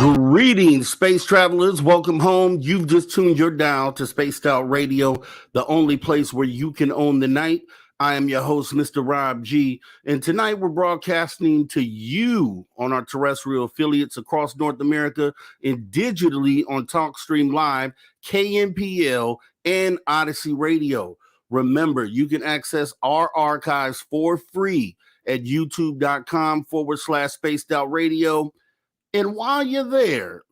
Greetings, space travelers. Welcome home. You've just tuned your dial to Spaced Out Radio, the only place where you can own the night. I am your host, Mr. Rob G. And tonight we're broadcasting to you on our terrestrial affiliates across North America and digitally on TalkStream Live, KNPL, and Odyssey Radio. Remember, you can access our archives for free at youtube.com/Spaced Out Radio. And while you're there,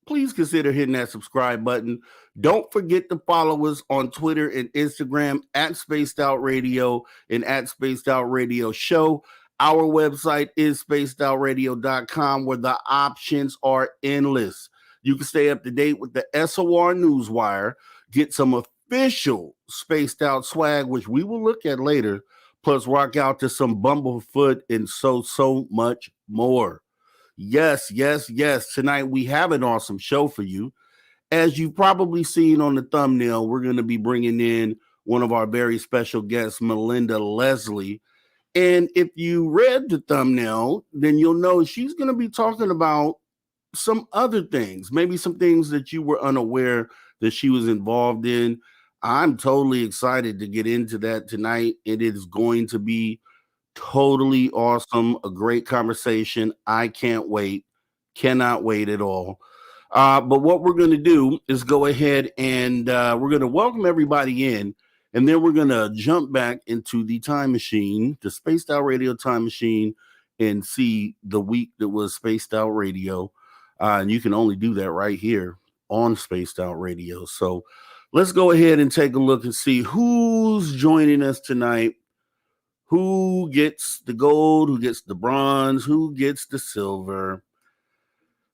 please consider hitting that subscribe button. Don't forget to follow us on Twitter and Instagram at Spaced Out Radio and at Spaced Out Radio Show. Our website is spacedoutradio.com, where the options are endless. You can stay up to date with the SOR Newswire, get some official Spaced Out swag, which we will look at later, plus rock out to some Bumblefoot and so much more. Yes. Tonight we have an awesome show for you. As you've probably seen on the thumbnail, we're going to be bringing in one of our very special guests, Melinda Leslie. And if you read the thumbnail, then you'll know she's going to be talking about some other things, maybe some things that you were unaware that she was involved in. I'm totally excited to get into that tonight. It is going to be totally awesome, a great conversation. I can't wait, cannot wait at all. But what we're going to do is go ahead and we're going to welcome everybody in, and then we're going to jump back into the time machine, the Spaced Out Radio time machine, and see the week that was Spaced Out Radio. And you can only do that right here on Spaced Out Radio. So let's go ahead and take a look and see who's joining us tonight. Who gets the gold, who gets the bronze, who gets the silver?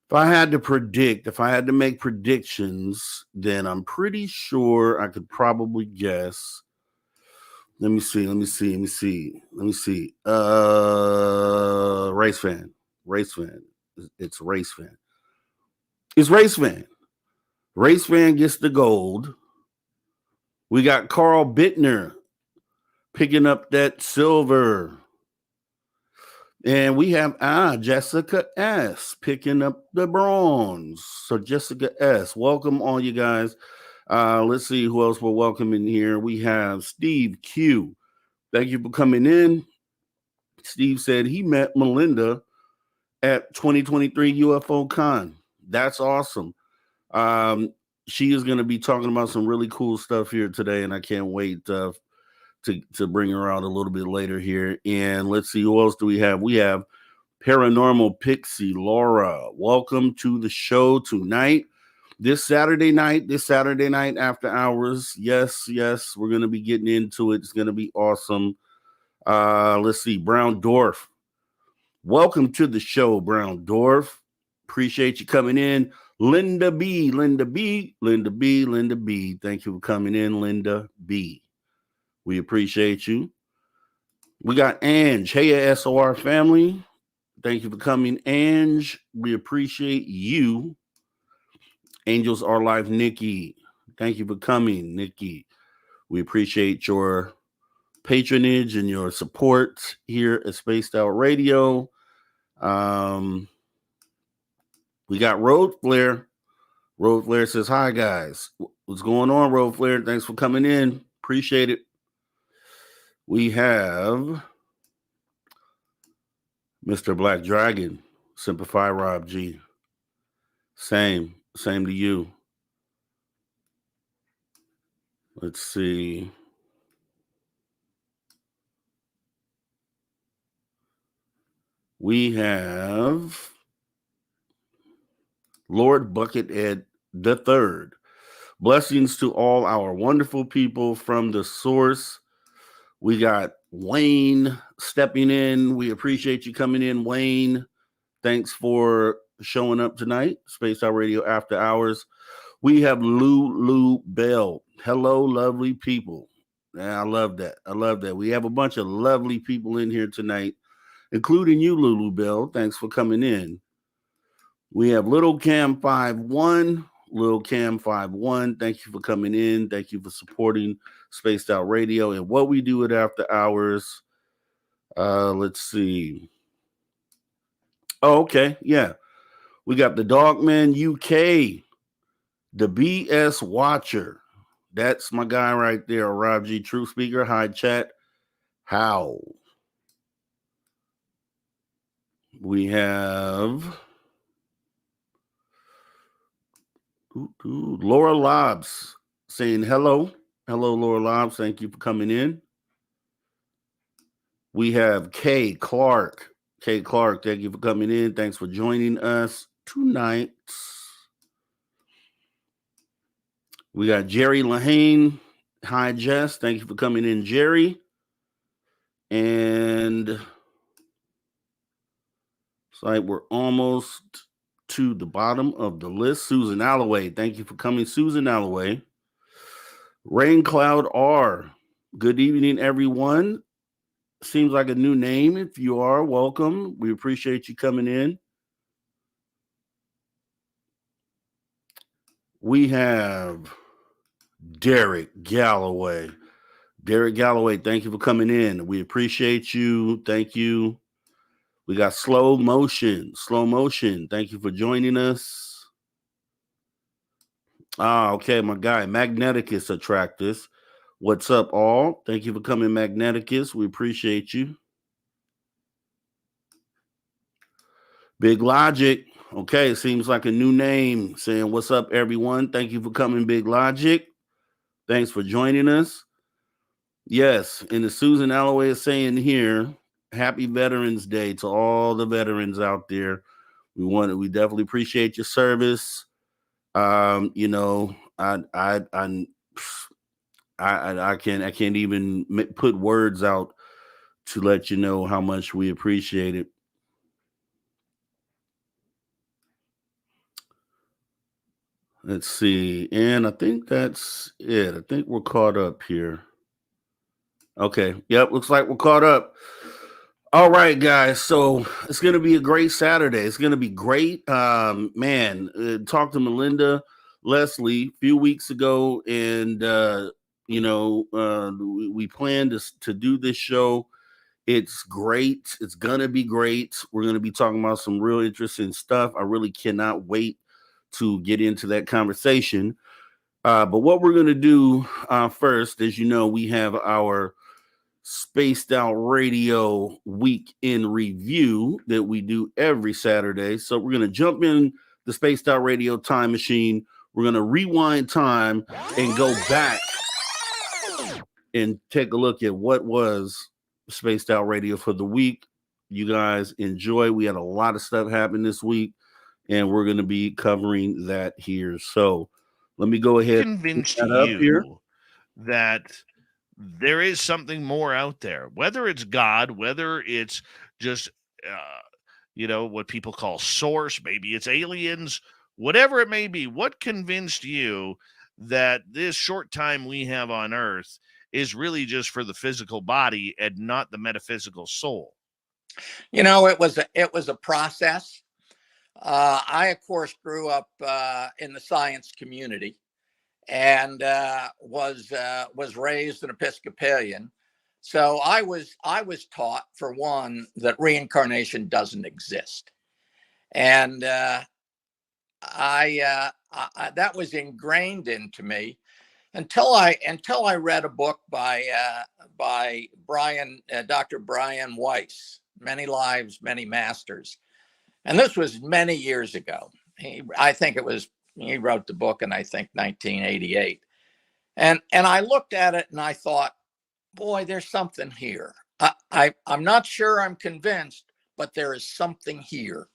If I had to make predictions, then I'm pretty sure I could probably guess. Let me see. Race fan. It's race fan. It's race fan. Race fan gets the gold. We got Carl Bittner picking up that silver. And we have Jessica S picking up the bronze. So Jessica S, welcome all you guys. Let's see who else we're welcoming here. We have Steve Q. Thank you for coming in. Steve said he met Melinda at 2023 UFO Con. That's awesome. She is going to be talking about some really cool stuff here today, and I can't wait to bring her out a little bit later here. And let's see, who else do we have? We have Paranormal Pixie Laura. Welcome to the show tonight. This Saturday night after hours. Yes, we're going to be getting into it. It's going to be awesome. Let's see, Brown Dwarf. Welcome to the show, Brown Dwarf. Appreciate you coming in. Linda B. Thank you for coming in, Linda B. We appreciate you. We got Ange. Hey, SOR family. Thank you for coming, Ange. We appreciate you. Angels Are Life, Nikki. Thank you for coming, Nikki. We appreciate your patronage and your support here at Spaced Out Radio. We got Road Flare. Road Flare says, hi, guys. What's going on, Road Flare? Thanks for coming in. Appreciate it. We have Mr. Black Dragon. Simplify Rob G. Same to you. Let's see. We have Lord Buckethead III. Blessings to all our wonderful people from the source. We got Wayne stepping in. We appreciate you coming in, Wayne. Thanks for showing up tonight. Spaced Out Radio After Hours. We have Lulu Bell. Hello, lovely people. Yeah, I love that. We have a bunch of lovely people in here tonight, including you, Lulu Bell. Thanks for coming in. We have Little Cam 51. Thank you for coming in. Thank you for supporting Spaced Out Radio and what we do at After Hours. Let's see. Oh, okay. Yeah. We got the Dogman UK, the BS Watcher. That's my guy right there, Rob G. True Speaker. Hi, chat. How? We have Laura Lobbs saying hello. Hello, Laura Lobbs. Thank you for coming in. We have Kay Clark. Thank you for coming in. Thanks for joining us tonight. We got Jerry Lahane. Hi, Jess. Thank you for coming in, Jerry. And it's like we're almost to the bottom of the list. Susan Alloway. Thank you for coming, Susan Alloway. Rain Cloud R. Good evening, everyone. Seems like a new name. If you are, welcome. We appreciate you coming in. We have Derek Galloway. Thank you for coming in. We appreciate you. Thank you. We got Slow Motion. Thank you for joining us. Okay, my guy, Magneticus Attractus. What's up, all? Thank you for coming, Magneticus. We appreciate you. Big Logic. Okay, it seems like a new name. Saying, what's up, everyone? Thank you for coming, Big Logic. Thanks for joining us. Yes, and the Susan Alloway is saying here, happy Veterans Day to all the veterans out there. We definitely appreciate your service. I can't even put words out to let you know how much we appreciate it. Let's see. And I think that's it. I think we're caught up here. Okay. Yep. Looks like we're caught up. All right, guys. So it's going to be a great Saturday. It's going to be great. Talked to Melinda Leslie a few weeks ago, and we planned to do this show. It's great. It's going to be great. We're going to be talking about some real interesting stuff. I really cannot wait to get into that conversation. But what we're going to do first, as you know, we have our Spaced Out Radio Week in Review that we do every Saturday. So we're going to jump in the Spaced Out Radio time machine. We're going to rewind time and go back and take a look at what was Spaced Out Radio for the week. You guys enjoy. We had a lot of stuff happen this week, and we're going to be covering that here. So let me go ahead and convince you that there is something more out there, whether it's God, whether it's just, what people call source, maybe it's aliens, whatever it may be. What convinced you that this short time we have on Earth is really just for the physical body and not the metaphysical soul? It was a process. I, of course, grew up in the science community and was raised an Episcopalian. So I was taught, for one, that reincarnation doesn't exist, and that was ingrained into me until I read a book by Dr. Brian Weiss, Many Lives, Many Masters. And this was many years ago. He wrote the book in, I think, 1988. And I looked at it and I thought, boy, there's something here. I'm not sure I'm convinced, but there is something here.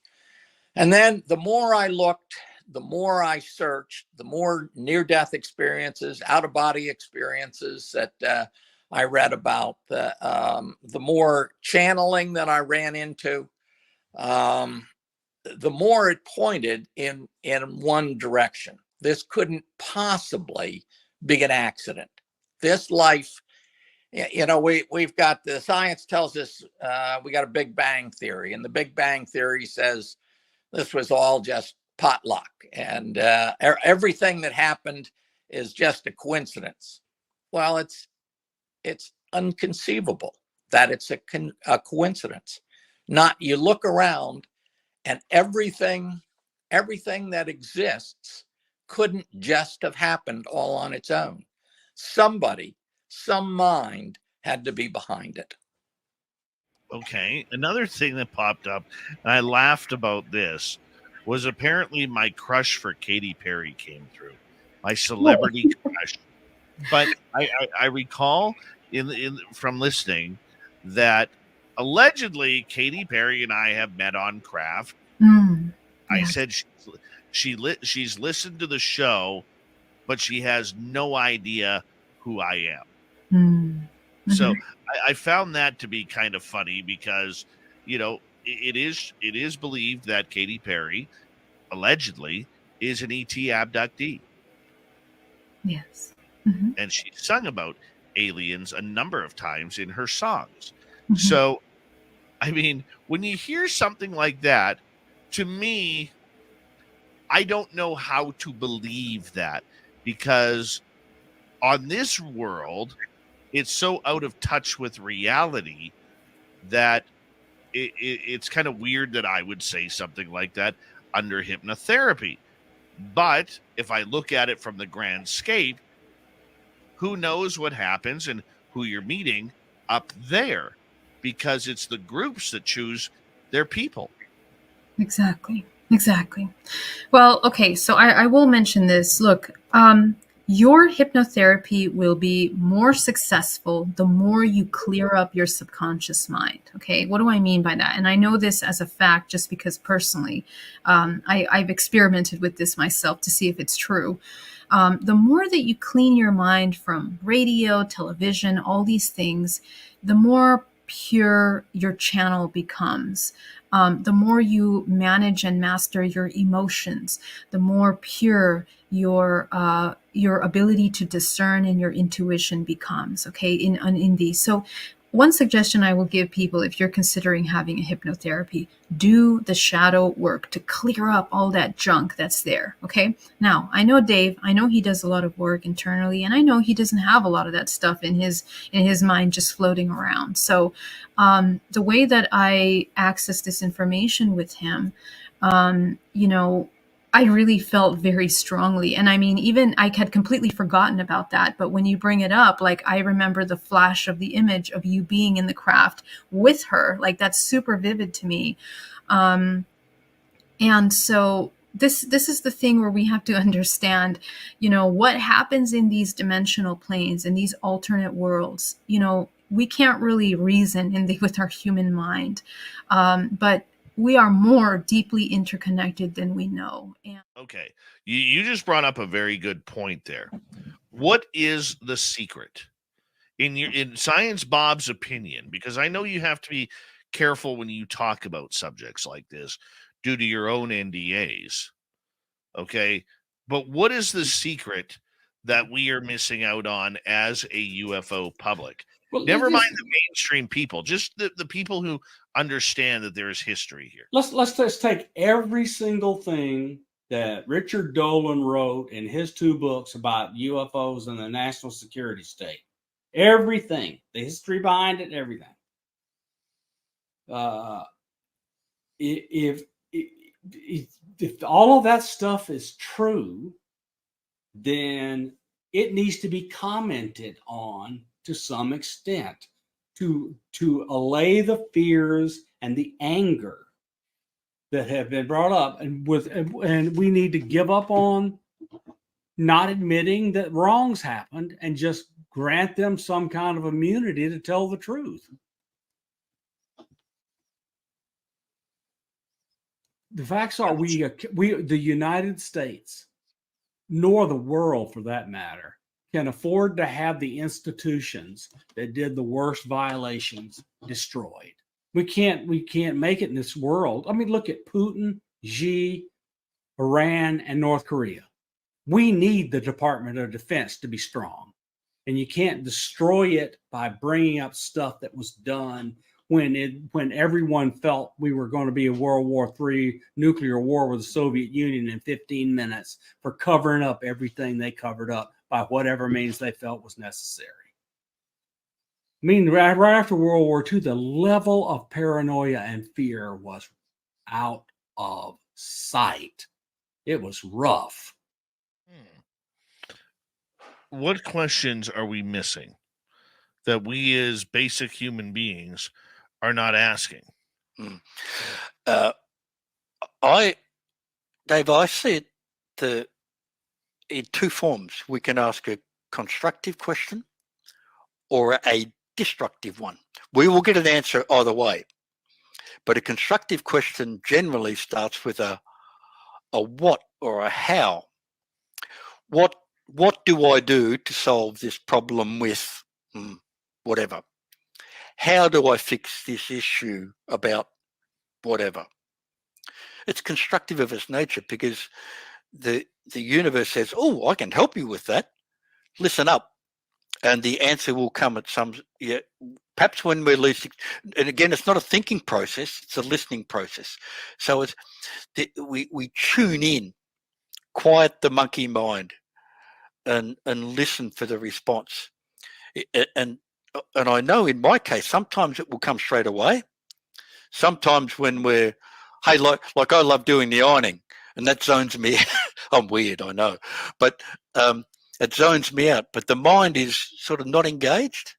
And then the more I looked, the more I searched, the more near-death experiences, out-of-body experiences that I read about, the more channeling that I ran into, the more it pointed in one direction. This couldn't possibly be an accident. This life, we've got, the science tells us we got a Big Bang theory, and the Big Bang theory says this was all just potluck, and everything that happened is just a coincidence. Well, it's inconceivable that it's a coincidence. Not, you look around and everything that exists couldn't just have happened all on its own. Somebody, some mind had to be behind it. Okay. Another thing that popped up, and I laughed about this, was apparently my crush for Katy Perry came through. My celebrity crush. But I recall from listening that allegedly Katy Perry and I have met on craft. Yeah. I said she's listened to the show, but she has no idea who I am. Mm-hmm. So I found that to be kind of funny because, it is believed that Katy Perry allegedly is an ET abductee. Yes. Mm-hmm. And she sung about aliens a number of times in her songs. Mm-hmm. So, I mean, when you hear something like that, to me, I don't know how to believe that, because on this world, it's so out of touch with reality that it's kind of weird that I would say something like that under hypnotherapy. But if I look at it from the grand scape, who knows what happens and who you're meeting up there, because it's the groups that choose their people. Exactly. Well, okay, so I will mention this. Look, your hypnotherapy will be more successful the more you clear up your subconscious mind. Okay, what do I mean by that? And I know this as a fact just because personally, I've experimented with this myself to see if it's true. The more that you clean your mind from radio, television, all these things, the more pure your channel becomes. The more you manage and master your emotions, the more pure your ability to discern and your intuition becomes. Okay, in these. So one suggestion I will give people, if you're considering having a hypnotherapy, do the shadow work to clear up all that junk that's there. Okay. Now, I know Dave, I know he does a lot of work internally, and I know he doesn't have a lot of that stuff in his mind just floating around. So the way that I access this information with him, I really felt very strongly. And I mean, even I had completely forgotten about that. But when you bring it up, like, I remember the flash of the image of you being in the craft with her. Like, that's super vivid to me. And so this is the thing where we have to understand, what happens in these dimensional planes, in these alternate worlds. We can't really reason with our human mind. But we are more deeply interconnected than we know. Okay. You just brought up a very good point there. What is the secret? in Science Bob's opinion, because I know you have to be careful when you talk about subjects like this due to your own NDAs. Okay. But what is the secret that we are missing out on as a UFO public? Well, Never mind the mainstream people, just the people who understand that there is history here. Let's just take every single thing that Richard Dolan wrote in his 2 books about UFOs and the national security state. Everything, the history behind it, everything. If all of that stuff is true, then it needs to be commented on to some extent to allay the fears and the anger that have been brought up, and we need to give up on not admitting that wrongs happened and just grant them some kind of immunity to tell the truth. The facts are, we the United States, nor the world for that matter, can afford to have the institutions that did the worst violations destroyed. We can't make it in this world. I mean, look at Putin, Xi, Iran, and North Korea. We need the Department of Defense to be strong. And you can't destroy it by bringing up stuff that was done when everyone felt we were going to be a World War III nuclear war with the Soviet Union in 15 minutes for covering up everything they covered up by whatever means they felt was necessary. I mean, right after World War II, the level of paranoia and fear was out of sight. It was rough. What questions are we missing that we as basic human beings are not asking? Dave, I see it in 2 forms. We can ask a constructive question or a destructive one. We will get an answer either way. But a constructive question generally starts with a what or a how. What do I do to solve this problem with whatever? How do I fix this issue about whatever? It's constructive of its nature because the universe says, oh, I can help you with that. Listen up. And the answer will come at perhaps when we're least, and again, it's not a thinking process, it's a listening process. So we tune in, quiet the monkey mind, and listen for the response. And I know in my case, sometimes it will come straight away. Sometimes when we're, hey, like I love doing the ironing, and that zones me. I'm weird, I know, but it zones me out. But the mind is sort of not engaged,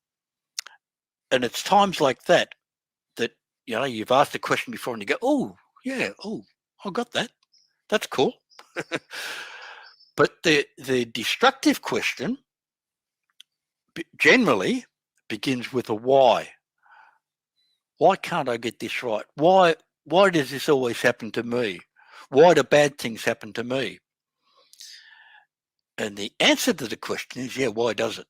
and it's times like that you've asked a question before, and you go, oh yeah, oh I got that. That's cool. But the destructive question generally begins with a why. Why can't I get this right? Why does this always happen to me? Why do bad things happen to me? And the answer to the question is, why does it?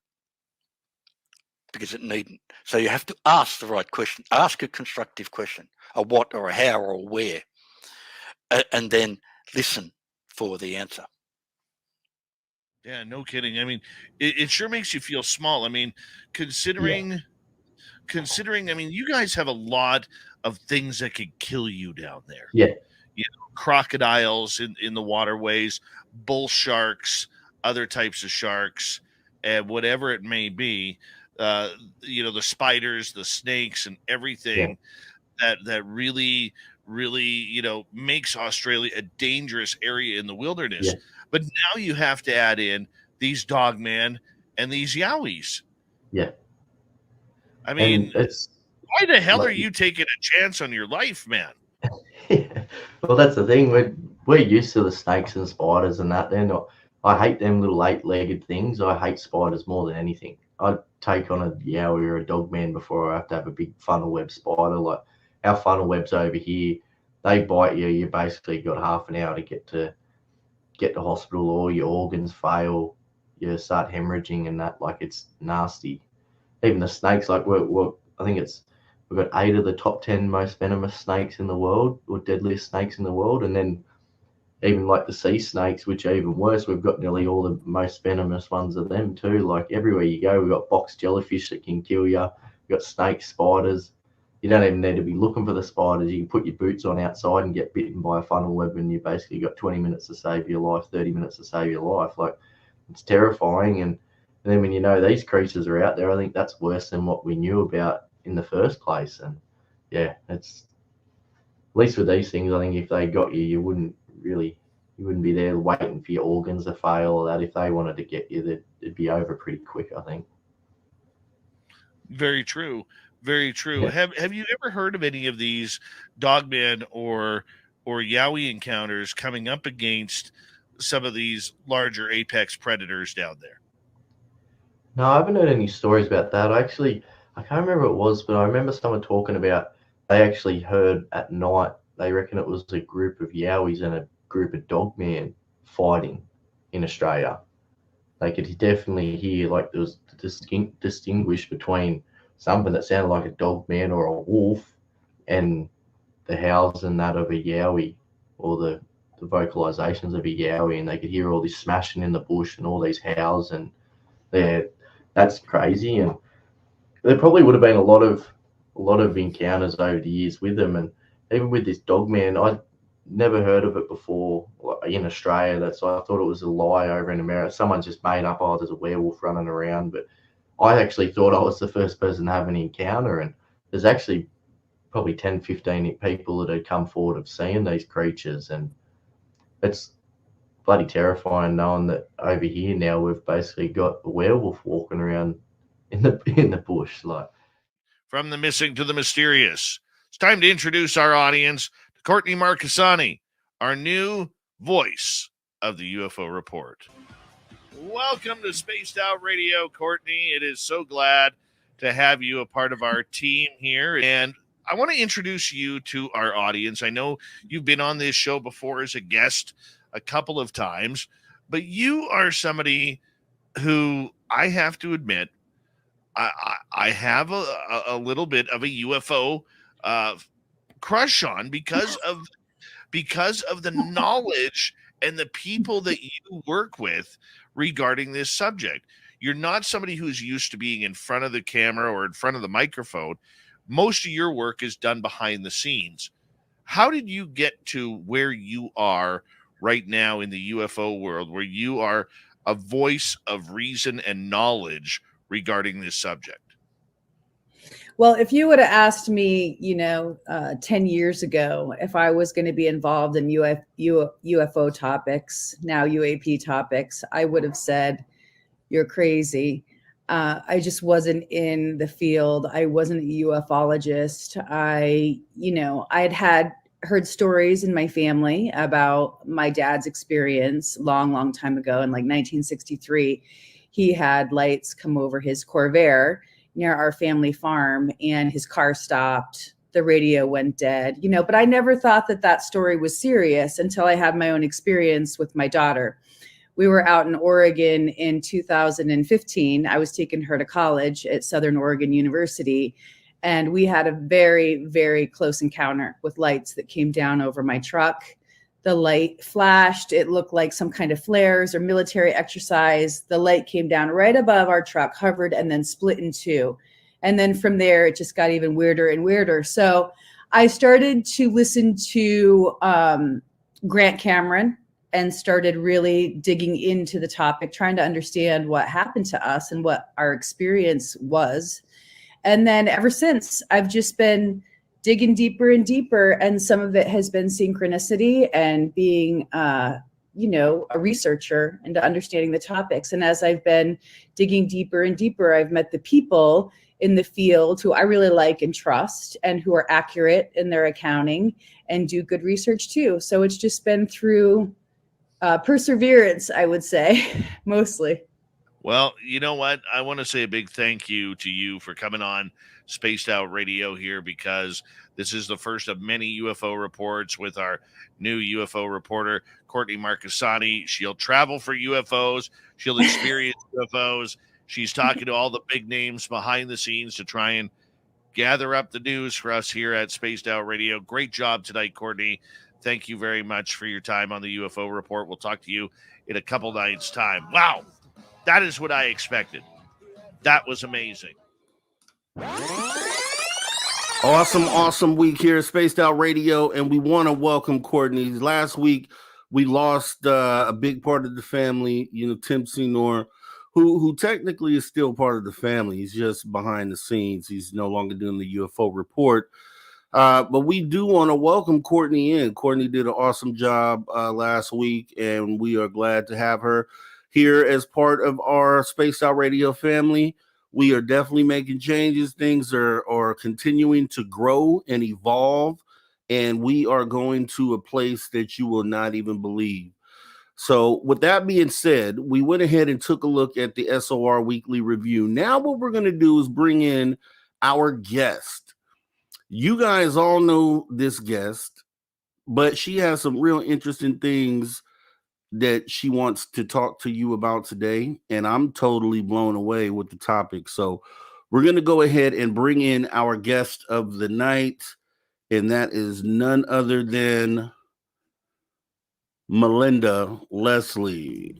Because it needn't. So you have to ask the right question. Ask a constructive question, a what or a how or a where, and then listen for the answer. Yeah, no kidding. I mean, it sure makes you feel small. I mean, considering, I mean, you guys have a lot of things that could kill you down there. Yeah. You know, crocodiles in the waterways, bull sharks, other types of sharks, and whatever it may be. The spiders, the snakes, and everything that really, makes Australia a dangerous area in the wilderness. Yeah. But now you have to add in these dogmen and these yowies. Yeah. I mean, it's why the hell are you taking a chance on your life, man? Well, that's the thing. We're used to the snakes and spiders and that. They're not. I hate them little 8-legged things. I hate spiders more than anything. I'd take on a yowie or a dogman before I have to have a big funnel web spider. Like our funnel webs over here, they bite you. You basically got half an hour to get to hospital, or your organs fail. You start hemorrhaging and that. Like, it's nasty. even the snakes, like I think we've got 8 of the top 10 most venomous snakes in the world, or deadliest snakes in the world, and then even like the sea snakes, which are even worse, we've got nearly all the most venomous ones of them too. Like everywhere you go, we've got box jellyfish that can kill you. We've got snakes, spiders. You don't even need to be looking for the spiders. You can put your boots on outside and get bitten by a funnel web, and you basically got 20 minutes to save your life, 30 minutes to save your life. Like, it's terrifying. And then when you know these creatures are out there, I think that's worse than what we knew about in the first place. And yeah, it's, at least with these things, I think if they got you, you wouldn't be there waiting for your organs to fail or that. If they wanted to get you, it'd be over pretty quick, I think. Very true. Very true. Yeah. Have you ever heard of any of these dogmen or Yowie encounters coming up against some of these larger apex predators down there? No, I haven't heard any stories about that. I can't remember what it was, but I remember someone talking about they actually heard at night, they reckon it was a group of Yowies and a group of dogmen fighting in Australia. They could definitely hear, like, there was distinguish between something that sounded like a dog man or a wolf and the howls and that of a yowie, or the vocalizations of a yowie, and they could hear all this smashing in the bush and all these howls, and that's crazy. And there probably would have been a lot of encounters over the years with them. And even with this dog man, I'd never heard of it before in Australia. I thought it was a lie over in America. Someone just made up, oh, there's a werewolf running around. But I actually thought I was the first person to have an encounter, and there's actually probably 10, 15 people that had come forward of seeing these creatures, and it's bloody terrifying knowing that over here now we've basically got a werewolf walking around in the bush. Like, From the missing to the mysterious, it's time to introduce our audience to Courtney Marcassani, our new voice of the UFO Report. Welcome to Spaced Out Radio, Courtney. It is so glad to have you a part of our team here. And I want to introduce you to our audience. I know you've been on this show before as a guest a couple of times, but you are somebody who I have to admit, I have a little bit of a UFO crush on because of the knowledge and the people that you work with regarding this subject. You're not somebody who's used to being in front of the camera or in front of the microphone. Most of your work is done behind the scenes. How did you get to where you are right now in the UFO world, where you are a voice of reason and knowledge regarding this subject? Well, if you would have asked me, 10 years ago, if I was going to be involved in UFO topics, now UAP topics, I would have said, you're crazy. I just wasn't in the field. I wasn't a ufologist. I had heard stories in my family about my dad's experience long time ago. In like 1963, he had lights come over his Corvair near our family farm, and his car stopped. The radio went dead, but I never thought that story was serious until I had my own experience with my daughter. We were out in Oregon in 2015. I was taking her to college at Southern Oregon University, and we had a very, very close encounter with lights that came down over my truck. The light flashed. It looked like some kind of flares or military exercise. The light came down right above our truck, hovered, and then split in two. And then from there, it just got even weirder and weirder. So I started to listen to Grant Cameron and started really digging into the topic, trying to understand what happened to us and what our experience was. And then ever since, I've just been digging deeper and deeper, and some of it has been synchronicity and being, a researcher into understanding the topics. And as I've been digging deeper and deeper, I've met the people in the field who I really like and trust, and who are accurate in their accounting and do good research too. So it's just been through perseverance, I would say, mostly. Well, you know what? I want to say a big thank you to you for coming on Spaced Out Radio here, because this is the first of many UFO reports with our new UFO reporter, Courtney Marcassani. She'll travel for UFOs. She'll experience UFOs. She's talking to all the big names behind the scenes to try and gather up the news for us here at Spaced Out Radio. Great job tonight, Courtney. Thank you very much for your time on the UFO Report. We'll talk to you in a couple nights' time. Wow, that is what I expected. That was amazing. Awesome week here at Spaced Out Radio, and we want to welcome Courtney. Last week, we lost a big part of the family, Tim Senor, who technically is still part of the family. He's just behind the scenes. He's no longer doing the UFO Report. But we do want to welcome Courtney in. Courtney did an awesome job last week, and we are glad to have her here as part of our Spaced Out Radio family. We are definitely making changes. Things are continuing to grow and evolve, and we are going to a place that you will not even believe. So with that being said, we went ahead and took a look at the SOR Weekly Review. Now what we're going to do is bring in our guest. You guys all know this guest, but she has some real interesting things that she wants to talk to you about today, and I'm totally blown away with the topic. So we're going to go ahead and bring in our guest of the night, and that is none other than Melinda Leslie.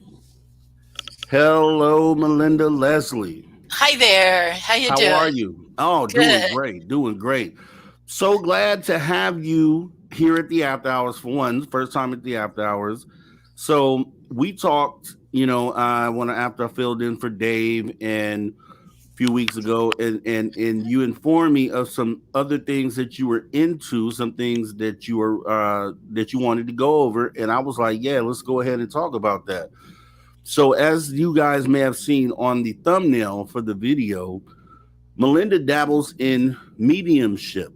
Hello, Melinda Leslie. Hi there. How you doing? How are you? Oh, Good. doing great. So glad to have you here at the After Hours for one, first time at the After Hours. So we talked, after I filled in for Dave and a few weeks ago, and you informed me of some other things that you were into, some things that you were that you wanted to go over, and I was like, yeah, let's go ahead and talk about that. So as you guys may have seen on the thumbnail for the video, Melinda dabbles in mediumship.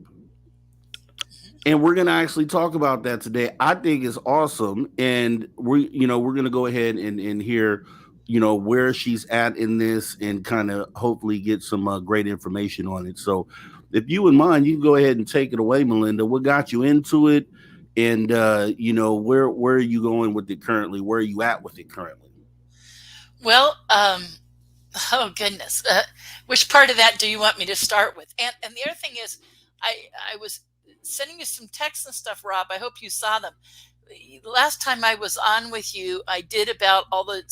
And we're going to actually talk about that today. I think it's awesome. And we're going to go ahead and hear, where she's at in this and kind of hopefully get some great information on it. So if you wouldn't mind, you can go ahead and take it away, Melinda. What got you into it? And, where are you going with it currently? Where are you at with it currently? Well, oh goodness. Which part of that do you want me to start with? And the other thing is, I was sending you some texts and stuff, Rob. I hope you saw them. Last time I was on with you, I did about all the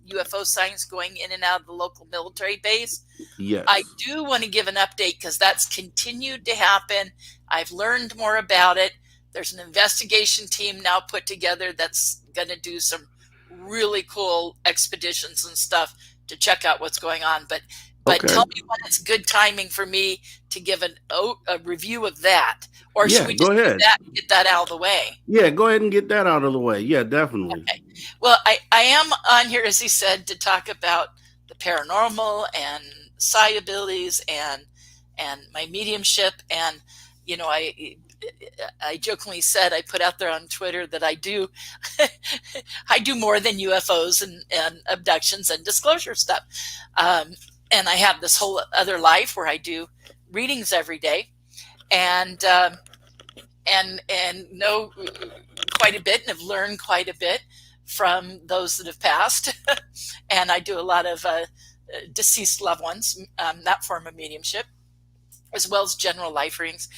UFO sightings going in and out of the local military base. Yes. I do want to give an update because that's continued to happen. I've learned more about it. There's an investigation team now put together that's going to do some really cool expeditions and stuff to check out what's going on. But Okay. Tell me when it's good timing for me to give a review of that. Or should we go just ahead. get that out of the way? Yeah, go ahead and get that out of the way. Yeah, definitely. Okay. Well, I am on here, as he said, to talk about the paranormal and psi abilities and my mediumship. And, I jokingly said, I put out there on Twitter that I do more than UFOs and abductions and disclosure stuff. And I have this whole other life where I do readings every day and know quite a bit and have learned quite a bit from those that have passed. And I do a lot of deceased loved ones, that form of mediumship, as well as general life readings.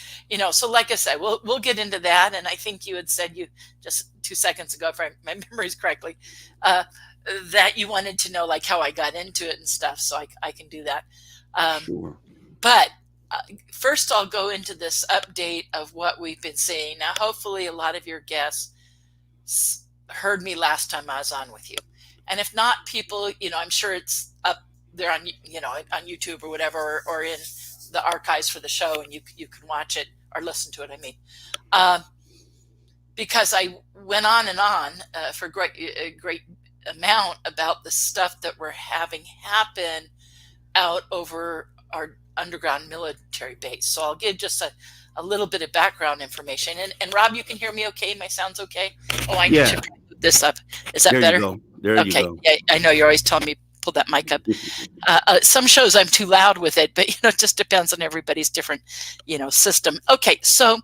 So like I said, we'll get into that. And I think you had said just 2 seconds ago, if my memory is correctly, that you wanted to know like how I got into it and stuff. So I can do that. Sure. But first I'll go into this update of what we've been seeing. Now, hopefully a lot of your guests heard me last time I was on with you. And if not, people, I'm sure it's up there on, on YouTube or whatever, or in the archives for the show, and you can watch it or listen to it. I mean, because I went on and on for a great amount about the stuff that we're having happen out over our underground military base. So I'll give just a little bit of background information. And Rob, you can hear me okay? My sound's okay? Oh, I need to put this up. Is that better? There you go. Yeah, I know you're always telling me pull that mic up. Some shows I'm too loud with it, but it just depends on everybody's different, system. Okay, so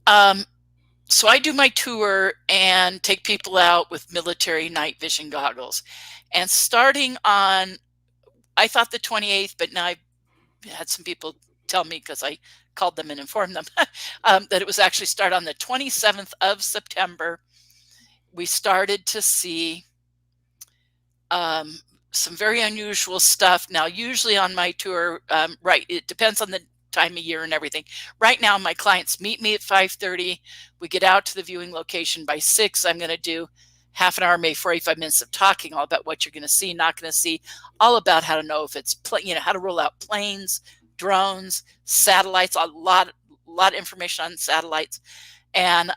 I do my tour and take people out with military night vision goggles. And starting on I thought the 28th, but now I've had some people tell me, because I called them and informed them, that it was actually start on the 27th of September. We started to see some very unusual stuff. Now, usually on my tour, right, it depends on the time of year and everything. Right now, my clients meet me at 5:30. We get out to the viewing location by 6. I'm going to do half an hour, maybe 45 minutes of talking all about what you're going to see, not going to see, all about how to know if it's, how to rule out planes, drones, satellites, a lot of information on satellites, and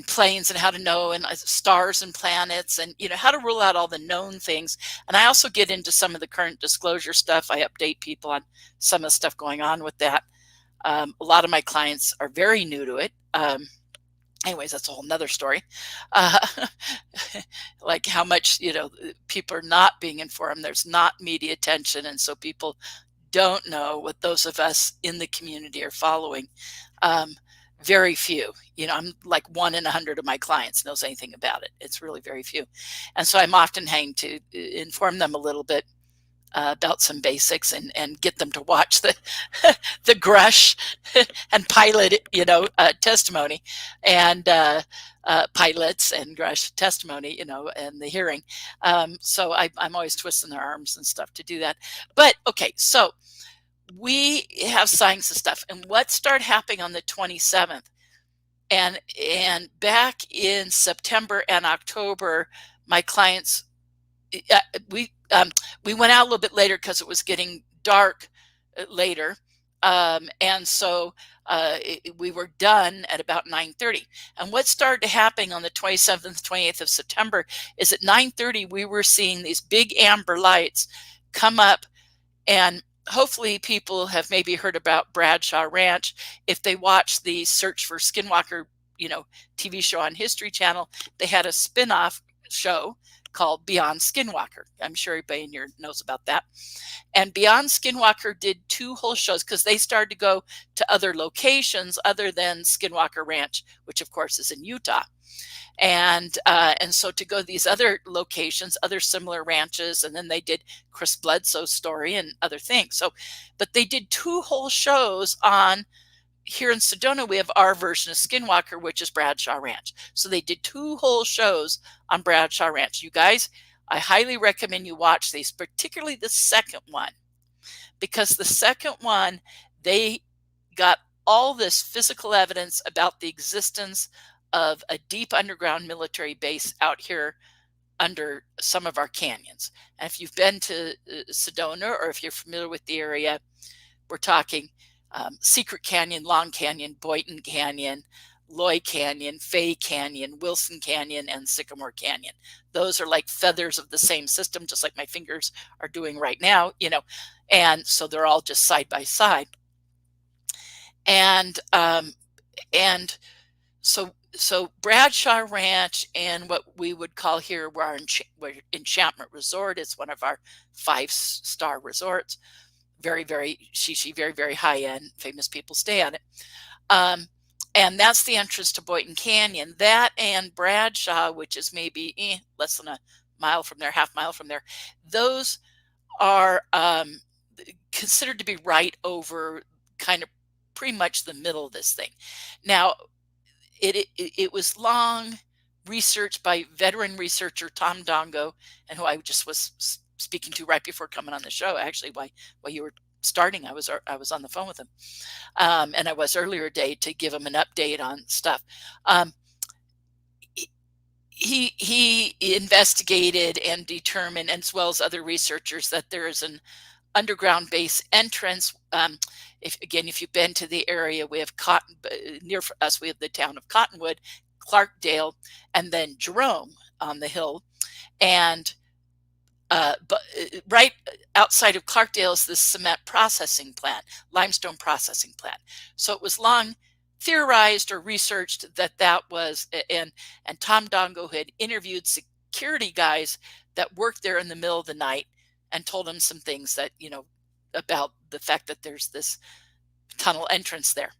planes, and how to know, and stars and planets, and how to rule out all the known things. And I also get into some of the current disclosure stuff. I update people on some of the stuff going on with that. A lot of my clients are very new to it. Anyways, that's a whole nother story. Like how much, people are not being informed. There's not media attention. And so people don't know what those of us in the community are following. Very few, I'm like 1 in 100 of my clients knows anything about it. It's really very few. And so I'm often having to inform them a little bit about some basics, and get them to watch the the Grush and pilot, testimony, and pilots and Grush testimony, and the hearing. So I'm always twisting their arms and stuff to do that. But okay, so we have signs and stuff, and what started happening on the 27th, and back in September and October, my clients, we went out a little bit later because it was getting dark later, and so we were done at about 9:30. And what started happening on the 27th, 28th of September is at 9:30 we were seeing these big amber lights come up. And hopefully people have maybe heard about Bradshaw Ranch. If they watch the Search for Skinwalker, TV show on History Channel, they had a spin-off show called Beyond Skinwalker. I'm sure everybody in here knows about that. And Beyond Skinwalker did 2 whole shows, because they started to go to other locations other than Skinwalker Ranch, which of course is in Utah. And so to go to these other locations, other similar ranches, and then they did Chris Bledsoe's story and other things. So, but they did 2 whole shows on, here in Sedona, we have our version of Skinwalker, which is Bradshaw Ranch. So they did 2 whole shows on Bradshaw Ranch. You guys, I highly recommend you watch these, particularly the second one, because the second one, they got all this physical evidence about the existence of a deep underground military base out here under some of our canyons. And if you've been to Sedona, or if you're familiar with the area, we're talking Secret Canyon, Long Canyon, Boynton Canyon, Loy Canyon, Fay Canyon, Wilson Canyon, and Sycamore Canyon. Those are like feathers of the same system, just like my fingers are doing right now, and so they're all just side by side. And so Bradshaw Ranch, and what we would call here our Enchantment Resort, is one of our 5-star resorts. Very, very shishi, very, very high end. Famous people stay at it. And that's the entrance to Boynton Canyon. That and Bradshaw, which is maybe less than a mile from there, half mile from there, those are considered to be right over kind of pretty much the middle of this thing. Now, it was long researched by veteran researcher Tom Dongo, and who I just was speaking to right before coming on the show. Actually, while you were starting, I was on the phone with him, and I was earlier today to give him an update on stuff. He investigated and determined, as well as other researchers, that there is an underground base entrance. If you've been to the area, we have near us, we have the town of Cottonwood, Clarkdale, and then Jerome on the hill. And but right outside of Clarkdale is this cement processing plant, limestone processing plant. So it was long theorized or researched that was, and Tom Dongo had interviewed security guys that worked there in the middle of the night and told him some things that, about the fact that there's this tunnel entrance there.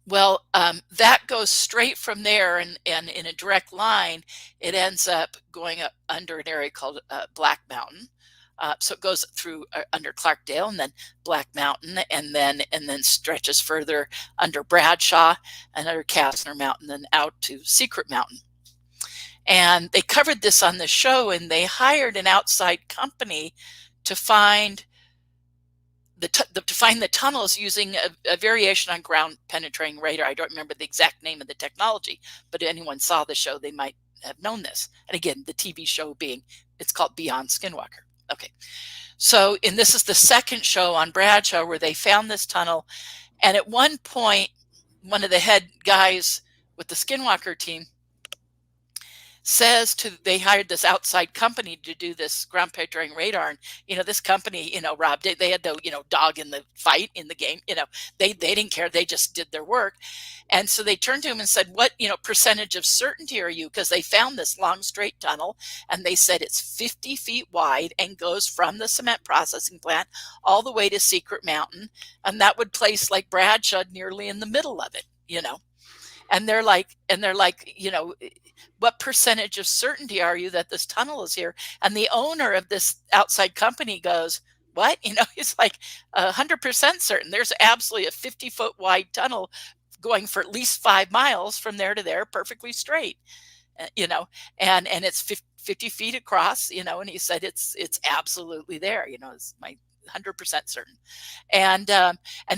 Well, that goes straight from there, and in a direct line, it ends up going up under an area called Black Mountain, So it goes through under Clarkdale and then Black Mountain, and then stretches further under Bradshaw and under Kastner Mountain and out to Secret Mountain. And they covered this on the show, and they hired an outside company to find the tunnels using a variation on ground penetrating radar. I don't remember the exact name of the technology, but if anyone saw the show, they might have known this. And again, the TV show it's called Beyond Skinwalker. Okay, so this is the second show on Bradshaw where they found this tunnel, and at one point, one of the head guys with the Skinwalker team says they hired this outside company to do this ground penetrating radar, and this company, Rob, they had no dog in the fight in the game. They didn't care, they just did their work. And so they turned to him and said, what percentage of certainty are you, because they found this long straight tunnel, and they said it's 50 feet wide and goes from the cement processing plant all the way to Secret Mountain, and that would place like Bradshaw nearly in the middle of it. And they're like, what percentage of certainty are you that this tunnel is here? And the owner of this outside company goes, what? He's like 100% certain. There's absolutely a 50-foot wide tunnel going for at least 5 miles from there to there, perfectly straight, and it's 50 feet across, and he said it's absolutely there, it's my 100% certain. And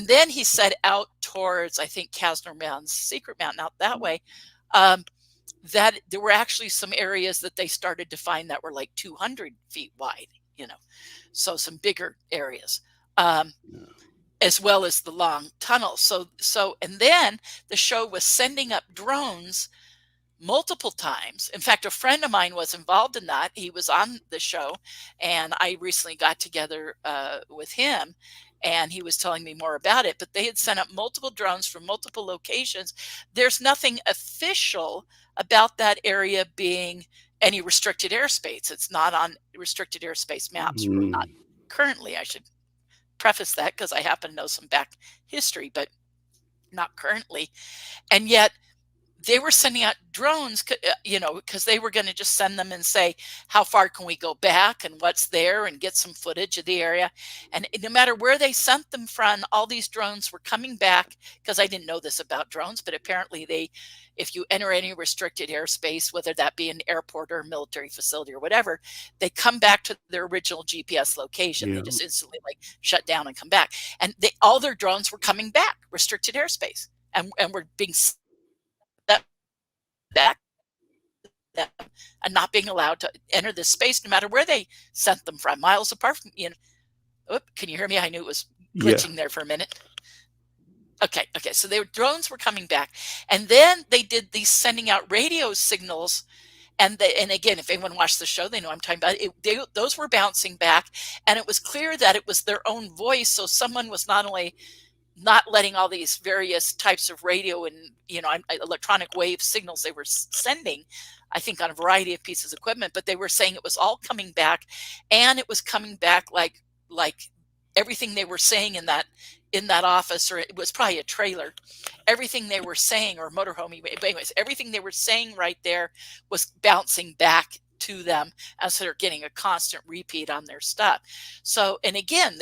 then he said out towards, I think, Kastner Mountain, Secret Mountain, out that way, that there were actually some areas that they started to find that were like 200 feet wide, so some bigger areas, as well as the long tunnel. So, and then the show was sending up drones multiple times. In fact, a friend of mine was involved in that. He was on the show, and I recently got together with him, and he was telling me more about it. But they had sent up multiple drones from multiple locations. There's nothing official about that area being any restricted airspace. It's not on restricted airspace maps. Not currently. I should preface that because I happen to know some back history, but not currently. And yet they were sending out drones, because they were going to just send them and say, how far can we go back and what's there, and get some footage of the area. And no matter where they sent them from, all these drones were coming back, because I didn't know this about drones, but apparently if you enter any restricted airspace, whether that be an airport or a military facility or whatever, they come back to their original GPS location. Yeah. They just instantly shut down and come back. And all their drones were coming back, restricted airspace, and were being back and not being allowed to enter this space, no matter where they sent them from, miles apart from. Can you hear me? I knew it was glitching there for a minute. Okay. So drones were coming back, and then they did these sending out radio signals, and again, if anyone watched the show, they know I'm talking about it. Those were bouncing back, and it was clear that it was their own voice. So someone was not only not letting all these various types of radio and electronic wave signals they were sending, I think, on a variety of pieces of equipment, but they were saying it was all coming back, and it was coming back like everything they were saying in that office, or it was probably a trailer, everything they were saying, or motorhome, but anyways, everything they were saying right there was bouncing back to them, as they're getting a constant repeat on their stuff. So, and again,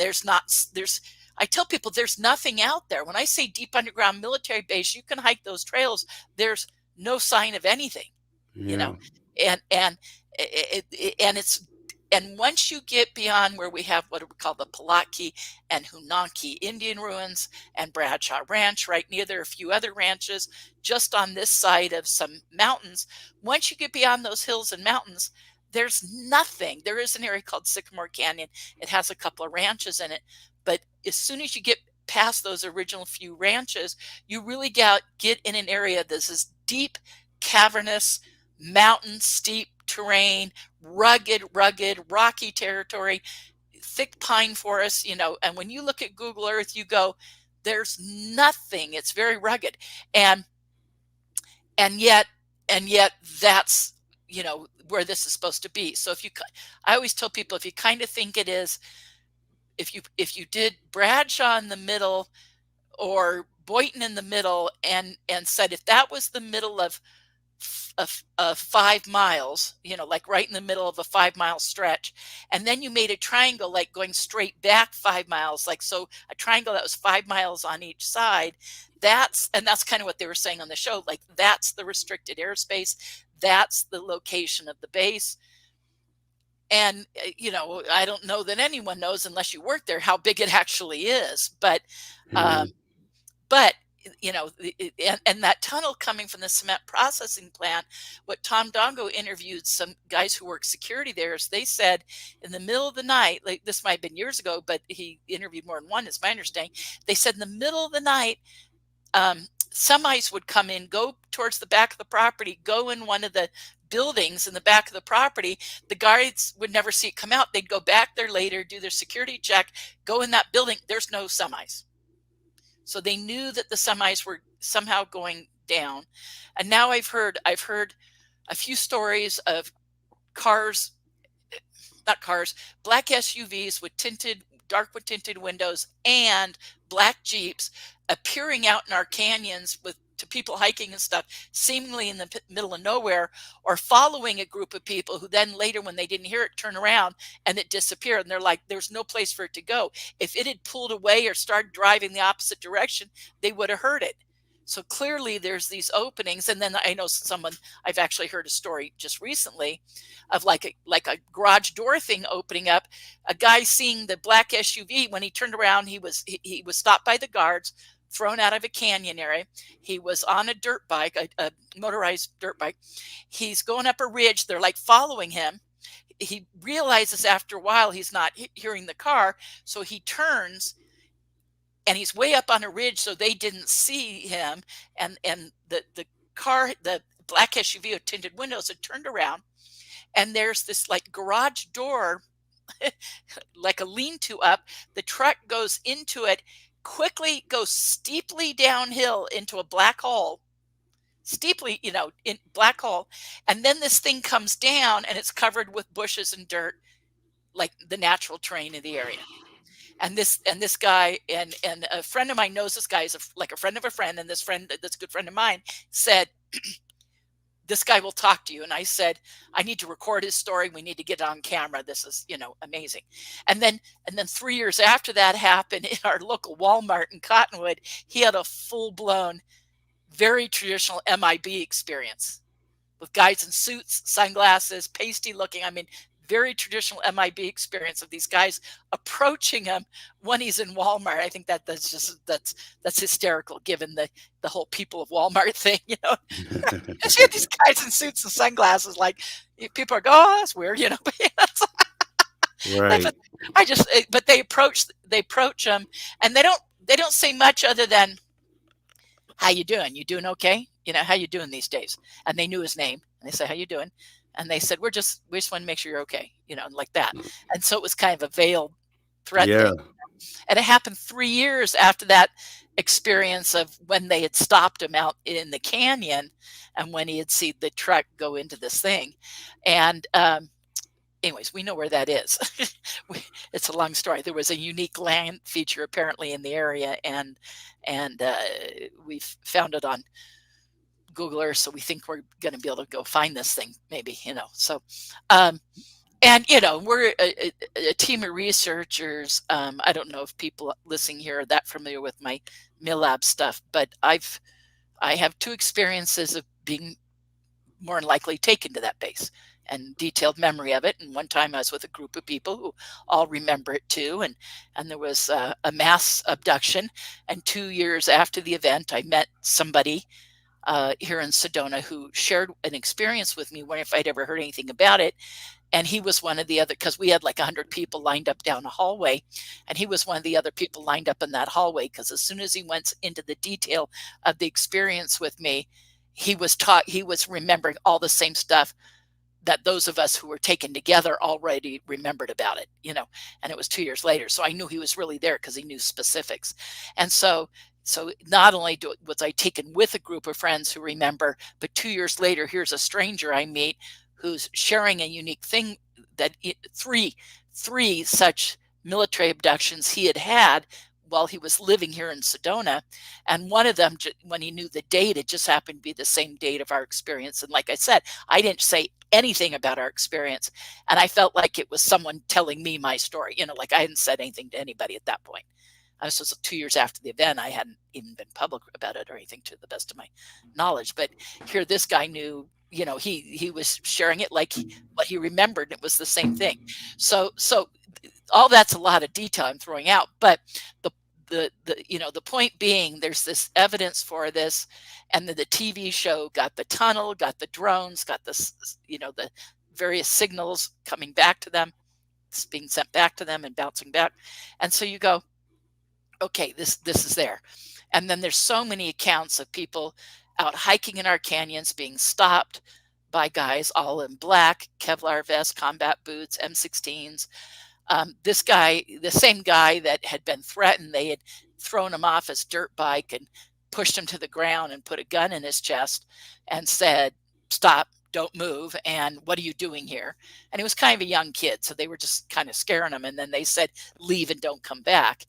I tell people there's nothing out there. When I say deep underground military base, you can hike those trails. There's no sign of anything, and once you get beyond where we have what we call the Pulaski and Hunanki Indian ruins and Bradshaw Ranch, right near there are a few other ranches just on this side of some mountains. Once you get beyond those hills and mountains, there's nothing. There is an area called Sycamore Canyon. It has a couple of ranches in it. But as soon as you get past those original few ranches, you really get in an area that's this deep, cavernous, mountain, steep terrain, rugged, rocky territory, thick pine forests, and when you look at Google Earth, you go, there's nothing. It's very rugged. And yet that's, where this is supposed to be. So I always tell people, if you kind of think it is, if you did Bradshaw in the middle or Boynton in the middle and said, if that was the middle of of 5 miles, like right in the middle of a 5-mile stretch. And then you made a triangle, like going straight back 5 miles, like, so a triangle that was 5 miles on each side. That's kind of what they were saying on the show. Like, that's the restricted airspace. That's the location of the base. And, I don't know that anyone knows, unless you work there, how big it actually is. But, and that tunnel coming from the cement processing plant, what Tom Dongo interviewed some guys who work security there, is they said in the middle of the night, like, this might have been years ago, but he interviewed more than one, is my understanding. They said in the middle of the night, semis would come in, go towards the back of the property, go in one of the buildings in the back of the property. The guards would never see it come out. They'd go back there later, do their security check, go in that building. There's no semis. So they knew that the semis were somehow going down. And now I've heard a few stories of black SUVs with dark with tinted windows and black Jeeps appearing out in our canyons to people hiking and stuff, seemingly in the middle of nowhere, or following a group of people who then later, when they didn't hear it, turn around and it disappeared. And they're like, there's no place for it to go. If it had pulled away or started driving the opposite direction, they would have heard it. So clearly there's these openings. And then I know I've actually heard a story just recently of like a garage door thing opening up, a guy seeing the black SUV. When he turned around, he was stopped by the guards, thrown out of a canyon area. He was on a dirt bike, a motorized dirt bike. He's going up a ridge. They're like following him. He realizes after a while he's not hearing the car. So he turns, and he's way up on a ridge, so they didn't see him. And the car, the black SUV with tinted windows, had turned around, and there's this like garage door, like a lean-to up. The truck goes into it, quickly goes steeply downhill into a black hole, in black hole. And then this thing comes down, and it's covered with bushes and dirt, like the natural terrain of the area. And this guy, and a friend of mine knows this guy is like a friend of a friend. And this good friend of mine said, this guy will talk to you. And I said, I need to record his story. We need to get it on camera. This is, amazing. And then 3 years after that happened, in our local Walmart in Cottonwood, he had a full-blown, very traditional MIB experience with guys in suits, sunglasses, pasty looking. I mean, very traditional MIB experience of these guys approaching him when he's in Walmart. I think that's hysterical, given the whole people of Walmart thing, And you have these guys in suits and sunglasses, like, people are going, oh, that's weird, Right. But they approach him, and they don't say much other than, how you doing? You doing okay? How you doing these days? And they knew his name, and they say, how you doing? And they said, we just want to make sure you're okay, like that. And so it was kind of a veiled threat thing. And it happened 3 years after that experience of when they had stopped him out in the canyon, and when he had seen the truck go into this thing. And anyways, we know where that is. It's a long story. There was a unique land feature apparently in the area, and we've found it on Google Earth, so we think we're going to be able to go find this thing, maybe, So, and we're a team of researchers. I don't know if people listening here are that familiar with my MILABs stuff, but I have 2 experiences of being more than likely taken to that base, and detailed memory of it. And one time I was with a group of people who all remember it too. And there was a mass abduction. And 2 years after the event, I met somebody here in Sedona who shared an experience with me, wondering if I'd ever heard anything about it. And he was one of the other, because we had like 100 people lined up down a hallway, and he was one of the other people lined up in that hallway, because as soon as he went into the detail of the experience with me, he was remembering all the same stuff that those of us who were taken together already remembered about it, and it was 2 years later. So I knew he was really there, because he knew specifics. And so not only was I taken with a group of friends who remember, but 2 years later, here's a stranger I meet who's sharing a unique thing, that three such military abductions he had while he was living here in Sedona. And one of them, when he knew the date, it just happened to be the same date of our experience. And like I said, I didn't say anything about our experience. And I felt like it was someone telling me my story, like I hadn't said anything to anybody at that point. This was 2 years after the event. I hadn't even been public about it or anything, to the best of my knowledge. But here, this guy knew, he was sharing it like what he remembered. It was the same thing. So all that's a lot of detail I'm throwing out. But the point being, there's this evidence for this, and then the TV show got the tunnel, got the drones, got this, the various signals coming back to them, it's being sent back to them and bouncing back. And so you go, okay, this is there. And then there's so many accounts of people out hiking in our canyons being stopped by guys all in black, Kevlar vests, combat boots, M16s. This guy, the same guy that had been threatened, they had thrown him off his dirt bike and pushed him to the ground and put a gun in his chest and said, "Stop, don't move, and what are you doing here?" And he was kind of a young kid, so they were just kind of scaring him. And then they said, "Leave and don't come back."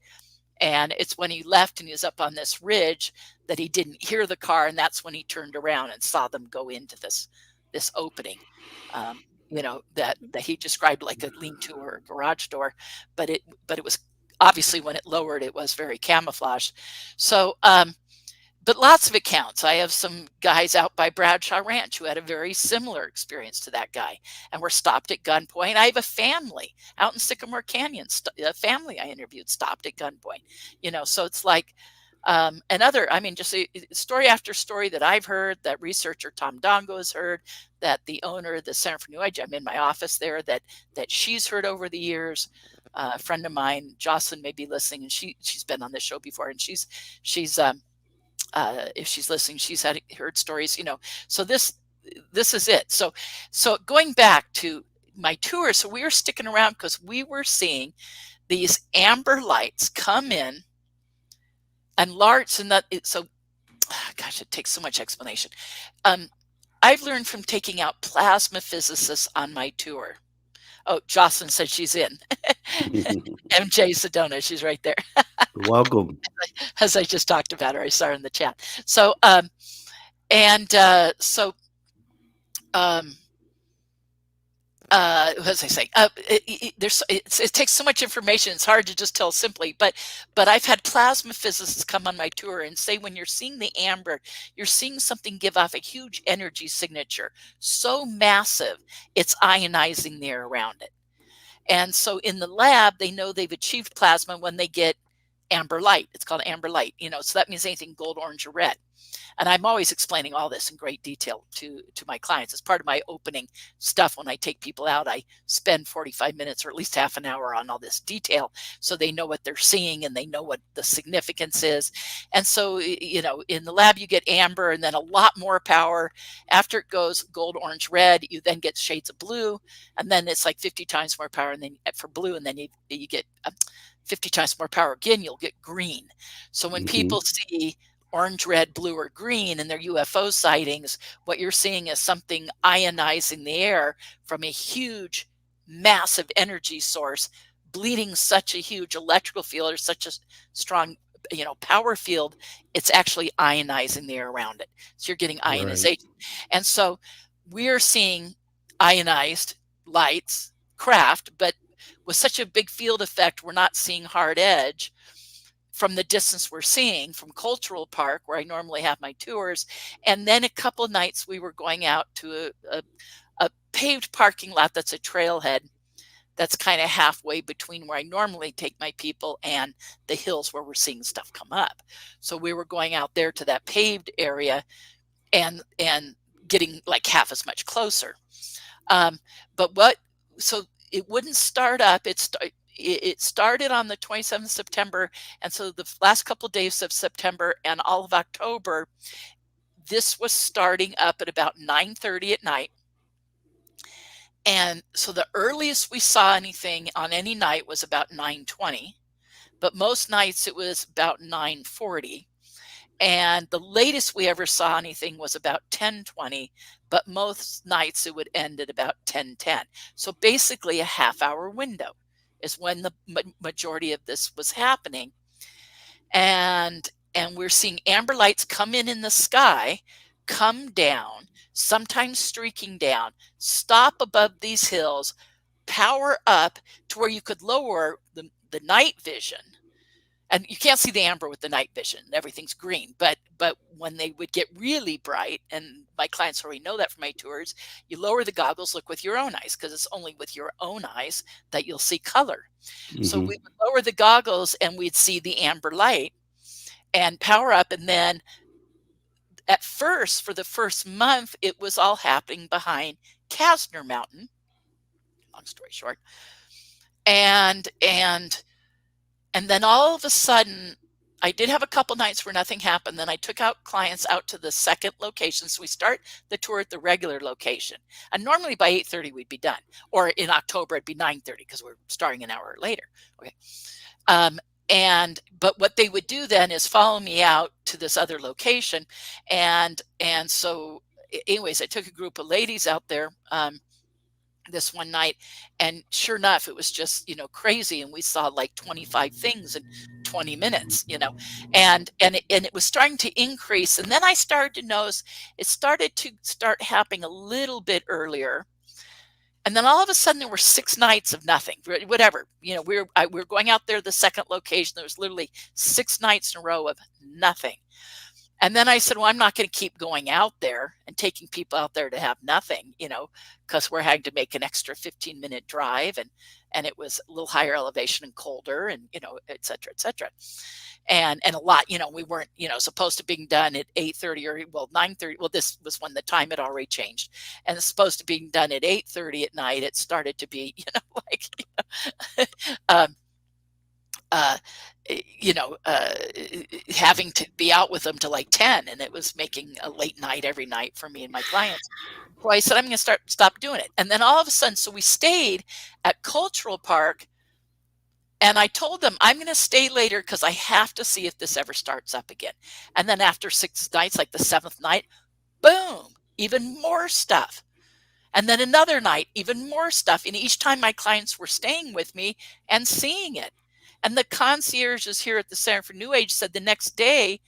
And it's when he left and he was up on this ridge that he didn't hear the car, and that's when he turned around and saw them go into this opening, that he described like a lean-to or a garage door, but it was obviously, when it lowered, it was very camouflaged. So, but lots of accounts. I have some guys out by Bradshaw Ranch who had a very similar experience to that guy and were stopped at gunpoint. I have a family out in Sycamore Canyon, a family I interviewed, stopped at gunpoint. So it's like, just story after story that I've heard, that researcher Tom Dongo has heard, that the owner of the Center for New Age, I'm in my office there, that she's heard over the years. A friend of mine, Jocelyn, may be listening, and she's been on this show before, and she's if she's listening, she's heard stories, so this is it. So going back to my tour, so we were sticking around because we were seeing these amber lights come in and large, and gosh, it takes so much explanation. I've learned from taking out plasma physicists on my tour. Oh, Jocelyn said she's in. MJ Sedona, she's right there. Welcome. As I just talked about her, I saw her in the chat. So, what was I saying? It takes so much information; it's hard to just tell simply. But I've had plasma physicists come on my tour and say, when you're seeing the amber, you're seeing something give off a huge energy signature, so massive it's ionizing the air around it. And so in the lab, they know they've achieved plasma when they get amber light. It's called amber light. So that means anything gold, orange, or red. And I'm always explaining all this in great detail to my clients. As part of my opening stuff, when I take people out, I spend 45 minutes or at least half an hour on all this detail, so they know what they're seeing and they know what the significance is. And so, in the lab, you get amber and then a lot more power. After it goes gold, orange, red, you then get shades of blue, and then it's like 50 times more power. And then for blue, and then you get 50 times more power again, you'll get green. So when people see orange, red, blue, or green in their UFO sightings, what you're seeing is something ionizing the air from a huge, massive energy source, bleeding such a huge electrical field or such a strong, power field, it's actually ionizing the air around it. So you're getting ionization. Right. And so we're seeing ionized lights, craft, but with such a big field effect, we're not seeing hard edge from the distance we're seeing from Cultural Park, where I normally have my tours. And then a couple of nights we were going out to a paved parking lot that's a trailhead that's kind of halfway between where I normally take my people and the hills where we're seeing stuff come up. So we were going out there to that paved area and getting like half as much closer. So it wouldn't start up. It started on the 27th of September. And so the last couple of days of September and all of October, this was starting up at about 9:30 at night. And so the earliest we saw anything on any night was about 9:20, but most nights it was about 9:40. And the latest we ever saw anything was about 10:20, but most nights it would end at about 10:10. So basically a half-hour window is when the majority of this was happening. and we're seeing amber lights come in the sky, come down, sometimes streaking down, stop above these hills, power up to where you could lower the night vision. And you can't see the amber with the night vision. Everything's green. But when they would get really bright, and my clients already know that from my tours, you lower the goggles, look with your own eyes, because it's only with your own eyes that you'll see color. So we would lower the goggles and we'd see the amber light and power up. And then at first, for the first month, it was all happening behind Kasner Mountain. Long story short. And then all of a sudden, I did have a couple nights where nothing happened. Then I took out clients out to the second location. So we start the tour at the regular location. And normally by 8:30, we'd be done. Or in October, it'd be 9:30 because we're starting an hour later. Okay. But what they would do then is follow me out to this other location. And so anyways, I took a group of ladies out there this one night, and sure enough, it was just, crazy. And we saw like 25 things in 20 minutes, and it was starting to increase. And then I started to notice it started to happening a little bit earlier. And then all of a sudden there were 6 nights of nothing, whatever, we were going out there, the second location, there was literally 6 nights in a row of nothing. And then I said, well, I'm not going to keep going out there and taking people out there to have nothing, because we're having to make an extra 15-minute drive, and it was a little higher elevation and colder, and, et cetera, et cetera. And a lot, we weren't, supposed to being done at 8:30 or 9:30. Well, this was when the time had already changed, and it's supposed to being done at 8:30 at night. It started to be, having to be out with them till like 10, and it was making a late night every night for me and my clients. So I said, I'm going to stop doing it. And then all of a sudden, so we stayed at Cultural Park, and I told them I'm going to stay later because I have to see if this ever starts up again. And then after 6 nights, like the 7th night, boom, even more stuff. And then another night, even more stuff. And each time my clients were staying with me and seeing it. And the concierges here at the Center for New Age said the next day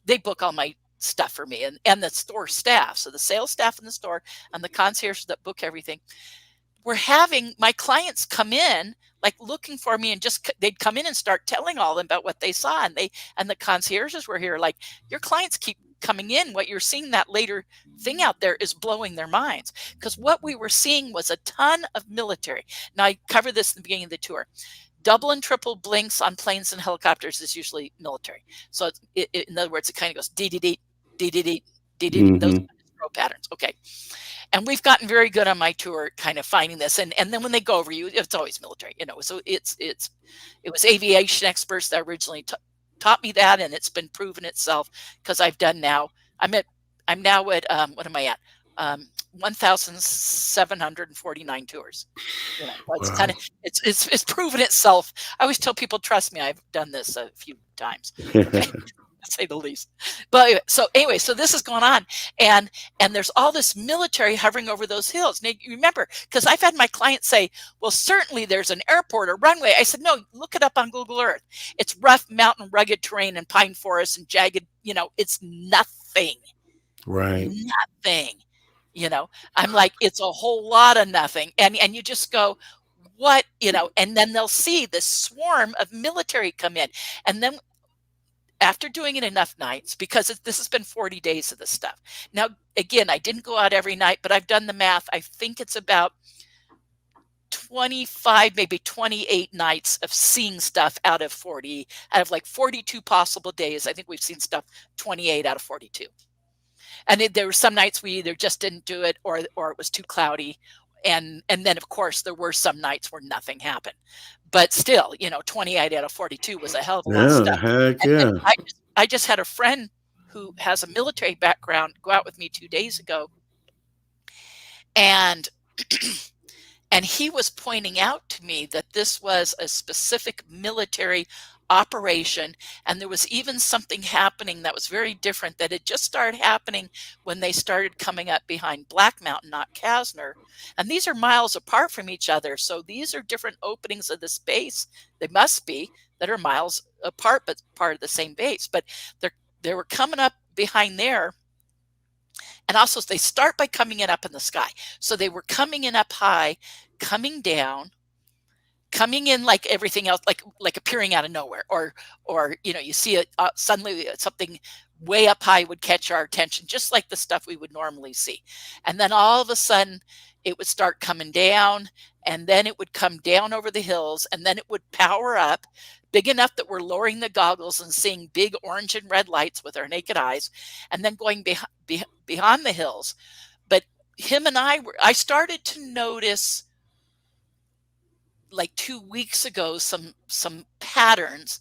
they book all my stuff for me, and the store staff. So the sales staff in the store and the concierges that book everything were having my clients come in, like looking for me, and just they'd come in and start telling all of them about what they saw. And the concierges were here like, your clients keep coming in. What you're seeing, that later thing out there, is blowing their minds, because what we were seeing was a ton of military. Now, I covered this in the beginning of the tour. Double and triple blinks on planes and helicopters is usually military. So in other words, it kind of goes dee-dee-dee, dee-dee-dee, dee-dee-dee, those throw patterns. Okay. And we've gotten very good on my tour kind of finding this. And then when they go over you, it's always military, so it was aviation experts that originally taught me that. And it's been proven itself, because I'm now at, what am I at? 1,749 tours. It's kind of, it's proven itself. I always tell people, trust me, I've done this a few times. Okay? To say the least. But so this is going on, and there's all this military hovering over those hills. Now, you remember, because I've had my clients say, well, certainly there's an airport or runway. I said, no, look it up on Google Earth. It's rough mountain, rugged terrain and pine forests and jagged, it's nothing. Right. Nothing. I'm like, it's a whole lot of nothing. And you just go, what, and then they'll see this swarm of military come in. And then after doing it enough nights, because this has been 40 days of this stuff. Now, again, I didn't go out every night, but I've done the math. I think it's about 25, maybe 28 nights of seeing stuff out of like 42 possible days. I think we've seen stuff 28 out of 42. And there were some nights we either just didn't do it, or it was too cloudy. And then, of course, there were some nights where nothing happened. But still, 28 out of 42 was a hell of a lot of stuff. Heck yeah. I just had a friend who has a military background go out with me 2 days ago. And he was pointing out to me that this was a specific military operation, and there was even something happening that was very different, that it just started happening when they started coming up behind Black Mountain, not Kasner. And these are miles apart from each other, so these are different openings of the space. They must be that are miles apart, but part of the same base. But they were coming up behind there. And also they start by coming in up in the sky. So they were coming in up high, coming down, coming in like everything else, like appearing out of nowhere, or you see it suddenly something way up high would catch our attention, just like the stuff we would normally see. And then all of a sudden it would start coming down, and then it would come down over the hills, and then it would power up big enough that we're lowering the goggles and seeing big orange and red lights with our naked eyes, and then going beyond the hills. But him and I started to notice, like 2 weeks ago, some patterns.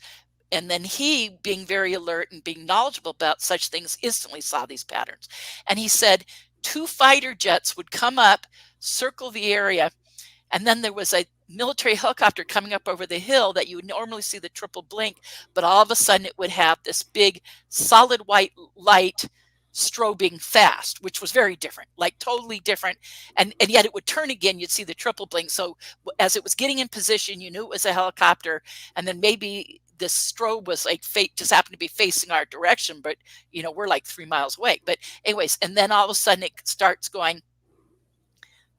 And then he, being very alert and being knowledgeable about such things, instantly saw these patterns. And he said 2 fighter jets would come up, circle the area, and then there was a military helicopter coming up over the hill that you would normally see the triple blink, but all of a sudden it would have this big solid white light strobing fast, which was very different, like totally different. And yet it would turn again, you'd see the triple blink. So as it was getting in position, you knew it was a helicopter. And then maybe this strobe was like just happened to be facing our direction, but we're like 3 miles away. But anyways, and then all of a sudden it starts going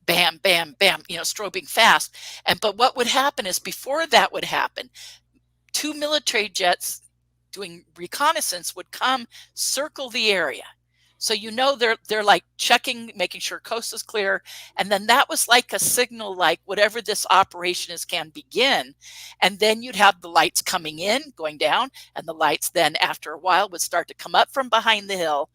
bam, bam, bam, strobing fast. But what would happen is, before that would happen, 2 military jets doing reconnaissance would come, circle the area. So they're like checking, making sure coast is clear. And then that was like a signal, like whatever this operation is can begin. And then you'd have the lights coming in, going down, and the lights then after a while would start to come up from behind the hill,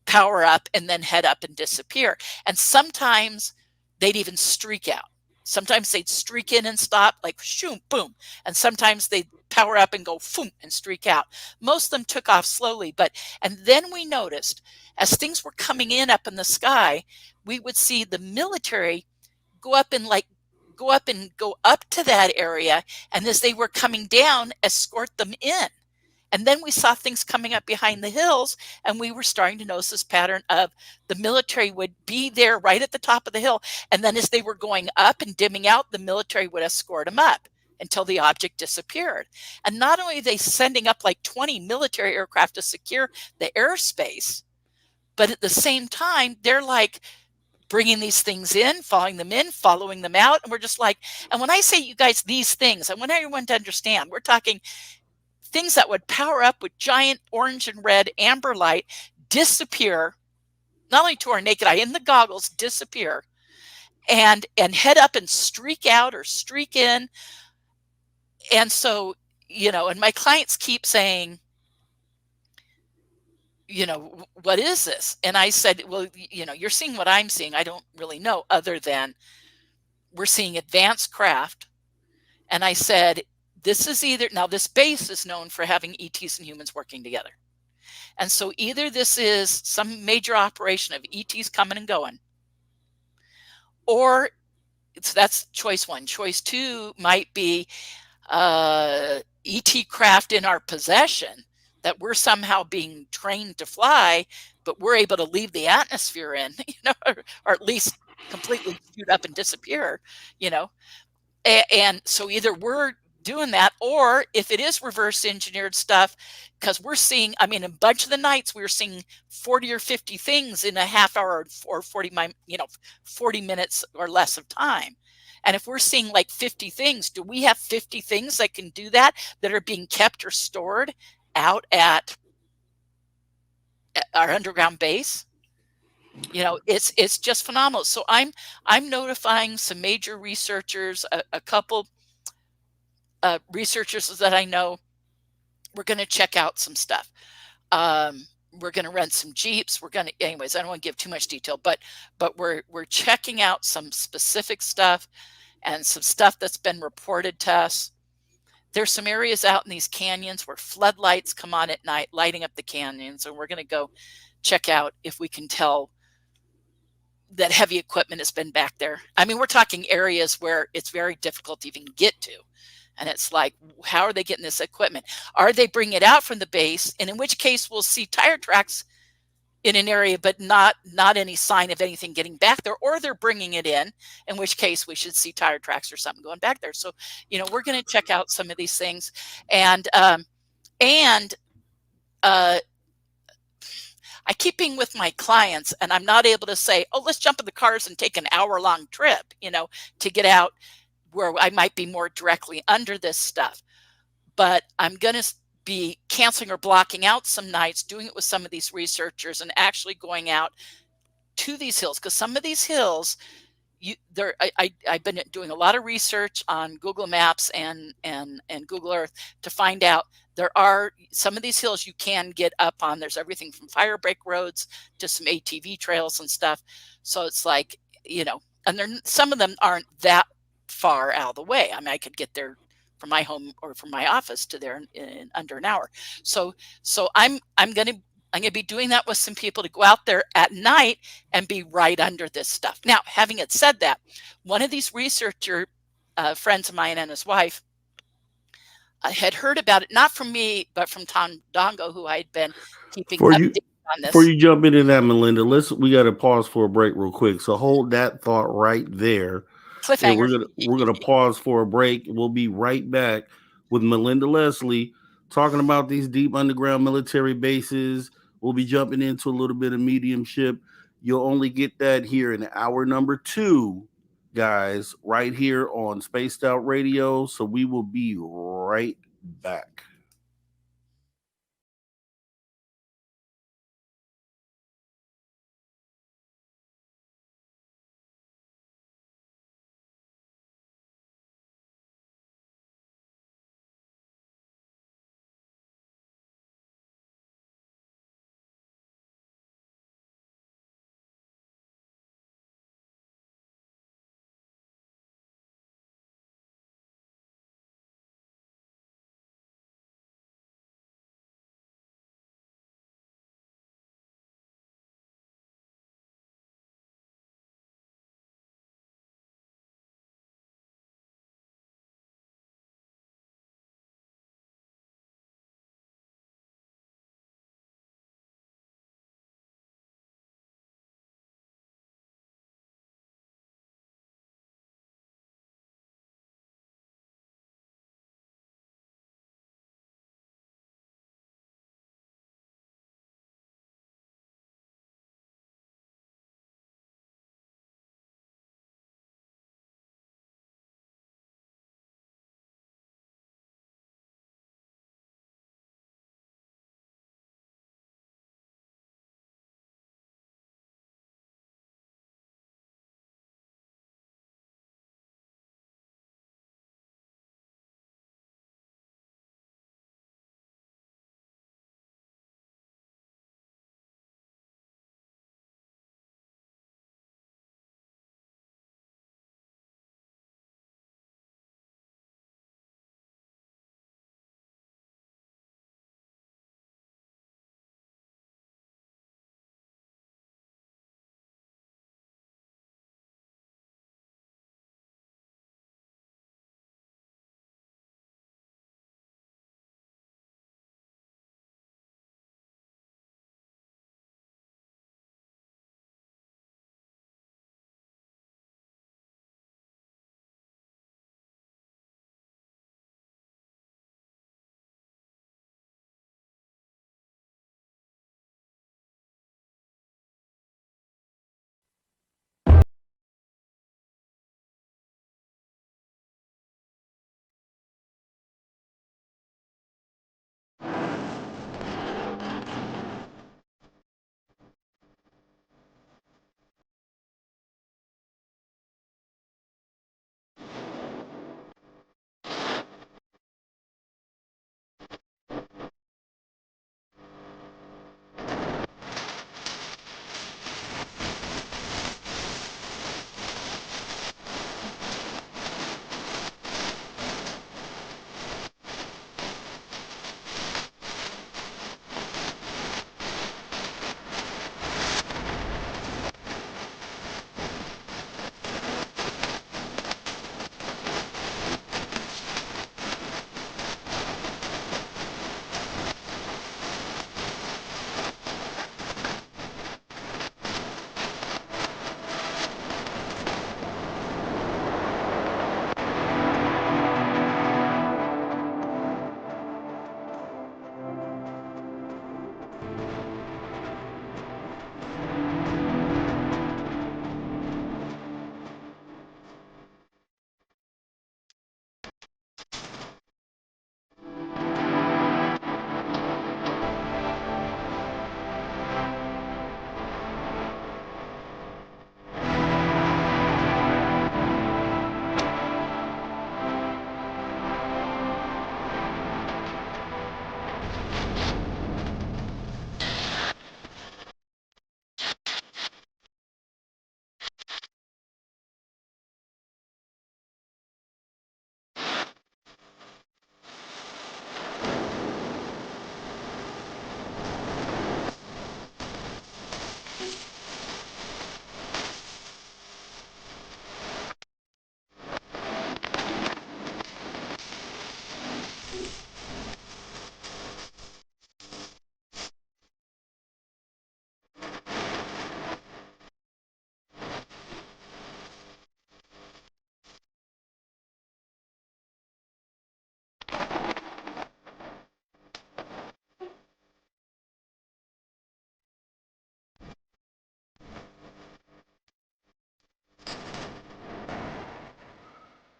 power up, and then head up and disappear. And sometimes they'd even streak out. Sometimes they'd streak in and stop, like shoom, boom. And sometimes they'd power up and go foom and streak out. Most of them took off slowly, and then we noticed, as things were coming in up in the sky, we would see the military go up and go up to that area, and as they were coming down, escort them in. And then we saw things coming up behind the hills, and we were starting to notice this pattern of the military would be there right at the top of the hill. And then as they were going up and dimming out, the military would escort them up until the object disappeared. And not only are they sending up like 20 military aircraft to secure the airspace, but at the same time, they're like bringing these things in, following them in, following them out. And we're just like, and when I say, you guys, these things, I want everyone to understand, we're talking things that would power up with giant orange and red amber light, disappear, not only to our naked eye, in the goggles, disappear, and head up and streak out or streak in. And so, and my clients keep saying, what is this? And I said, well, you're seeing what I'm seeing. I don't really know, other than we're seeing advanced craft. And I said, this is now this base is known for having ETs and humans working together. And so either this is some major operation of ETs coming and going, or that's choice 1. Choice 2 might be ET craft in our possession that we're somehow being trained to fly, but we're able to leave the atmosphere in, or at least completely shoot up and disappear, And so either we're doing that, or if it is reverse engineered stuff, because we're seeing, a bunch of the nights we were seeing 40 or 50 things in a half hour or 40 minutes or less of time. And if we're seeing like 50 things, do we have 50 things that can do that are being kept or stored out at our underground base? It's just phenomenal. So I'm notifying some major researchers, a couple researchers that I know. We're going to check out some stuff. We're going to rent some Jeeps. Anyways, I don't want to give too much detail, but we're checking out some specific stuff and some stuff that's been reported to us. There's some areas out in these canyons where floodlights come on at night, lighting up the canyons. And we're going to go check out if we can tell that heavy equipment has been back there. We're talking areas where it's very difficult to even get to. And it's like, how are they getting this equipment? Are they bringing it out from the base? And in which case we'll see tire tracks in an area, but not any sign of anything getting back there, or they're bringing it in which case we should see tire tracks or something going back there. So, you know, we're going to check out some of these things, and I keep being with my clients, and I'm not able to say, oh, let's jump in the cars and take an hour-long trip, you know, to get out where I might be more directly under this stuff. But I'm going to be canceling or blocking out some nights, doing it with some of these researchers, and actually going out to these hills, because some of these hills, I've been doing a lot of research on Google Maps and Google Earth to find out there are some of these hills you can get up on. There's everything from fire break roads to some ATV trails and stuff. So it's like, you know, and some of them aren't that far out of the way. I mean, I could get there from my home or from my office to there in under an hour. So I'm going to be doing that with some people to go out there at night and be right under this stuff. Now, having it said that, one of these researcher friends of mine and his wife had heard about it, not from me, but from Tom Dongo, who I had been keeping updated on this. Before you jump into that, Melinda, we got to pause for a break real quick. So hold that thought right there. And we're gonna pause for a break. We'll be right back with Melinda Leslie talking about these deep underground military bases. We'll be jumping into a little bit of mediumship. You'll only get that here in hour number 2, guys, right here on Spaced Out Radio. So we will be right back.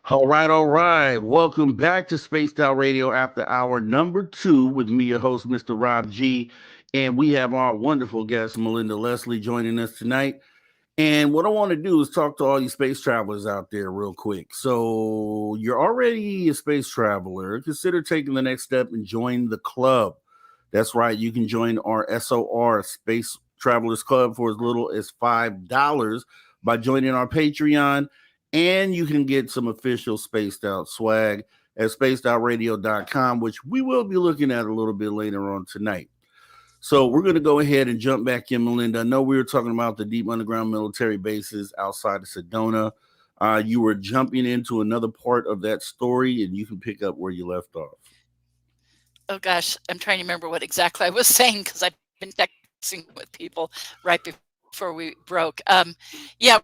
All right, all right. Welcome back to Spaced Out Radio After Hour number 2 with me, your host, Mr. Rob G. And we have our wonderful guest, Melinda Leslie, joining us tonight. And what I want to do is talk to all you space travelers out there real quick. So you're already a space traveler. Consider taking the next step and join the club. That's right. You can join our SOR Space Travelers Club for as little as $5 by joining our Patreon. And you can get some official Spaced Out swag at spacedoutradio.com, which we will be looking at a little bit later on tonight. So we're going to go ahead and jump back in, Melinda. I know we were talking about the deep underground military bases outside of Sedona. You were jumping into another part of that story, and you can pick up where you left off. Oh gosh, I'm trying to remember what exactly I was saying because I've been texting with people right before we broke. Yeah.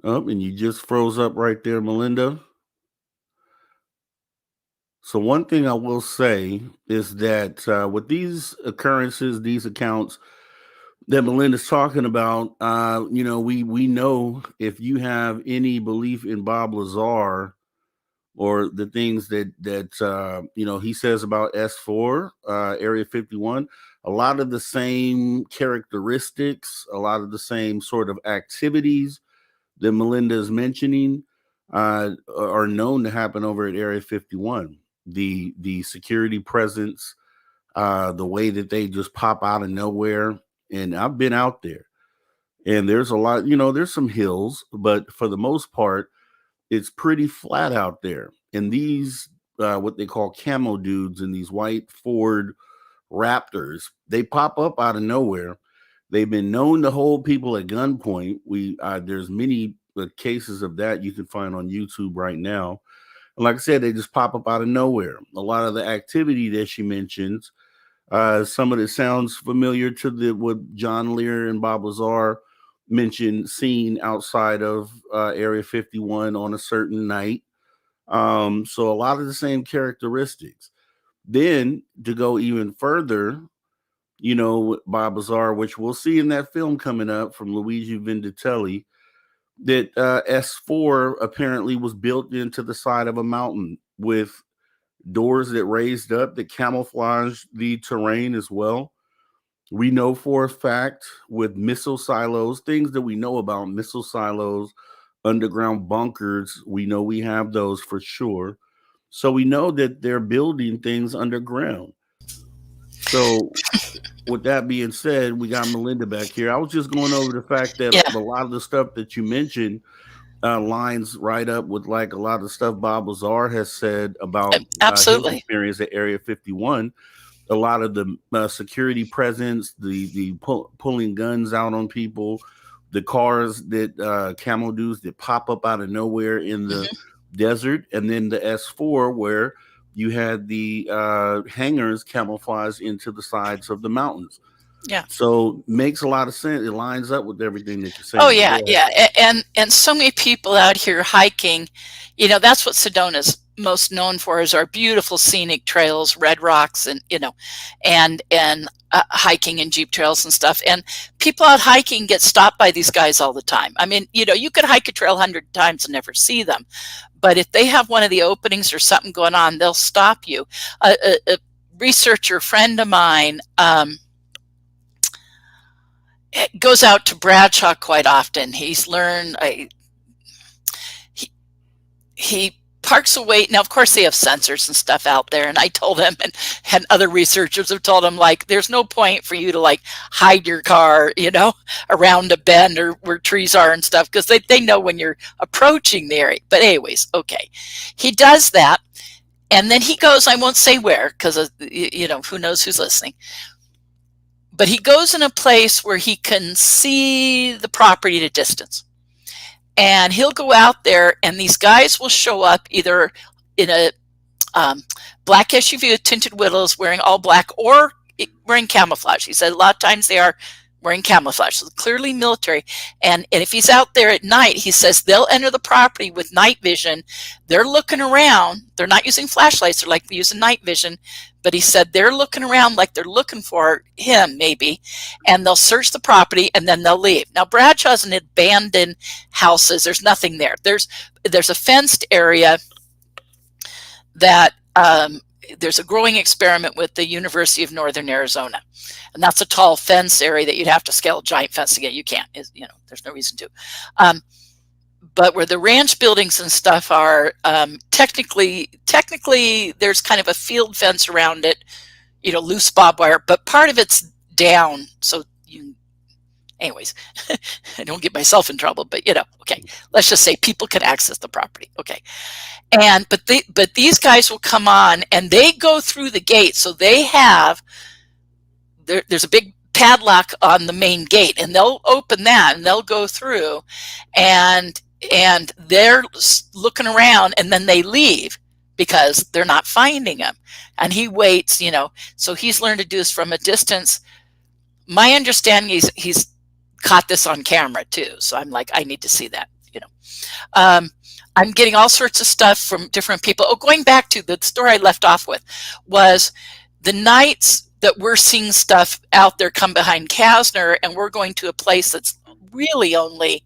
Oh, and you just froze up right there, Melinda. So one thing I will say is that with these occurrences, these accounts that Melinda's talking about, we know if you have any belief in Bob Lazar or the things that he says about S4, Area 51, a lot of the same characteristics, a lot of the same sort of activities that Melinda is mentioning are known to happen over at Area 51. The security presence, the way that they just pop out of nowhere. And I've been out there, and there's a lot, there's some hills, but for the most part, it's pretty flat out there. And these, what they call camo dudes in these white Ford Raptors, they pop up out of nowhere. They've been known to hold people at gunpoint. There's many cases of that you can find on YouTube right now. And like I said, they just pop up out of nowhere. A lot of the activity that she mentions, some of it sounds familiar to what John Lear and Bob Lazar mentioned seeing outside of Area 51 on a certain night. So a lot of the same characteristics. Then to go even further, Bob Lazar, which we'll see in that film coming up from Luigi Venditelli, that S4 apparently was built into the side of a mountain with doors that raised up that camouflaged the terrain as well. We know for a fact with missile silos, things that we know about missile silos, underground bunkers, we know we have those for sure. So we know that they're building things underground. So with that being said, we got Melinda back here. I was just going over the fact that a lot of the stuff that you mentioned lines right up with like a lot of the stuff Bob Lazar has said about his experience at Area 51. A lot of the security presence, the pulling guns out on people, the cars that camo dudes that pop up out of nowhere in the desert, and then the S4 where you had the hangars camouflaged into the sides of the mountains. Yeah. So makes a lot of sense. It lines up with everything that you're saying. Oh yeah, yeah. And so many people out here hiking, that's what Sedona's most known for is our beautiful scenic trails, red rocks, and and hiking and jeep trails and stuff. And people out hiking get stopped by these guys all the time. I mean, you could hike a trail 100 times and never see them, but if they have one of the openings or something going on, they'll stop you. A researcher friend of mine goes out to Bradshaw quite often. He's learned he parks away. Now, of course, they have sensors and stuff out there. And I told him, and other researchers have told him, like, there's no point for you to like hide your car, around a bend or where trees are and stuff, because they know when you're approaching the area. But anyways, okay, he does that, and then he goes. I won't say where, because who knows who's listening. But he goes in a place where he can see the property at a distance. And he'll go out there, and these guys will show up either in a black SUV with tinted windows, wearing all black, or wearing camouflage. He said a lot of times they are wearing camouflage, so clearly military. And if he's out there at night, he says they'll enter the property with night vision. They're looking around. They're not using flashlights. They're like using night vision. But he said they're looking around like they're looking for him, maybe, and they'll search the property and then they'll leave. Now, Bradshaw's an abandoned houses. There's nothing there. There's a fenced area that there's a growing experiment with the University of Northern Arizona. And that's a tall fence area that you'd have to scale a giant fence to get. You can't, there's no reason to. But where the ranch buildings and stuff are, technically, there's kind of a field fence around it, loose barbed wire, but part of it's down. So anyways, I don't get myself in trouble, but okay, let's just say people can access the property. Okay. But these guys will come on and they go through the gate. So they have, there's a big padlock on the main gate, and they'll open that and they'll go through and they're looking around, and then they leave because they're not finding him. And he waits, so he's learned to do this from a distance. My understanding is he's caught this on camera too. So I'm like, I need to see that, I'm getting all sorts of stuff from different people. Oh, going back to the story I left off with was the nights that we're seeing stuff out there come behind Kasner, and we're going to a place that's really only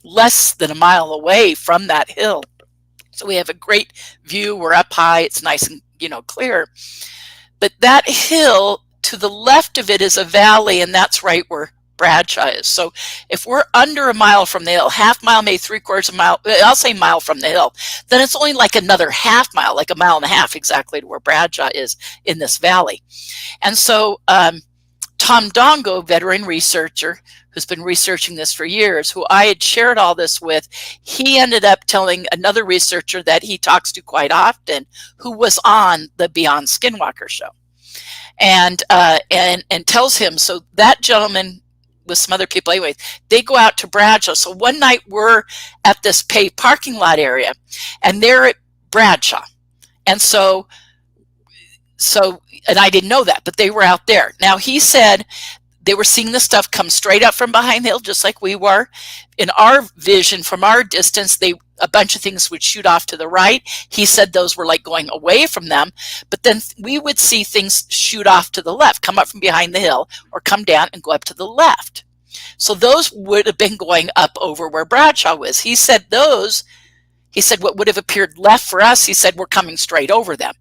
less than a mile away from that hill. So we have a great view. We're up high. It's nice and, clear. But that hill to the left of it is a valley, and that's right where Bradshaw is. So if we're under a mile from the hill, half mile, maybe 3/4 of a mile, I'll say mile from the hill, then it's only like another half mile, like a mile and a half exactly to where Bradshaw is in this valley. And so Tom Dongo, veteran researcher who's been researching this for years, who I had shared all this with, he ended up telling another researcher that he talks to quite often, who was on the Beyond Skinwalker show, and tells him, so that gentleman with some other people anyway, they go out to Bradshaw. So one night we're at this paved parking lot area, and they're at Bradshaw. And so and I didn't know that, but they were out there. Now, he said they were seeing the stuff come straight up from behind the hill, just like we were. In our vision, from our distance, a bunch of things would shoot off to the right. He said those were like going away from them, but then we would see things shoot off to the left, come up from behind the hill, or come down and go up to the left. So those would have been going up over where Bradshaw was. He said what would have appeared left for us, he said, we're coming straight over them.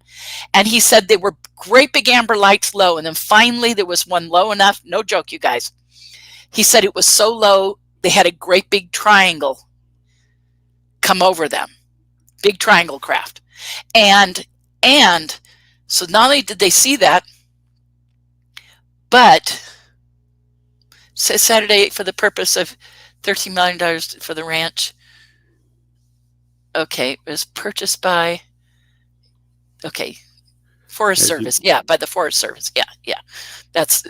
And he said they were great big amber lights low, and then finally there was one low enough, no joke, you guys. He said it was so low, they had a great big triangle come over them, big triangle craft. And so not only did they see that, but Saturday, for the purpose of $13 million for the ranch, okay, it was purchased by, Forest Service. Yeah, by the Forest Service. Yeah. That's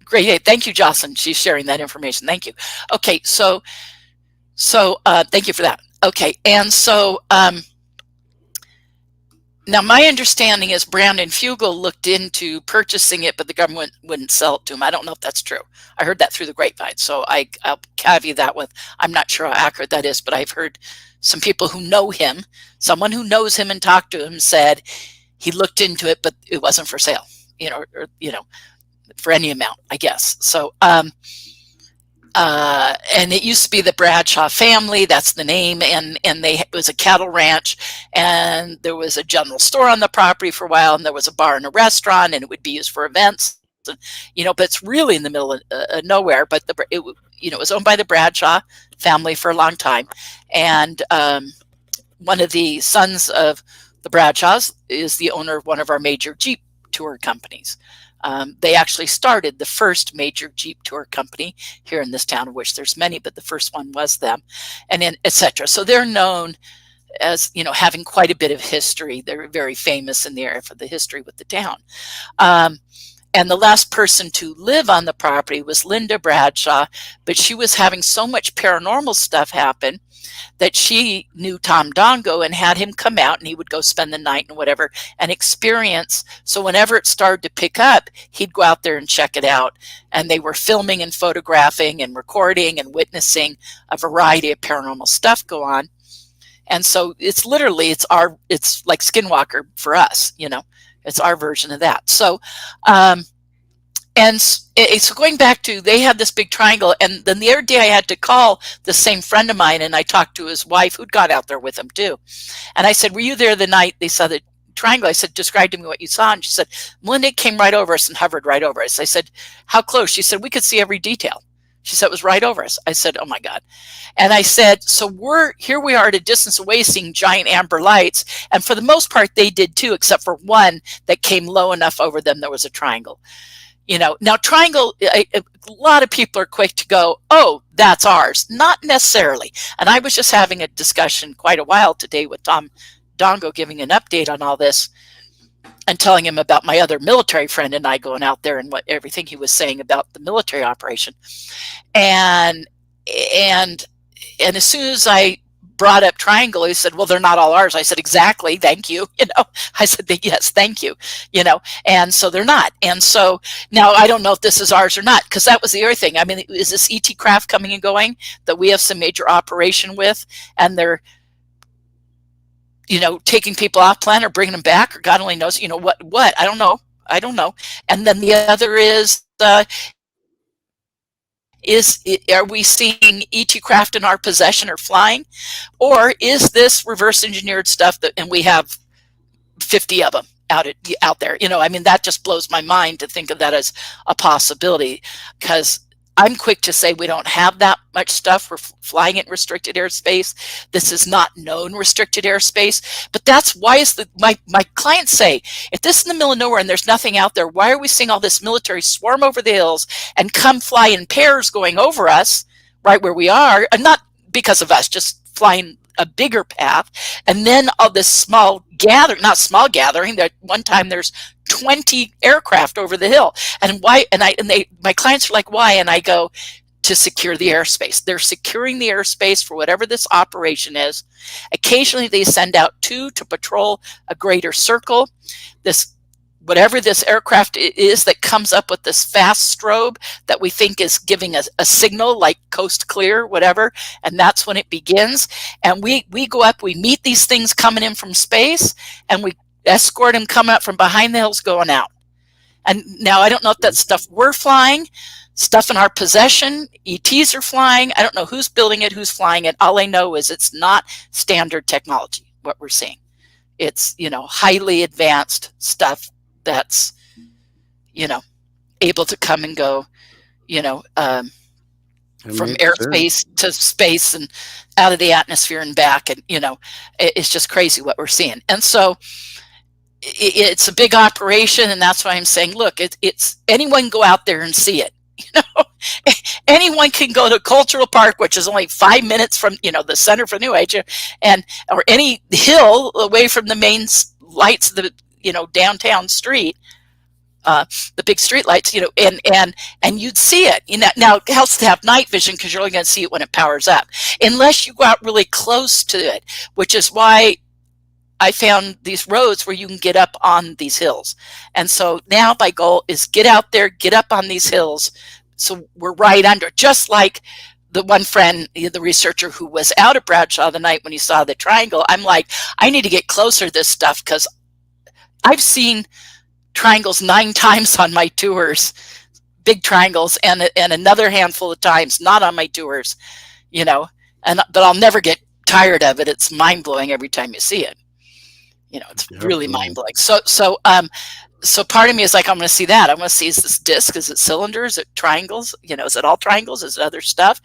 great. Hey, thank you, Jocelyn. She's sharing that information. Thank you. Okay, so thank you for that. Okay, and so now my understanding is Brandon Fugel looked into purchasing it, but the government wouldn't sell it to him. I don't know if that's true. I heard that through the grapevine, so I'll caveat that with, I'm not sure how accurate that is, but I've heard some people who know him, someone who knows him and talked to him, said he looked into it, but it wasn't for sale, or for any amount, I guess. So, and it used to be the Bradshaw family, that's the name, and it was a cattle ranch, and there was a general store on the property for a while, and there was a bar and a restaurant, and it would be used for events, but it's really in the middle of nowhere. But it was owned by the Bradshaw family for a long time, and one of the sons of the Bradshaws is the owner of one of our major Jeep tour companies. They actually started the first major Jeep tour company here in this town, of which there's many, but the first one was them, and then etc. So they're known as, having quite a bit of history. They're very famous in the area for the history with the town. And the last person to live on the property was Linda Bradshaw, but she was having so much paranormal stuff happen that she knew Tom Dongo and had him come out, and he would go spend the night and whatever and experience. So whenever it started to pick up, he'd go out there and check it out. And they were filming and photographing and recording and witnessing a variety of paranormal stuff go on. And so it's literally, it's like Skinwalker for us, you know, it's our version of that. So, and so going back to, they had this big triangle, and then the other day I had to call the same friend of mine, and I talked to his wife who'd got out there with him too. And I said, were you there the night they saw the triangle? I said, describe to me what you saw. And she said, Melinda came right over us and hovered right over us. I said, how close? She said, we could see every detail. She said, it was right over us. I said, oh my God. And I said, so here we are at a distance away seeing giant amber lights. And for the most part, they did too, except for one that came low enough over them, there was a triangle. You know, now triangle, a lot of people are quick to go, oh, that's ours. Not necessarily. And I was just having a discussion quite a while today with Tom Dongo, giving an update on all this and telling him about my other military friend and I going out there and what everything he was saying about the military operation. And as soon as I brought up triangle, he said, well, they're not all ours. I said, exactly, thank you. You know, I said, yes, thank you. You know, and so they're not. And so now I don't know if this is ours or not, because that was the other thing. I mean, is this ET craft coming and going that we have some major operation with, and they're, you know, taking people off planet or bringing them back, or God only knows, you know, what, I don't know. And then the other is, are we seeing ET craft in our possession or flying, or is this reverse engineered stuff that, and we have 50 of them out there? You know, I mean, that just blows my mind to think of that as a possibility, because I'm quick to say we don't have that much stuff. We're flying in restricted airspace. This is not known restricted airspace. But that's why my clients say, if this is in the middle of nowhere and there's nothing out there, why are we seeing all this military swarm over the hills and come fly in pairs going over us right where we are? And not because of us, just flying a bigger path. And then all this not small gathering, that one time there's 20 aircraft over the hill. And why? And my clients are like, why? And I go, to secure the airspace. They're securing the airspace for whatever this operation is. Occasionally they send out 2 to patrol a greater circle. Whatever this aircraft is that comes up with this fast strobe that we think is giving us a signal like coast clear, whatever, and that's when it begins. And we go up, we meet these things coming in from space, and we escort them coming up from behind the hills going out. And now I don't know if that's stuff we're flying, stuff in our possession, ETs are flying. I don't know who's building it, who's flying it. All I know is it's not standard technology, what we're seeing. It's, you know, highly advanced stuff that's, you know, able to come and go, you know, from airspace to space and out of the atmosphere and back. And, you know, it's just crazy what we're seeing. And so it's a big operation. And that's why I'm saying, look, it's anyone go out there and see it. You know, anyone can go to Cultural Park, which is only 5 minutes from, you know, the center for New Age, or any hill away from the main lights of the, you know, downtown street, the big street lights, you know, and you'd see it. You know, now it helps to have night vision because you're only going to see it when it powers up, unless you go out really close to it, which is why I found these roads where you can get up on these hills. And so now my goal is get out there, get up on these hills. So we're right under, just like the one friend, the researcher who was out at Bradshaw the night when he saw the triangle. I'm like, I need to get closer to this stuff because I've seen triangles 9 times on my tours, big triangles, and another handful of times not on my tours, you know, but I'll never get tired of it. It's mind blowing every time you see it. You know, it's really mind blowing. So part of me is like, I'm going to see that. I want to see, is this disc? Is it cylinders? Is it triangles? You know, is it all triangles? Is it other stuff?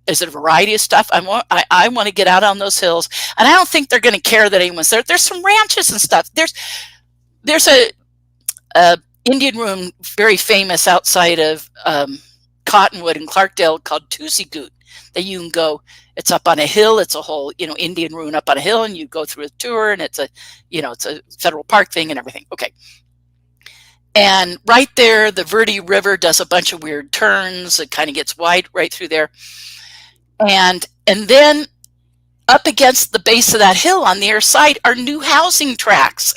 Is it a variety of stuff? I want to get out on those hills, and I don't think they're going to care that anyone's there. There's some ranches and stuff. There's a Indian room very famous outside of Cottonwood in Clarkdale called Tusigoot that you can go. It's up on a hill. It's a whole, you know, Indian ruin up on a hill, and you go through a tour, and it's a, you know, it's a federal park thing and everything. Okay. And right there, the Verde River does a bunch of weird turns. It kind of gets wide right through there. And then up against the base of that hill on the other side are new housing tracts.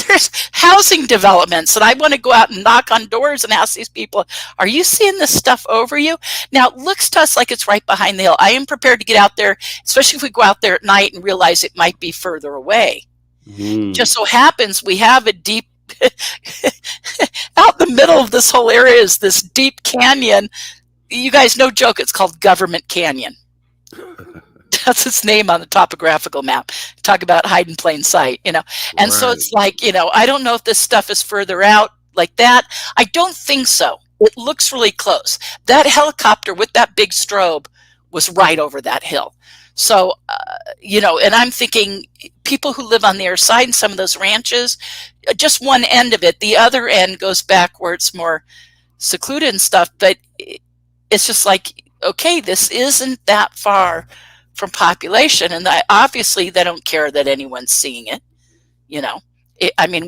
There's housing developments, and I want to go out and knock on doors and ask these people, are you seeing this stuff over you? Now, it looks to us like it's right behind the hill. I am prepared to get out there, especially if we go out there at night and realize it might be further away. Just so happens we have a deep, out in the middle of this whole area is this deep canyon. You guys, no joke, it's called Government Canyon. That's its name on the topographical map. Talk about hide in plain sight, And so it's like, I don't know if this stuff is further out like that. I don't think so. It looks really close. That helicopter with that big strobe was right over that hill. So, and I'm thinking people who live on the other side in some of those ranches, just one end of it, the other end goes back where it's more secluded and stuff. But it's just like, okay, this isn't that far from population, and obviously they don't care that anyone's seeing it.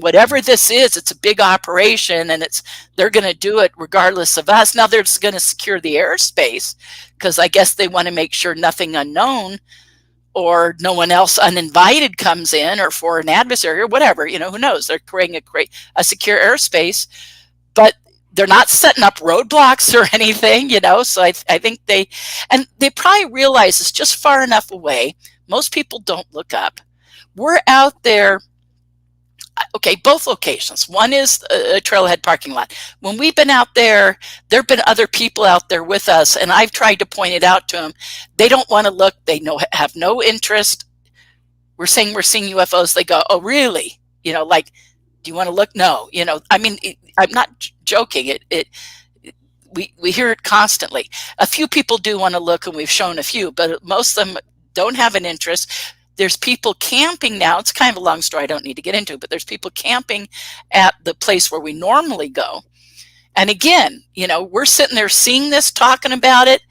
Whatever this is, it's a big operation, and they're going to do it regardless of us. Now they're just going to secure the airspace because I guess they want to make sure nothing unknown or no one else uninvited comes in, or foreign adversary or whatever. Who knows? They're creating a secure airspace, but they're not setting up roadblocks or anything, so I think they probably realize it's just far enough away. Most people don't look up. We're out there. Okay, both locations. One is a trailhead parking lot. When we've been out there have been other people out there with us, and I've tried to point it out to them. They don't want to look. They have no interest. We're saying we're seeing UFOs. They go, oh, really? Do you want to look? No. I'm not joking. We hear it constantly. A few people do want to look, and we've shown a few, but most of them don't have an interest. There's people camping now. It's kind of a long story I don't need to get into, but there's people camping at the place where we normally go. And again, we're sitting there seeing this, talking about it.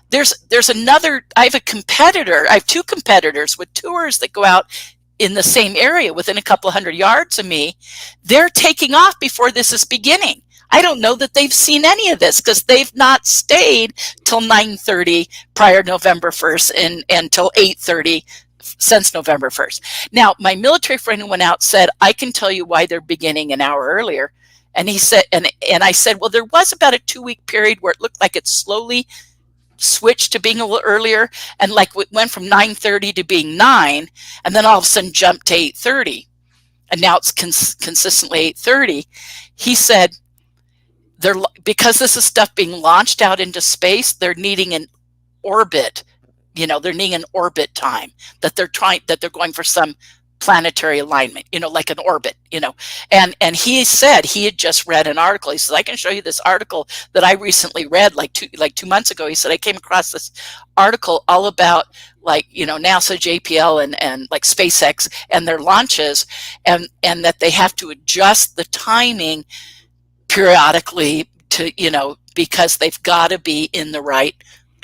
There's another, I have two competitors with tours that go out in the same area within a couple of 100 yards of me. They're taking off before this is beginning. I don't know that they've seen any of this because they've not stayed till 9:30 prior to November 1st and until 8:30 since November 1st. Now, my military friend who went out said, I can tell you why they're beginning an hour earlier. And he said, and I said, well, there was about a 2-week period where it looked like it slowly switched to being a little earlier, and like it went from 9:30 to being 9, and then all of a sudden jumped to 8:30, and now it's consistently 8:30. He said, because this is stuff being launched out into space, they're needing an orbit. They're needing an orbit time that they're going for some planetary alignment, like an orbit, and he said he had just read an article. He says, I can show you this article that I recently read like 2 months ago. He said, I came across this article all about NASA, JPL, and like SpaceX and their launches, and that they have to adjust the timing periodically to, because they've got to be in the right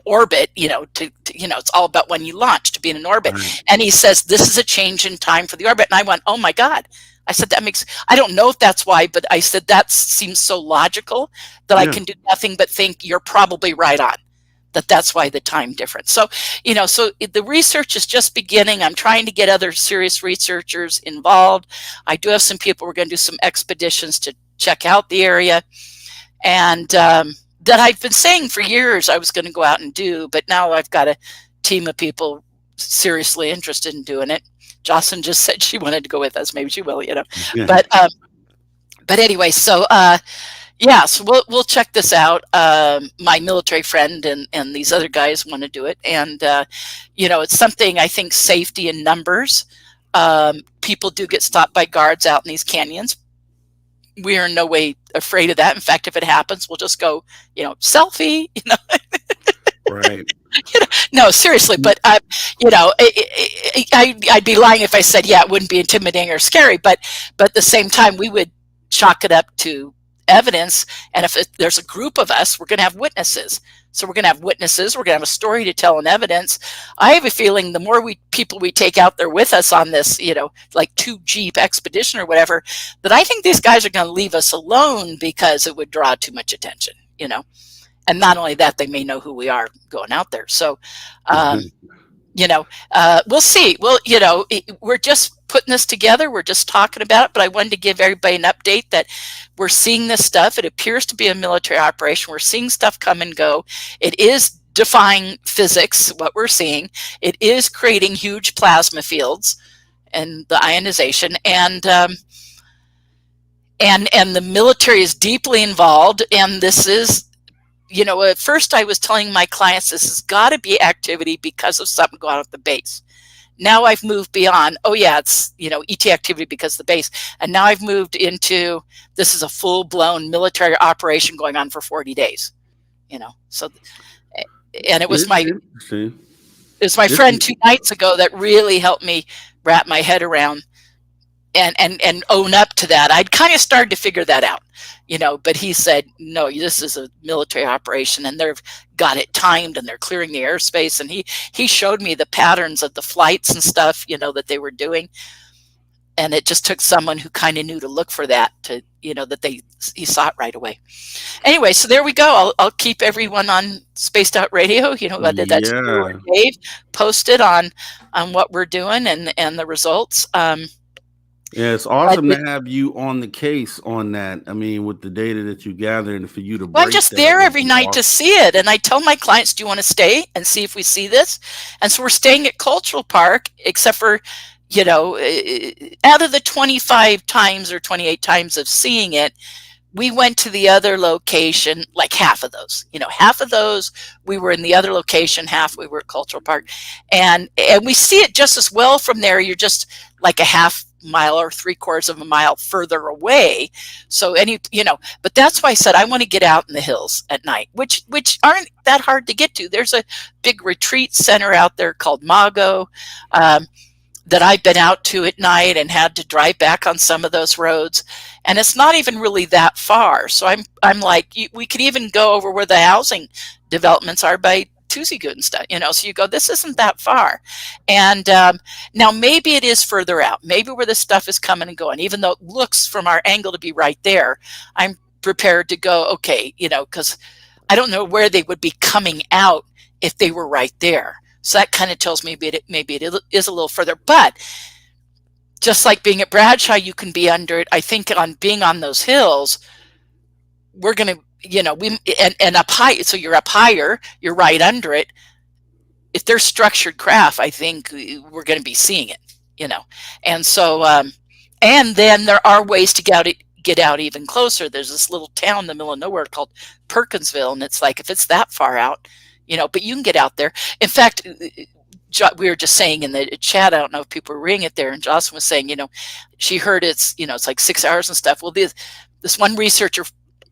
orbit, it's all about when you launch to be in an orbit. Right. And he says, this is a change in time for the orbit. And I went, oh my God. I said, I don't know if that's why, but I said, that seems so logical that I can do nothing but think you're probably right on, that's why the time difference. So, so the research is just beginning. I'm trying to get other serious researchers involved. I do have some people, we're going to do some expeditions to check out the area. And, that I've been saying for years I was going to go out and do, but now I've got a team of people seriously interested in doing it. Jocelyn just said she wanted to go with us. Maybe she will, Yeah. But anyway, so so we'll check this out. My military friend and these other guys want to do it, and it's something I think safety in numbers. People do get stopped by guards out in these canyons. We are in no way afraid of that. In fact, if it happens, we'll just go, selfie, Right. No, seriously. But, I'd be lying if I said, it wouldn't be intimidating or scary. But at the same time, we would chalk it up to evidence. And if there's a group of us, we're going to have witnesses. So we're going to have witnesses. We're going to have a story to tell and evidence. I have a feeling the more people we take out there with us on this, like 2 Jeep expedition or whatever, that I think these guys are going to leave us alone because it would draw too much attention, And not only that, they may know who we are going out there. So, we'll see. Well, we're just putting this together. We're just talking about it. But I wanted to give everybody an update that we're seeing this stuff. It appears to be a military operation. We're seeing stuff come and go. It is defying physics, what we're seeing. It is creating huge plasma fields and the ionization. And the military is deeply involved. And this is, at first I was telling my clients this has got to be activity because of something going on at the base. Now I've moved beyond, it's, ET activity because of the base. And now I've moved into, this is a full-blown military operation going on for 40 days, So, and it was my friend 2 nights ago that really helped me wrap my head around and own up to that. I'd kind of started to figure that out, but he said, no, this is a military operation and they've got it timed and they're clearing the airspace. And he showed me the patterns of the flights and stuff, that they were doing. And it just took someone who kind of knew to look for that to, he saw it right away. Anyway, so there we go. I'll keep everyone on Spaced Out Radio, that's Dave posted on what we're doing and the results. Yeah, it's awesome to have you on the case on that. I mean, with the data that you gather and for you to I'm just there every night to see it. And I tell my clients, do you want to stay and see if we see this? And so we're staying at Cultural Park, except for, out of the 25 times or 28 times of seeing it, we went to the other location, like half of those, half of those we were in the other location, half we were at Cultural Park. And we see it just as well from there. You're just like a half mile or 3/4 of a mile further away. So but that's why I said I want to get out in the hills at night, which aren't that hard to get to. There's a big retreat center out there called Mago that I've been out to at night and had to drive back on some of those roads. And it's not even really that far. So I'm like, we could even go over where the housing developments are by Tuzigood and stuff, so you go, this isn't that far. And now maybe it is further out, maybe where the stuff is coming and going, even though it looks from our angle to be right there. I'm prepared to go, okay, because I don't know where they would be coming out if they were right there. So that kind of tells me maybe it is a little further. But just like being at Bradshaw, you can be under it. I think on being on those hills, we're going to, and up high, so you're up higher, you're right under it. If there's structured craft, I think we're going to be seeing it, And so, and then there are ways to get out even closer. There's this little town in the middle of nowhere called Perkinsville, and it's like, if it's that far out, but you can get out there. In fact, we were just saying in the chat, I don't know if people were reading it there, and Jocelyn was saying, she heard it's like 6 hours and stuff. Well, this one researcher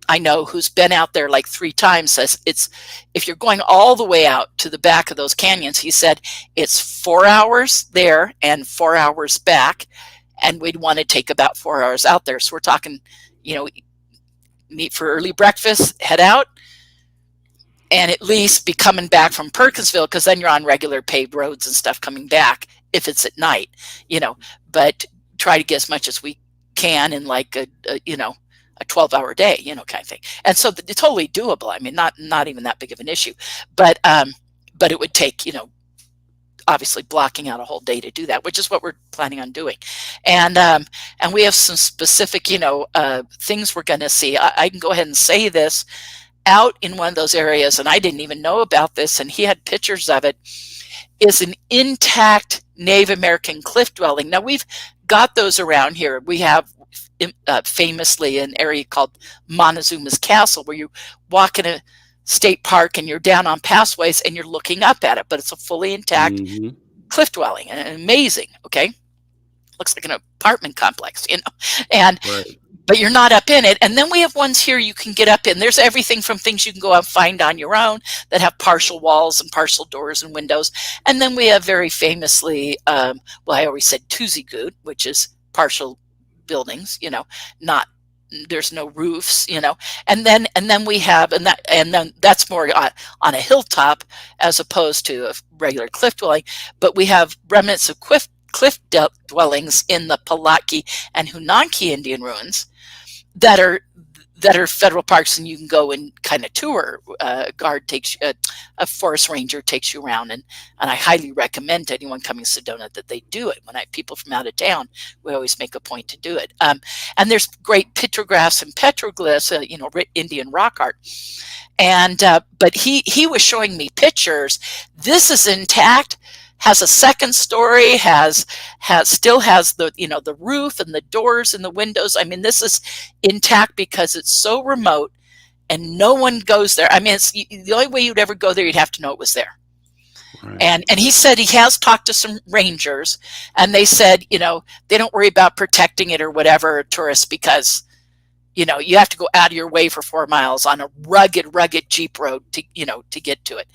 I know who's been out there like 3 times says if you're going all the way out to the back of those canyons, he said it's 4 hours there and 4 hours back, and we'd want to take about 4 hours out there. So we're talking, meet for early breakfast, head out, and at least be coming back from Perkinsville, because then you're on regular paved roads and stuff coming back if it's at night, but try to get as much as we can in like a 12-hour day, kind of thing. And so it's totally doable. I mean, not even that big of an issue, but it would take, obviously blocking out a whole day to do that, which is what we're planning on doing. And we have some specific, things we're going to see. I can go ahead and say this. Out in one of those areas, and I didn't even know about this, and he had pictures of it, is an intact Native American cliff dwelling. Now, we've got those around here. We have famously an area called Montezuma's Castle, where you walk in a state park and you're down on pathways and you're looking up at it, but it's a fully intact cliff dwelling, and amazing. Okay, looks like an apartment complex, and right. But you're not up in it. And then we have ones here you can get up in. There's everything from things you can go out and find on your own that have partial walls and partial doors and windows. And then we have very famously, I always said Tuzigood, which is partial buildings, not there's no roofs, you know, and then we have, and then that's more on a hilltop as opposed to a regular cliff dwelling, but we have remnants of cliff dwellings in the Palaki and Hunanki Indian ruins that are federal parks, and you can go and kind of tour. Guard takes a forest ranger takes you around, and I highly recommend to anyone coming to Sedona that they do it. When I have people from out of town, we always make a point to do it. And there's great pictographs and petroglyphs, Indian rock art. And but he was showing me pictures. This is intact. Has a second story, still has the, the roof and the doors and the windows. I mean, this is intact because it's so remote and no one goes there. I mean, it's the only way you'd ever go there, you'd have to know it was there. Right. And he said he has talked to some rangers, and they said, they don't worry about protecting it or whatever, tourists, because you have to go out of your way for 4 miles on a rugged Jeep road to get to it.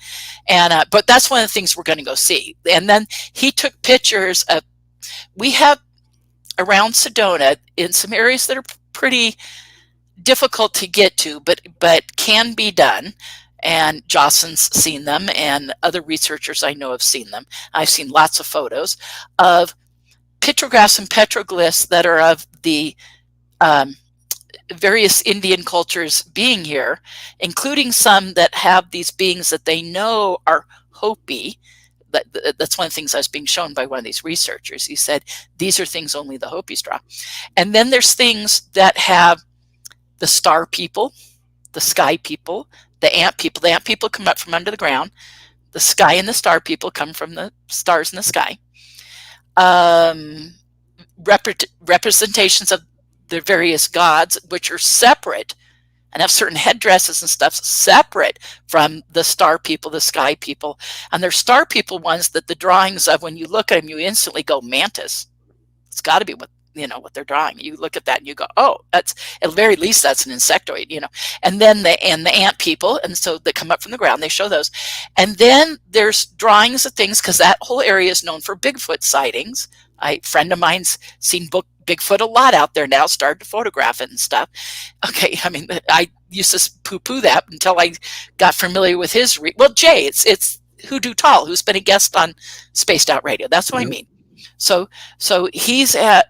And, but that's one of the things we're going to go see. And then he took pictures of, we have around Sedona in some areas that are pretty difficult to get to, but can be done. And Jocelyn's seen them, and other researchers I know have seen them. I've seen lots of photos of pictographs and petroglyphs that are of the, various Indian cultures being here, including some that have these beings that they know are Hopi. That's one of the things I was being shown by one of these researchers. He said, these are things only the Hopis draw. And then there's things that have the star people, the sky people, the ant people. The ant people come up from under the ground. The sky and the star people come from the stars in the sky. Representations of the various gods, which are separate and have certain headdresses and stuff separate from the star people, the sky people. And there's star people ones that the drawings of, when you look at them, you instantly go, mantis. It's got to be what they're drawing. You look at that and you go, oh, that's, at the very least, that's an insectoid, And then the ant people, and so they come up from the ground, they show those. And then there's drawings of things, because that whole area is known for Bigfoot sightings. A friend of mine's seen Bigfoot a lot out there now, started to photograph it and stuff. Okay, I mean, I used to poo-poo that until I got familiar with his Jay, it's Hoodoo Tall, who's been a guest on Spaced Out Radio. That's what I mean. So he's had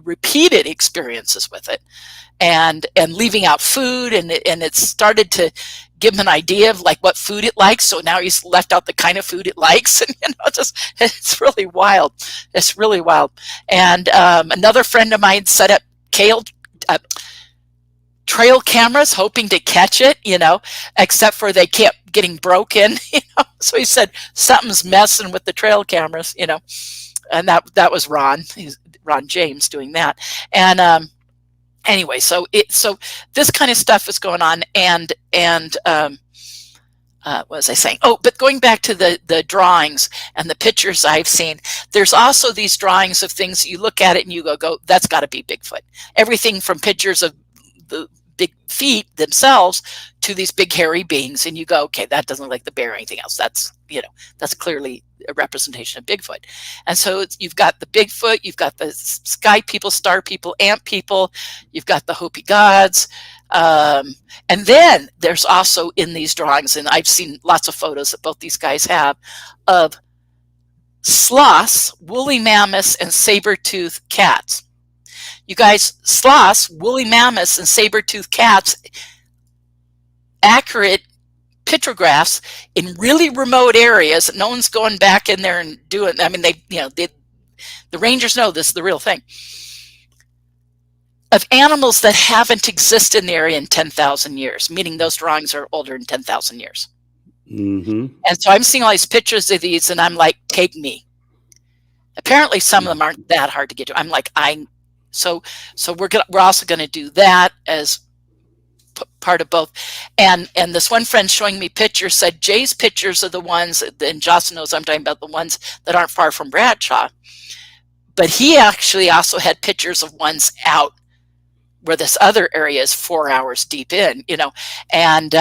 repeated experiences with it, and leaving out food, and it started to give him an idea of like what food it likes. So now he's left out the kind of food it likes, and it's really wild. It's really wild. And another friend of mine set up trail cameras, hoping to catch it, except for they kept getting broken, So he said something's messing with the trail cameras, and that was Ron James doing that. And anyway, so this kind of stuff is going on, and what was I saying? Oh, but going back to the drawings and the pictures I've seen, there's also these drawings of things you look at it and you go, that's got to be Bigfoot. Everything from pictures of the big feet themselves to these big hairy beings, and you go, okay, that doesn't look like the bear or anything else. That's clearly a representation of Bigfoot. And so you've got the Bigfoot, you've got the sky people, star people, ant people, you've got the Hopi gods, and then there's also in these drawings, and I've seen lots of photos that both these guys have, of sloths, woolly mammoths, and saber-toothed cats. You guys, sloths, woolly mammoths, and saber-toothed cats, accurate pictographs in really remote areas. No one's going back in there and doing, I mean, the rangers know this is the real thing, of animals that haven't existed in the area in 10,000 years, meaning those drawings are older than 10,000 years. Mm-hmm. And so I'm seeing all these pictures of these, and I'm like, take me. Apparently some of them aren't that hard to get to. I'm like, so we're also going to do that as part of both. And this one friend showing me pictures said Jay's pictures are the ones, and Jocelyn knows I'm talking about the ones that aren't far from Bradshaw, but he actually also had pictures of ones out where this other area is 4 hours deep in, and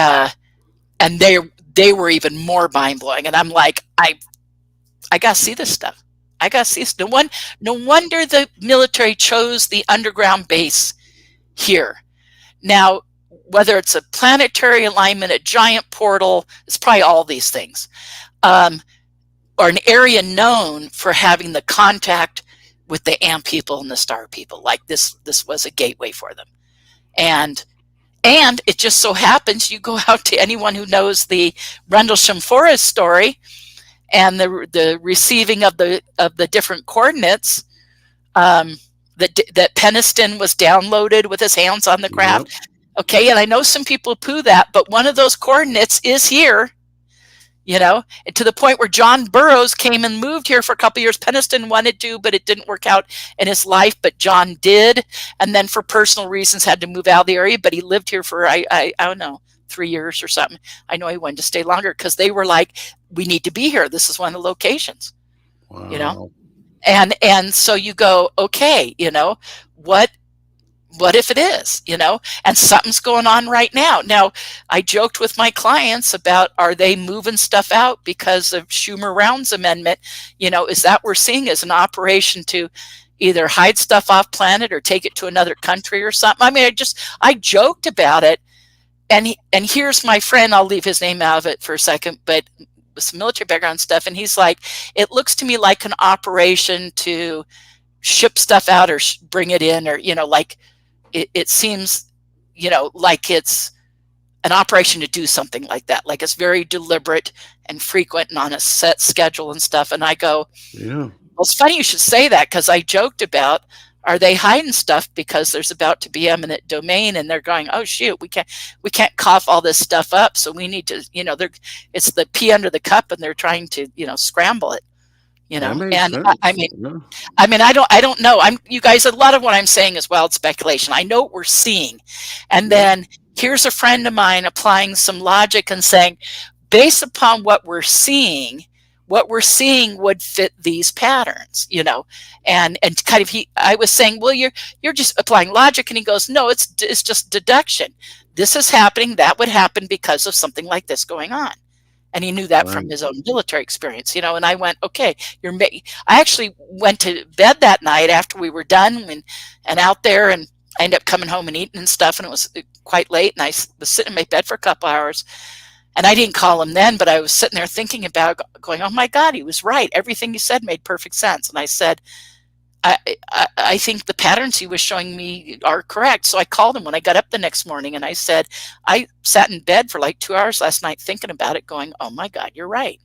they were even more mind-blowing. And I'm like, I gotta see this stuff. I got to see this. No wonder the military chose the underground base here. Now, whether it's a planetary alignment, a giant portal, it's probably all these things, or an area known for having the contact with the ant people and the star people. Like this was a gateway for them. And it just so happens, you go out to anyone who knows the Rendlesham Forest story and the receiving of the different coordinates, that Peniston was downloaded with his hands on the craft. Yep. Okay, and I know some people poo that, but one of those coordinates is here, and to the point where John Burroughs came and moved here for a couple of years. Peniston wanted to, but it didn't work out in his life, but John did, and then for personal reasons had to move out of the area, but he lived here for, I don't know, 3 years or something. I know he wanted to stay longer because they were like, we need to be here. This is one of the locations, Wow. And so you go, okay, what if it is, and something's going on right now. Now, I joked with my clients about, are they moving stuff out because of Schumer-Rounds amendment? Is that we're seeing as an operation to either hide stuff off planet or take it to another country or something? I mean, I joked about it. And here's my friend, I'll leave his name out of it for a second, but with some military background stuff. And he's like, it looks to me like an operation to ship stuff out or bring it in, or, like it seems, like it's an operation to do something like that. Like it's very deliberate and frequent and on a set schedule and stuff. And I go, yeah, well, it's funny you should say that, because I joked about, are they hiding stuff because there's about to be eminent domain, and they're going, oh shoot, we can't cough all this stuff up, so we need to, it's the pee under the cup, and they're trying to, scramble it, and I mean, I don't know. You guys, a lot of what I'm saying is wild speculation. I know what we're seeing, and then here's a friend of mine applying some logic and saying, based upon what we're seeing would fit these patterns, and kind of I was saying, well, you're just applying logic, and he goes, no, it's just deduction. This is happening. That would happen because of something like this going on. And he knew that from his own military experience, and I went, okay, I actually went to bed that night after we were done and out there, and I ended up coming home and eating and stuff, and it was quite late, and I was sitting in my bed for a couple hours. And I didn't call him then, but I was sitting there thinking about going, oh my God, he was right. Everything he said made perfect sense. And I said, I think the patterns he was showing me are correct. So I called him when I got up the next morning, and I said, I sat in bed for like 2 hours last night thinking about it, going, oh my God, you're right.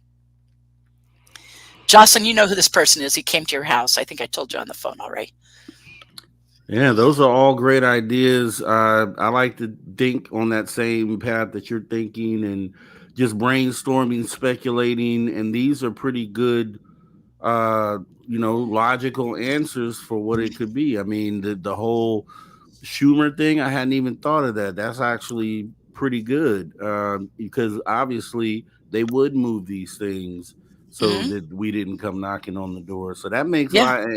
Jocelyn, you know who this person is. He came to your house. I think I told you on the phone already. Yeah, those are all great ideas. I like to think on that same path that you're thinking, and just brainstorming, speculating, and these are pretty good, logical answers for what it could be. I mean, the whole Schumer thing, I hadn't even thought of that. That's actually pretty good, because obviously they would move these things so that we didn't come knocking on the door. So that makes a lot.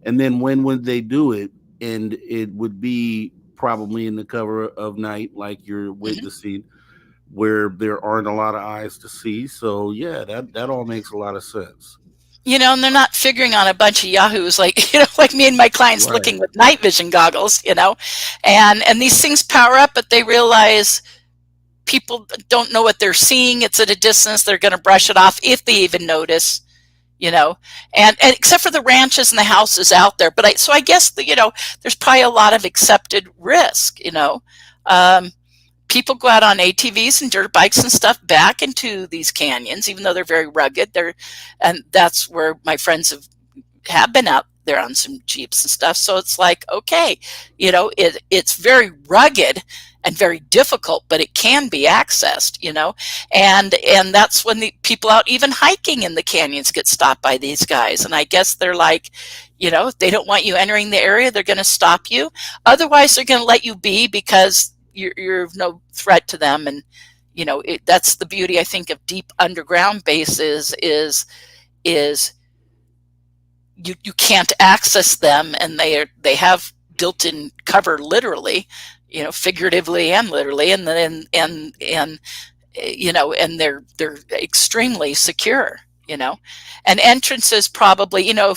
And then when would they do it? And it would be probably in the cover of night, like you're witnessing, where there aren't a lot of eyes to see. So yeah, that all makes a lot of sense. And they're not figuring on a bunch of yahoos like like me and my clients looking with night vision goggles, and these things power up, but they realize people don't know what they're seeing. It's at a distance. They're going to brush it off if they even notice. And except for the ranches and the houses out there. But I guess there's probably a lot of accepted risk. People go out on ATVs and dirt bikes and stuff back into these canyons, even though they're very rugged. And that's where my friends have been out there on some Jeeps and stuff. So it's like, okay, it's very rugged and very difficult, but it can be accessed, and that's when the people out even hiking in the canyons get stopped by these guys. And I guess they're like, if they don't want you entering the area, they're going to stop you. Otherwise, they're going to let you be because you're no threat to them. And, that's the beauty, I think, of deep underground bases is you can't access them, and they have built-in cover, literally, figuratively and literally, and they're extremely secure, you know, and entrances probably, you know,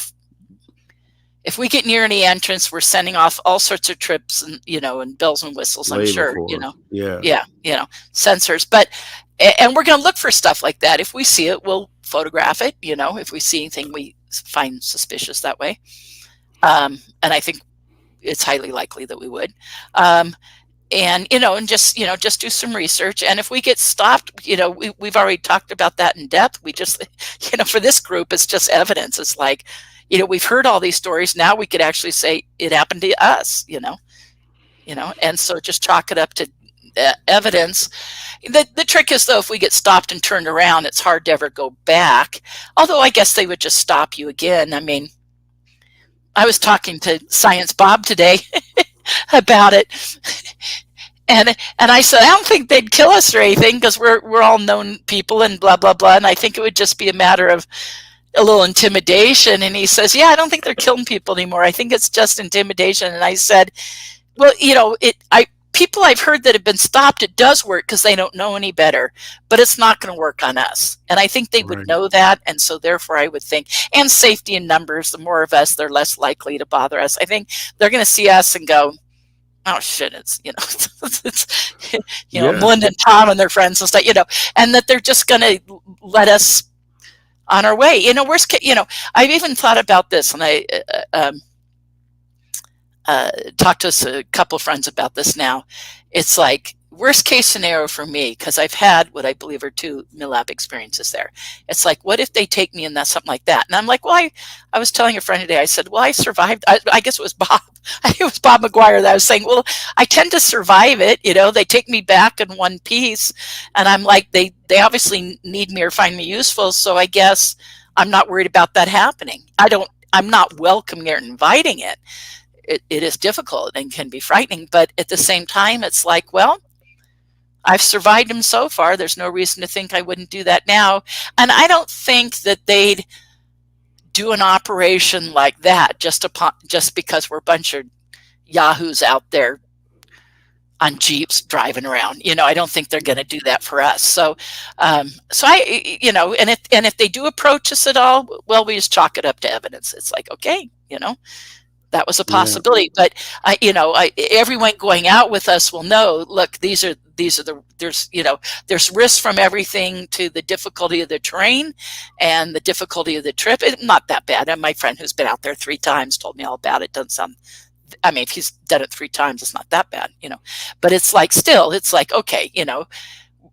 if we get near any entrance, we're sending off all sorts of trips and, you know, and bells and whistles, I'm Labor sure, you force. know, Yeah. you know, sensors, but, and we're going to look for stuff like that. If we see it, we'll photograph it, you know, if we see anything we find suspicious that way. And I think it's highly likely that we would. And, you know, and just, you know, just do some research. And if we get stopped, you know, we've already talked about that in depth. We just, you know, for this group, it's just evidence. It's like, you know, we've heard all these stories. Now we could actually say it happened to us, you know, and so just chalk it up to evidence. The trick is, though, if we get stopped and turned around, it's hard to ever go back. Although I guess they would just stop you again. I mean, I was talking to Science Bob today about it. And I said, I don't think they'd kill us or anything because we're all known people and blah, blah, blah. And I think it would just be a matter of a little intimidation. And he says, yeah, I don't think they're killing people anymore. I think it's just intimidation. And I said, well, you know, people I've heard that have been stopped, it does work because they don't know any better, but it's not going to work on us. And I think they would know that. And so therefore I would think, and safety in numbers, the more of us, they're less likely to bother us. I think they're going to see us and go, oh shit, it's, you know, it's, you know, Melinda and Tom and their friends and stuff, you know, and that they're just going to let us on our way. You know, worst case, you know, I've even thought about this, and I talked to a couple of friends about this now. It's like, worst case scenario for me, because I've had what I believe are 2 MILAB experiences there. It's like, what if they take me and that's something like that? And I'm like, well, I was telling a friend today, I said, well, I survived. I guess it was Bob. I think it was Bob McGuire that I was saying, well, I tend to survive it. You know, they take me back in one piece. And I'm like, they obviously need me or find me useful. So I guess I'm not worried about that happening. I'm not welcoming it or inviting it. It is difficult and can be frightening. But at the same time, it's like, well, I've survived them so far. There's no reason to think I wouldn't do that now. And I don't think that they'd do an operation like that just because we're a bunch of yahoos out there on Jeeps driving around. You know, I don't think they're going to do that for us. So I, you know, and if they do approach us at all, well, we just chalk it up to evidence. It's like, okay, you know, that was a possibility. But you know, everyone going out with us will know, look, these are there's, you know, there's risks from everything to the difficulty of the terrain and the difficulty of the trip. It's not that bad. And my friend who's been out there 3 times told me all about it. Doesn't sound, I mean, if he's done it 3 times, it's not that bad, you know, but it's like, still, it's like, okay, you know,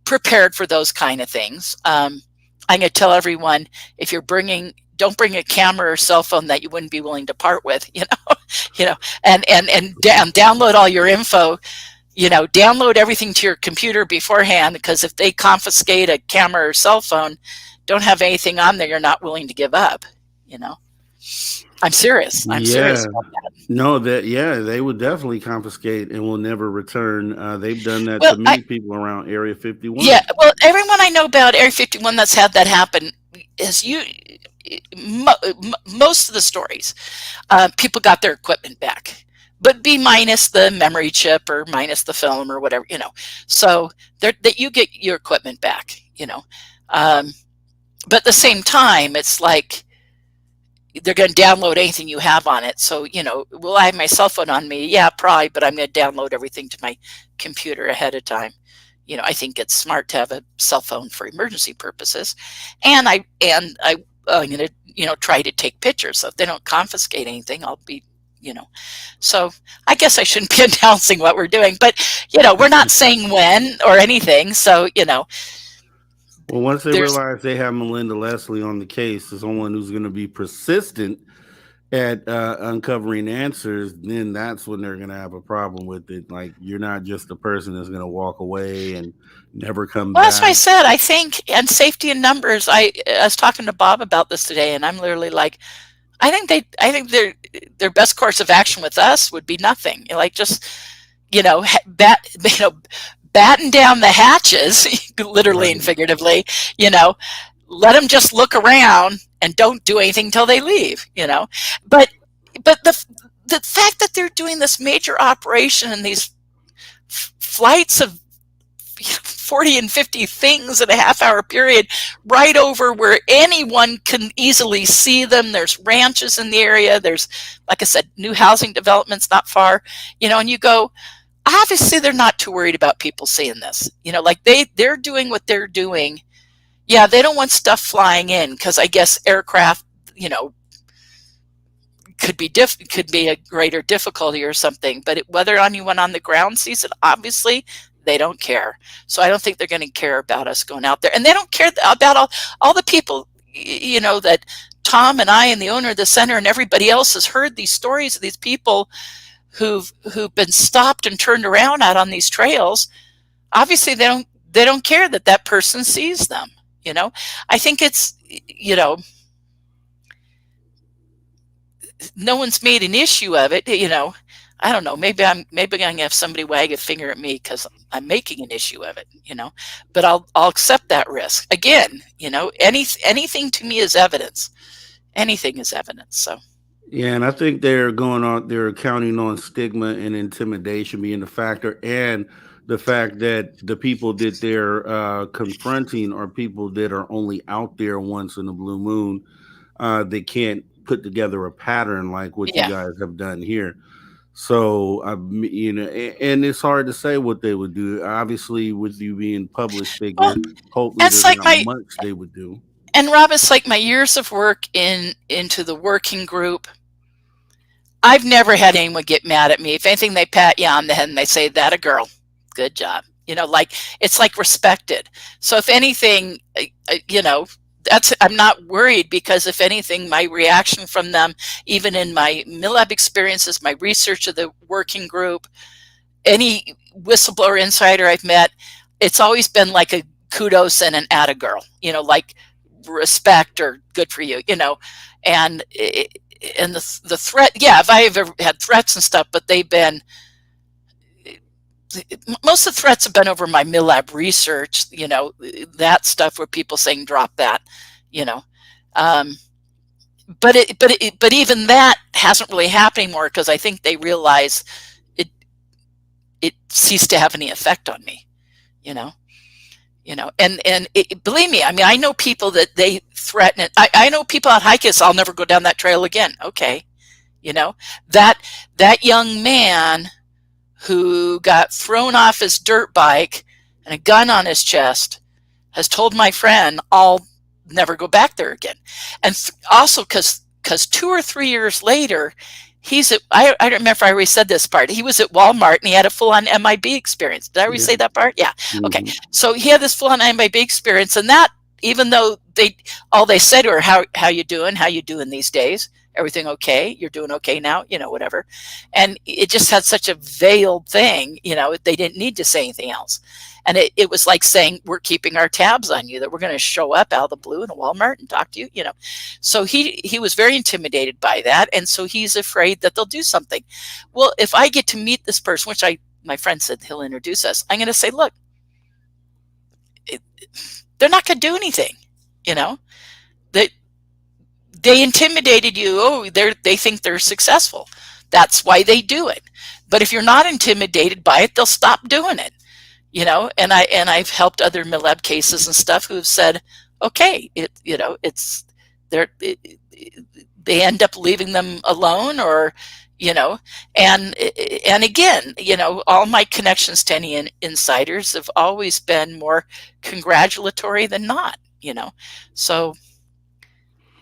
prepared for those kind of things. I'm going to tell everyone, if you're don't bring a camera or cell phone that you wouldn't be willing to part with, you know, and download all your info, you know, download everything to your computer beforehand, because if they confiscate a camera or cell phone, don't have anything on there you're not willing to give up, you know. I'm serious. I'm serious about that. No, they would definitely confiscate and will never return. They've done that to many people around Area 51. Yeah, well, everyone I know about Area 51 that's had that happen is most of the stories, people got their equipment back, but minus the memory chip or minus the film or whatever, you know. So that you get your equipment back, you know. But at the same time, it's like they're going to download anything you have on it. So, you know, will I have my cell phone on me? Yeah, probably, but I'm going to download everything to my computer ahead of time. You know, I think it's smart to have a cell phone for emergency purposes. And I'm going to, you know, try to take pictures. So if they don't confiscate anything, I'll be, you know. So I guess I shouldn't be announcing what we're doing, but, you know, we're not saying when or anything. So, you know. Well, once they realize they have Melinda Leslie on the case as someone who's going to be persistent at uncovering answers, then that's when they're going to have a problem with it. Like, you're not just a person that's going to walk away and never come back. That's what I said. I think, and safety in numbers. I was talking to Bob about this today, and I'm literally like, I think their best course of action with us would be nothing. Like, just, you know, batten down the hatches, literally and figuratively, you know, let them just look around and don't do anything until they leave, you know. But the fact that they're doing this major operation and these flights of 40 and 50 things in a half-hour period right over where anyone can easily see them. There's ranches in the area. There's, like I said, new housing developments not far, and you go, obviously they're not too worried about people seeing this, like they're doing what they're doing. Yeah, they don't want stuff flying in because I guess aircraft, could be a greater difficulty or something, but whether anyone on the ground sees it, obviously they don't care. So I don't think they're going to care about us going out there, and they don't care about all the people, that Tom and I and the owner of the center and everybody else has heard these stories of these people who've been stopped and turned around out on these trails. Obviously they don't care that person sees them. I think it's, no one's made an issue of it. I don't know, maybe I'm gonna have somebody wag a finger at me because I'm making an issue of it, but I'll accept that risk. Again, anything to me is evidence. Anything is evidence. So yeah, and I think they're counting on stigma and intimidation being the factor, and the fact that the people that they're confronting are people that are only out there once in a blue moon. They can't put together a pattern like what you guys have done here. So, and it's hard to say what they would do. Obviously, with you being published figure, hopefully there's not much they would do. And Rob, it's like my years of work into the working group. I've never had anyone get mad at me. If anything, they pat you on the head and they say, "That a girl, good job." It's like respected. So if anything, I'm not worried, because if anything, my reaction from them, even in my MILAB experiences, my research of the working group, any whistleblower insider I've met, it's always been like a kudos and an atta girl, like respect or good for you, and the threat. Yeah, if I ever had threats and stuff, but they've been, most of the threats have been over my MILAB research, that stuff where people saying drop that, but even that hasn't really happened anymore, because I think they realize it ceased to have any effect on me, and believe me, I mean, I know people that they threaten it. I know people at Hikes, I'll never go down that trail again. Okay, that young man who got thrown off his dirt bike and a gun on his chest has told my friend, I'll never go back there again. And also because 2 or 3 years later, he's at, I don't remember if I already said this part, he was at Walmart and he had a full-on MIB experience. Did I already say that part? Yeah. Mm-hmm. Okay. So he had this full-on MIB experience, and that, even though all they said to her, how you doing these days? Everything okay? You're doing okay now? Whatever. And it just had such a veiled thing, they didn't need to say anything else. And it was like saying, we're keeping our tabs on you, that we're going to show up out of the blue in a Walmart and talk to you, So he was very intimidated by that. And so he's afraid that they'll do something. Well, if I get to meet this person, which my friend said he'll introduce us, I'm going to say, look, they're not going to do anything, They intimidated you. Oh, they think they're successful. That's why they do it. But if you're not intimidated by it, they'll stop doing it. And I've helped other MILAB cases and stuff who've said, okay, they end up leaving them alone, or, and again, all my connections to any insiders have always been more congratulatory than not, so.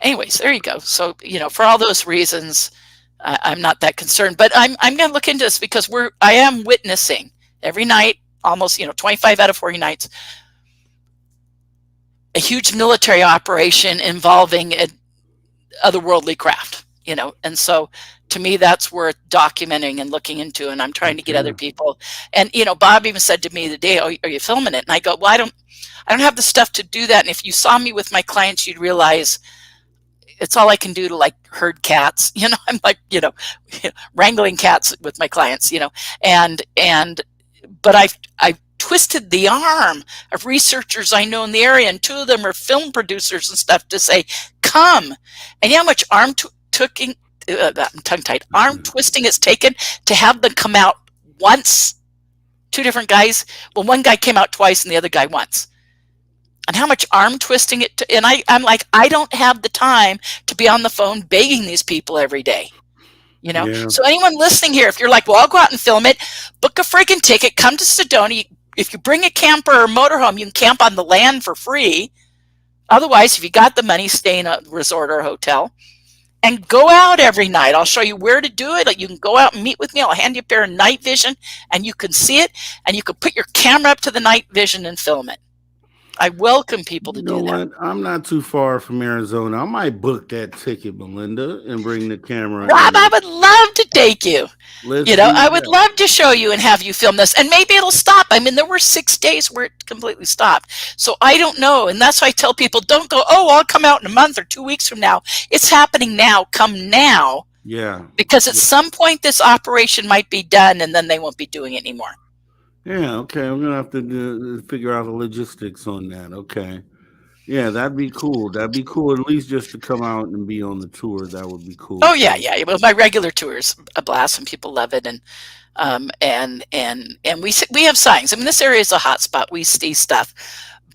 Anyways, there you go. So, for all those reasons, I'm not that concerned. But I'm going to look into this, because I am witnessing every night, almost 25 out of 40 nights, a huge military operation involving otherworldly craft. And so to me, that's worth documenting and looking into. And I'm trying to get other people. And Bob even said to me the day, "Oh, are you filming it?" And I go, "Well, I don't have the stuff to do that. And if you saw me with my clients, you'd realize it's all I can do to like herd cats." I'm like, wrangling cats with my clients, but I've twisted the arm of researchers I know in the area, and 2 of them are film producers and stuff, to say, come. And you know how much arm twisting it's taken to have them come out once two different guys. Well, one guy came out twice and the other guy once. And how much arm twisting it and I'm like, I don't have the time to be on the phone begging these people every day. You know, Yeah. so anyone listening here, if you're like, well, I'll go out and film it, book a friggin' ticket, come to Sedona. If you bring a camper or motorhome, you can camp on the land for free. Otherwise, if you got the money, stay in a resort or a hotel and go out every night. I'll show you where to do it. Like, you can go out and meet with me. I'll hand you a pair of night vision and you can see it, and you can put your camera up to the night vision and film it. I welcome people to You know do that. what? I'm not too far from Arizona. I might book that ticket, Melinda, and bring the camera. Rob, I would love to take you. Let's You know, do I would that. love to show you and have you film this, and maybe it'll stop. I mean, there were 6 days where it completely stopped. So I don't know. And that's why I tell people, don't go, oh, I'll come out in a month or 2 weeks from now. It's happening now. Come now. Yeah. Because at some point this operation might be done and then they won't be doing it anymore. Yeah. Okay. I'm gonna have to figure out the logistics on that. Okay. Yeah, that'd be cool. That'd be cool. At least just to come out and be on the tour. That would be cool. Oh yeah, yeah. Well, my regular tour is a blast and people love it. And we have signs. I mean, this area is a hot spot. We see stuff,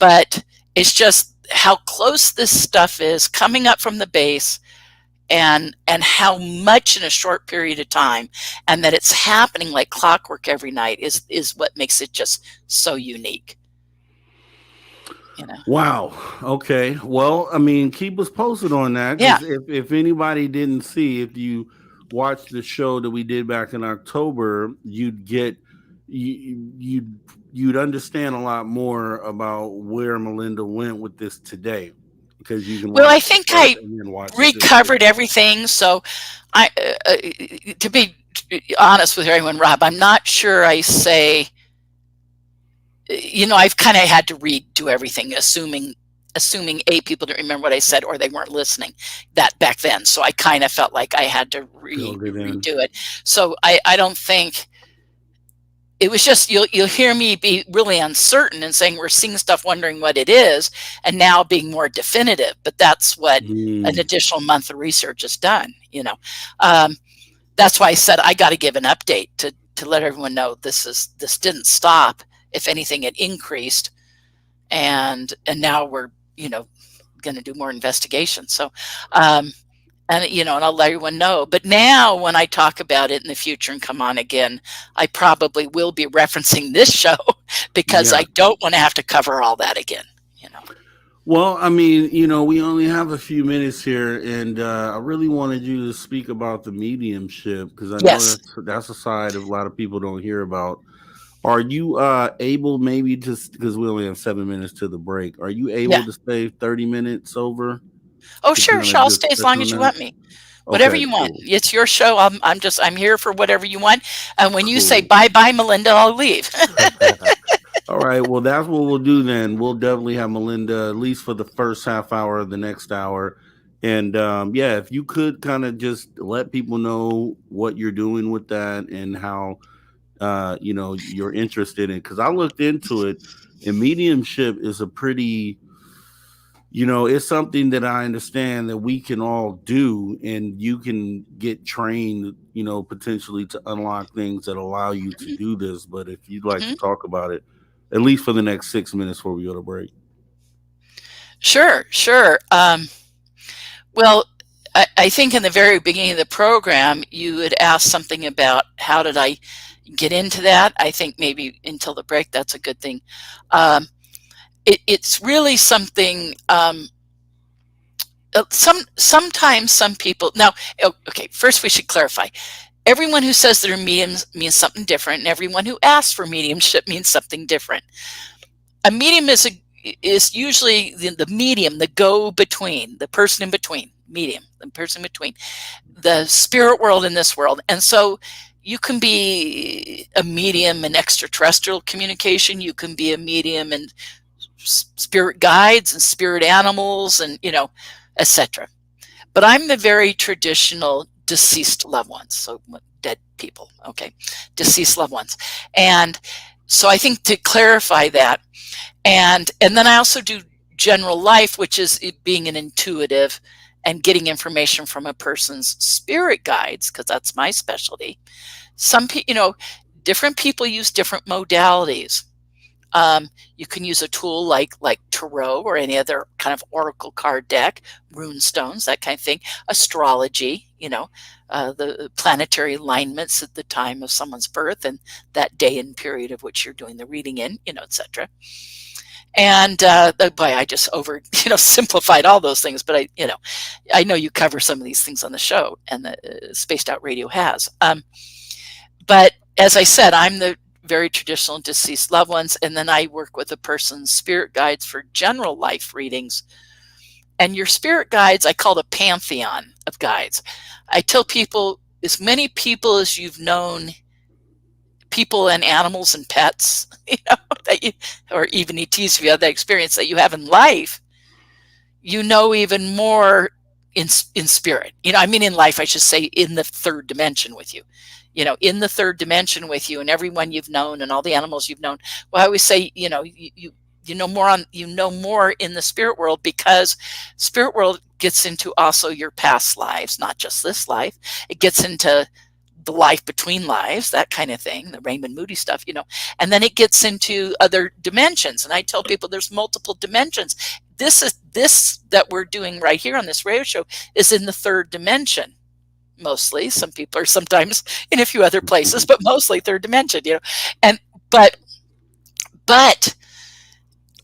but it's just how close this stuff is coming up from the base, and how much in a short period of time, and that it's happening like clockwork every night is what makes it just so unique. You know. Wow. Okay. Well, I mean, keep us posted on that. 'Cause Yeah. If anybody didn't see, if you watched the show that we did back in October, you'd understand a lot more about where Melinda went with this today, because you can. Well, I watch think the I first and then watch the recovered everything. So I, to be honest with everyone, Rob, I'm not sure I say, you know, I've kind of had to redo everything, assuming people didn't remember what I said or they weren't listening that back then. So I kind of felt like I had to redo it. So I don't think it was just, you'll hear me be really uncertain and saying we're seeing stuff, wondering what it is, and now being more definitive. But that's what an additional month of research has done. You know, that's why I said I got to give an update to let everyone know this didn't stop. If anything, it increased, and now we're, you know, going to do more investigation. So, and you know, and I'll let everyone know. But now, when I talk about it in the future and come on again, I probably will be referencing this show because I don't want to have to cover all that again. You know. Well, I mean, you know, we only have a few minutes here, and I really wanted you to speak about the mediumship, because I know that's a side of a lot of people don't hear about. Are you able maybe to, because we only have 7 minutes to the break, are you able to stay 30 minutes over? Oh, sure. I'll stay as long as you want me. Whatever you want. It's your show. I'm here for whatever you want. And when you say bye-bye, Melinda, I'll leave. All right. Well, that's what we'll do then. We'll definitely have Melinda at least for the first half hour of the next hour. And yeah, if you could kind of just let people know what you're doing with that and how you know, you're interested in, because I looked into it, and mediumship is a pretty, you know, it's something that I understand that we can all do, and you can get trained, you know, potentially to unlock things that allow you to do this. But if you'd like to talk about it, at least for the next 6 minutes before we go to break. Sure. Well, I think in the very beginning of the program, you had asked something about how did I get into that. I think maybe until the break, that's a good thing. It's really something. Sometimes some people. Now, okay. First, we should clarify. Everyone who says they're mediums means something different, and everyone who asks for mediumship means something different. A medium is usually the medium, the go-between, the person in between. Medium, the person in between the spirit world and this world. And so you can be a medium in extraterrestrial communication. You can be a medium in spirit guides and spirit animals, and, you know, etc. But I'm the very traditional deceased loved ones. So dead people. Okay. Deceased loved ones. And so I think to clarify that, and then I also do general life, which is being an intuitive and getting information from a person's spirit guides, because that's my specialty. Some people, you know, different people use different modalities. You can use a tool like tarot or any other kind of oracle card deck, rune stones, that kind of thing, astrology, the planetary alignments at the time of someone's birth and that day and period of which you're doing the reading in, etc. And boy, I just simplified all those things, but I know you cover some of these things on the show, and the Spaced Out Radio has. But as I said, I'm the very traditional deceased loved ones, and then I work with a person's spirit guides for general life readings. And your spirit guides, I call the pantheon of guides. I tell people, as many people as you've known, people and animals and pets, or even ETs, if you have that experience that you have in life, even more in spirit. In life, I should say, in the third dimension with you. In the third dimension with you, and everyone you've known and all the animals you've known. Well, I always say, you know more in the spirit world, because spirit world gets into also your past lives, not just this life. It gets into the life between lives, that kind of thing, the Raymond Moody stuff, and then it gets into other dimensions. And I tell people there's multiple dimensions. This that we're doing right here on this radio show is in the third dimension. Mostly, some people are sometimes in a few other places, but mostly third dimension, but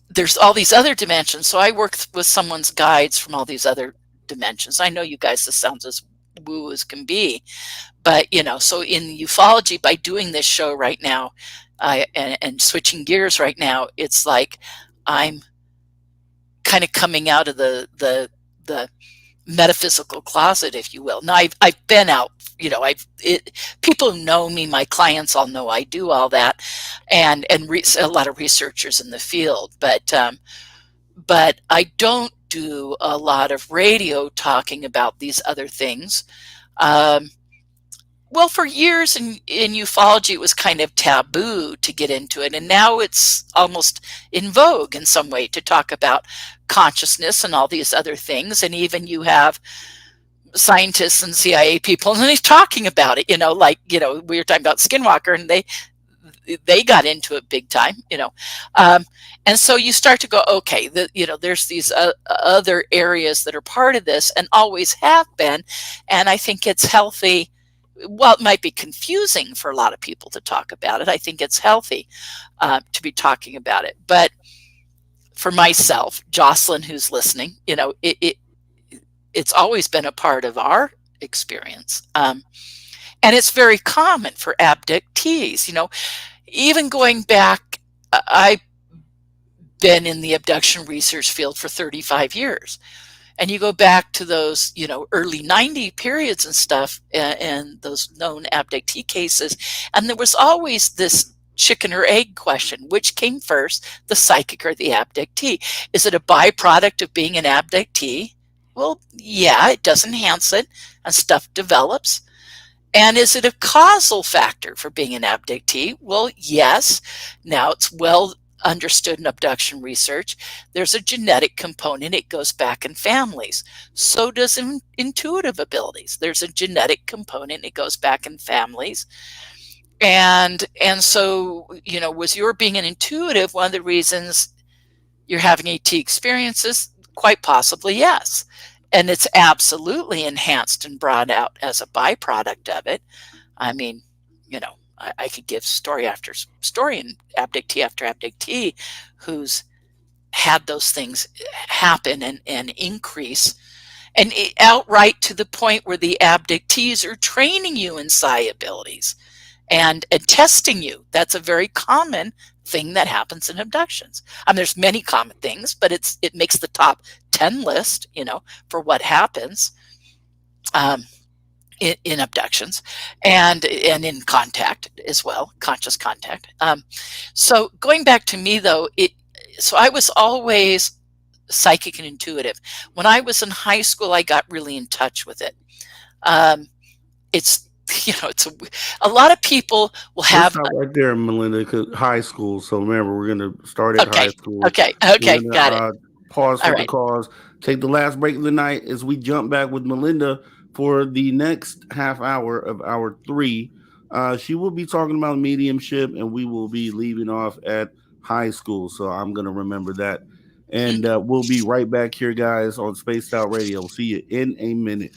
there's all these other dimensions. So I work with someone's guides from all these other dimensions. I know you guys, this sounds as woo as can be, but so in ufology, by doing this show right now, and switching gears right now, it's like I'm kind of coming out of the metaphysical closet, if you will. Now I've been out, people who know me, my clients all know I do all that, and a lot of researchers in the field, but I don't do a lot of radio talking about these other things. Well, for years in ufology, it was kind of taboo to get into it. And now it's almost in vogue in some way to talk about consciousness and all these other things. And even you have scientists and CIA people, and they're talking about it, we were talking about Skinwalker, and they got into it big time, and so you start to go, okay, there's these other areas that are part of this and always have been. And I think it's healthy. Well, it might be confusing for a lot of people to talk about it. I think it's healthy to be talking about it. But for myself, Jocelyn, who's listening, it's always been a part of our experience. And it's very common for abductees, even going back, I've been in the abduction research field for 35 years. And you go back to those, early 90 periods and stuff, and those known abductee cases. And there was always this chicken or egg question: which came first, the psychic or the abductee? Is it a byproduct of being an abductee? Well, yeah, it does enhance it, and stuff develops. And is it a causal factor for being an abductee? Well, yes. Now it's well understood in abduction research. There's a genetic component. It goes back in families. So does intuitive abilities. There's a genetic component. It goes back in families. And so, was your being an intuitive one of the reasons you're having AT experiences? Quite possibly, yes. And it's absolutely enhanced and brought out as a byproduct of it. I mean, I could give story after story and abductee after abductee who's had those things happen and increase, and outright to the point where the abductees are training you in psi abilities and testing you. That's a very common thing that happens in abductions. There's many common things, but it makes the top 10 list, for what happens in abductions and in contact as well, conscious contact. So going back to me though, so I was always psychic and intuitive. When I was in high school, I got really in touch with it. It's a lot of people will have right there, Melinda, 'cause high school. So remember, we're going to start at high school. Okay, got it. Pause for the cause. Take the last break of the night as we jump back with Melinda for the next half hour of hour 3. She will be talking about mediumship, and we will be leaving off at high school. So I'm going to remember that. And we'll be right back here, guys, on Spaced Out Radio. We'll see you in a minute.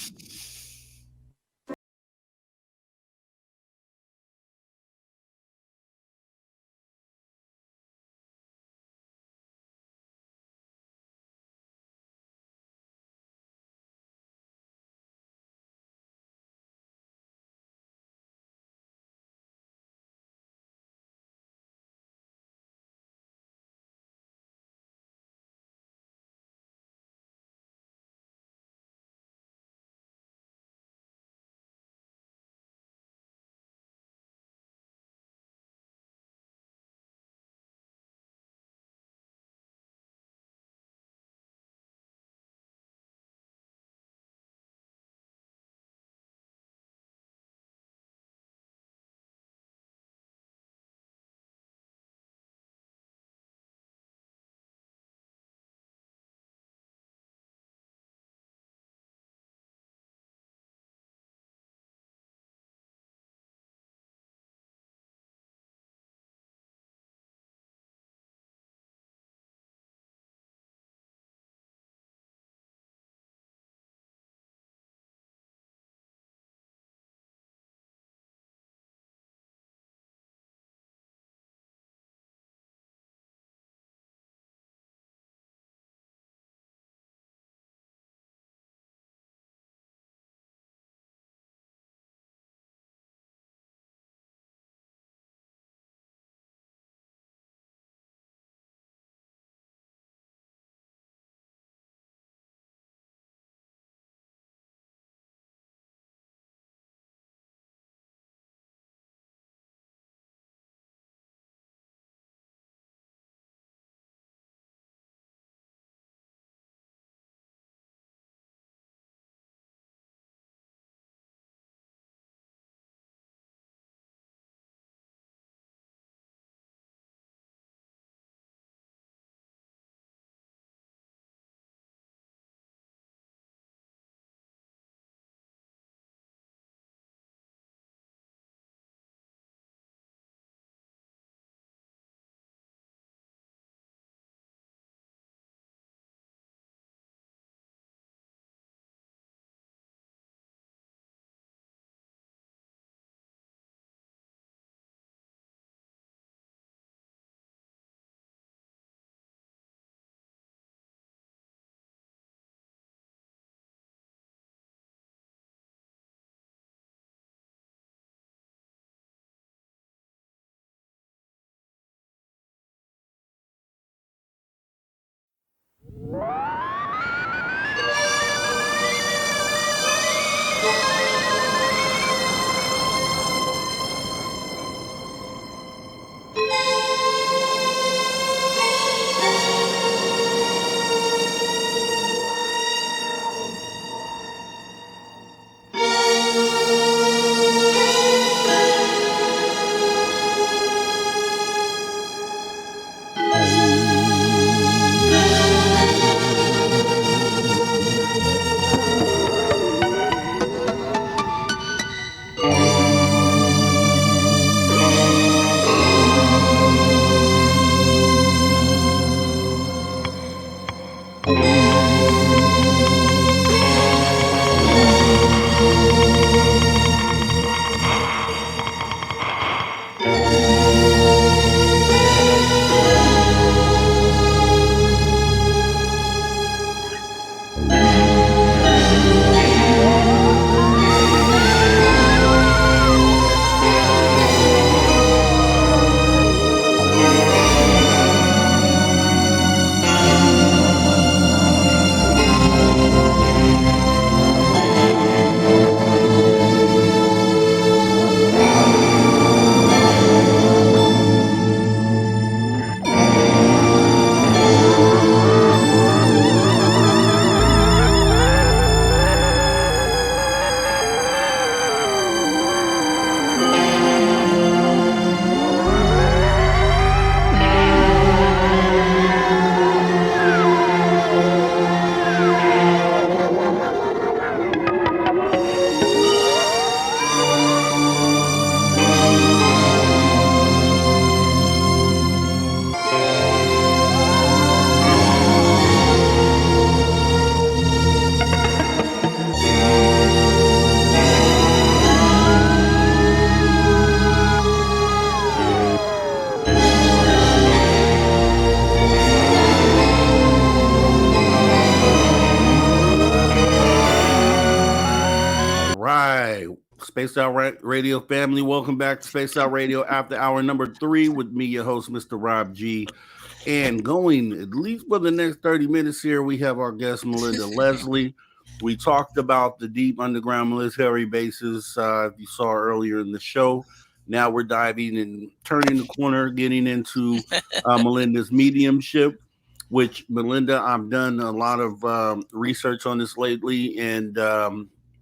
right. Spaced Out Radio family, welcome back to Spaced Out Radio after hour number 3 with me, your host, Mr. Rob G. And going at least for the next 30 minutes here, we have our guest, Melinda Leslie. We talked about the deep underground military bases, if you saw earlier in the show. Now we're diving and turning the corner, getting into Melinda's mediumship, which, Melinda, I've done a lot of research on this lately. And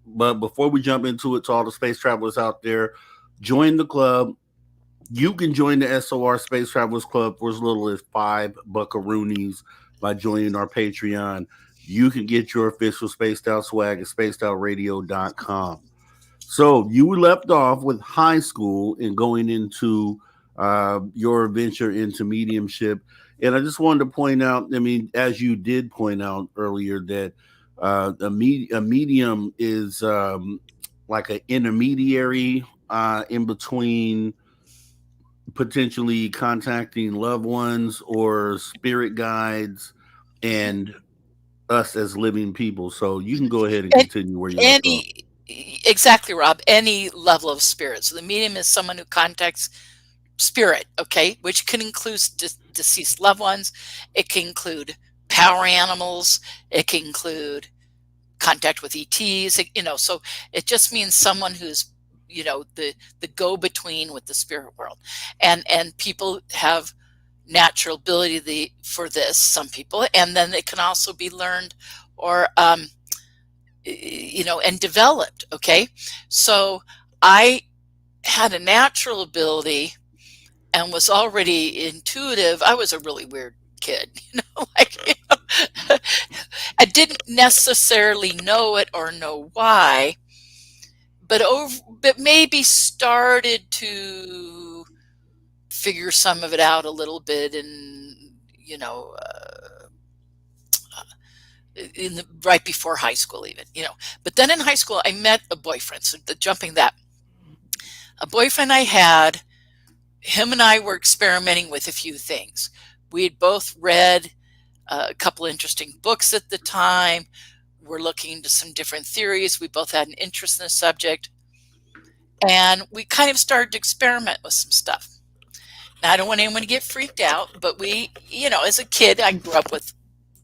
but before we jump into it, to all the space travelers out there, join the club. You can join the SOR Space Travelers Club for as little as $5 buckaroonies by joining our Patreon. You can get your official Spaced Out swag at spacedoutradio.com. So you left off with high school and going into your venture into mediumship. And I just wanted to point out, I mean, as you did point out earlier, that a medium is like an intermediary in between potentially contacting loved ones or spirit guides and us as living people. So you can go ahead and continue where you left off. Exactly, Rob. Any level of spirit. So the medium is someone who contacts spirit, okay, which can include deceased loved ones. It can include power animals. It can include contact with ETs. So it just means someone who's, the go-between with the spirit world. And people have natural ability for this, some people, and then it can also be learned or and developed. Okay, so I had a natural ability and was already intuitive. I was a really weird kid, I didn't necessarily know it or know why, but maybe started to figure some of it out a little bit, and right before high school, even, But then in high school, I met a boyfriend. So a boyfriend I had, him and I were experimenting with a few things. We had both read a couple interesting books at the time. We're looking into some different theories. We both had an interest in the subject. And we kind of started to experiment with some stuff. Now, I don't want anyone to get freaked out, but we, as a kid, I grew up with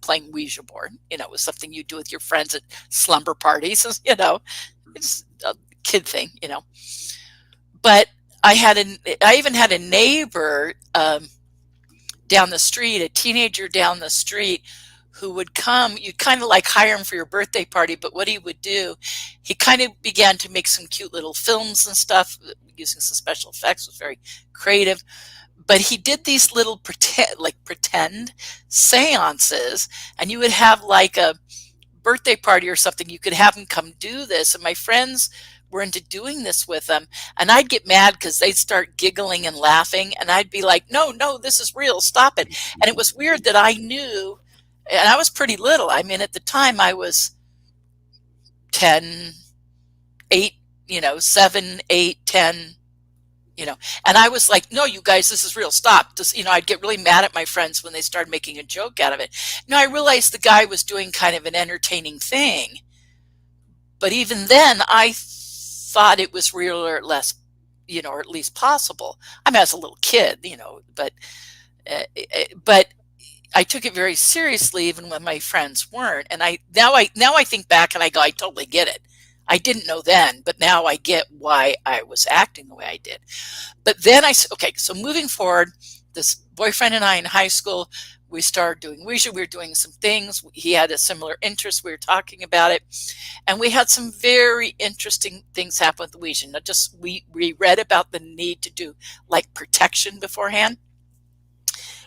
playing Ouija board. It was something you do with your friends at slumber parties, it's a kid thing, But I even had a neighbor down the street, a teenager down the street, who would come. You'd kind of like hire him for your birthday party, but what he would do, he kind of began to make some cute little films and stuff using some special effects. It was very creative. But he did these little pretend seances, and you would have like a birthday party or something. You could have him come do this, and my friends were into doing this with them, and I'd get mad because they'd start giggling and laughing, and I'd be like, no, this is real, stop it. And it was weird that I knew, and I was pretty little. I mean, at the time I was 10, 8, 7, 8, 10, and I was like, no, you guys, this is real, stop this. I'd get really mad at my friends when they started making a joke out of it. I realized the guy was doing kind of an entertaining thing, but even then I thought it was real, or less, or at least possible. I mean, I was a little kid, but I took it very seriously, even when my friends weren't. And now I think back and I go, I totally get it. I didn't know then, but now I get why I was acting the way I did. But then so moving forward, this boyfriend and I in high school, we started doing Ouija. We were doing some things. He had a similar interest. We were talking about it. And we had some very interesting things happen with Ouija. Not just, we read about the need to do like protection beforehand.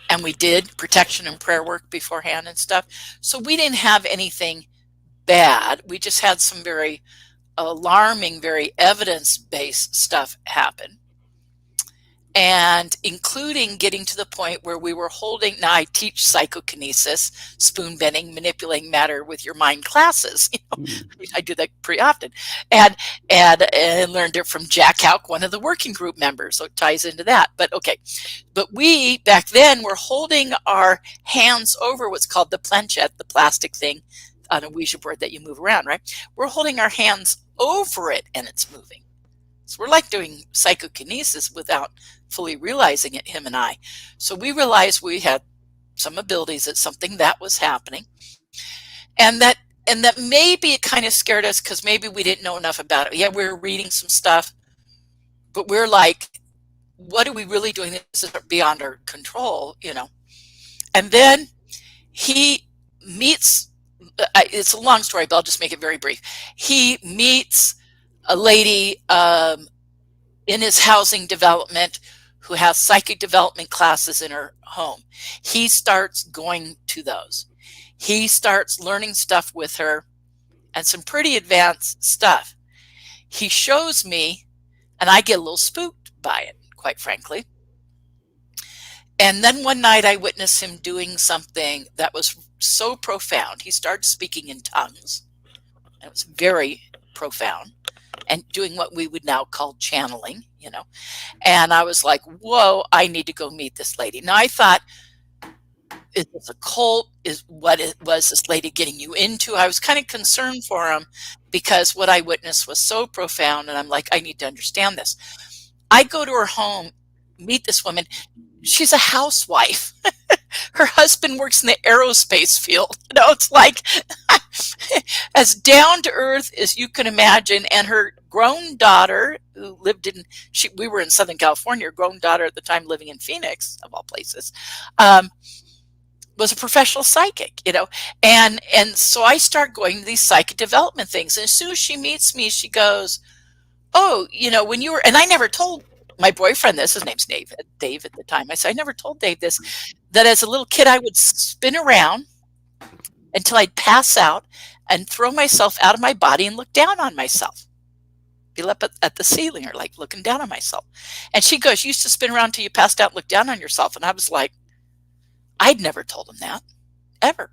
And we did protection and prayer work beforehand and stuff. So we didn't have anything bad. We just had some very alarming, very evidence-based stuff happen. And including getting to the point where we were holding, now I teach psychokinesis, spoon bending, manipulating matter with your mind classes. I do that pretty often. And learned it from Jack Houck, one of the working group members. So it ties into that. But okay. But we, back then, were holding our hands over what's called the planchette, the plastic thing on a Ouija board that you move around, right? We're holding our hands over it and it's moving. So we're like doing psychokinesis without fully realizing it, him and I. So we realized we had some abilities at something that was happening, and that maybe it kind of scared us because maybe we didn't know enough about it. Yeah, we were reading some stuff, but we're like, what are we really doing? This is beyond our control, you know. And then he meets, it's a long story, but I'll just make it very brief. He meets a lady in his housing development who has psychic development classes in her home. He starts going to those. He starts learning stuff with her, and some pretty advanced stuff. He shows me, and I get a little spooked by it, quite frankly. And then one night I witnessed him doing something that was so profound. He started speaking in tongues. It was very profound, and doing what we would now call channeling, you know. And I was like, whoa, I need to go meet this lady. Now I thought, is this a cult? Is what it was this lady getting you into? I was kind of concerned for him because what I witnessed was so profound, and I'm like, I need to understand this. I go to her home, meet this woman. She's a housewife. Her husband works in the aerospace field. You know, it's like as down to earth as you can imagine. And her grown daughter, who lived in, we were in Southern California, her grown daughter at the time living in Phoenix, of all places, was a professional psychic, you know. And so I start going to these psychic development things. And as soon as she meets me, she goes, oh, you know, when you were, and I never told my boyfriend this, his name's Dave at the time. I said, I never told Dave this, that as a little kid, I would spin around until I'd pass out and throw myself out of my body and look down on myself. Be up at the ceiling or like looking down on myself. And she goes, you used to spin around until you passed out and look down on yourself. And I was like, I'd never told him that, ever.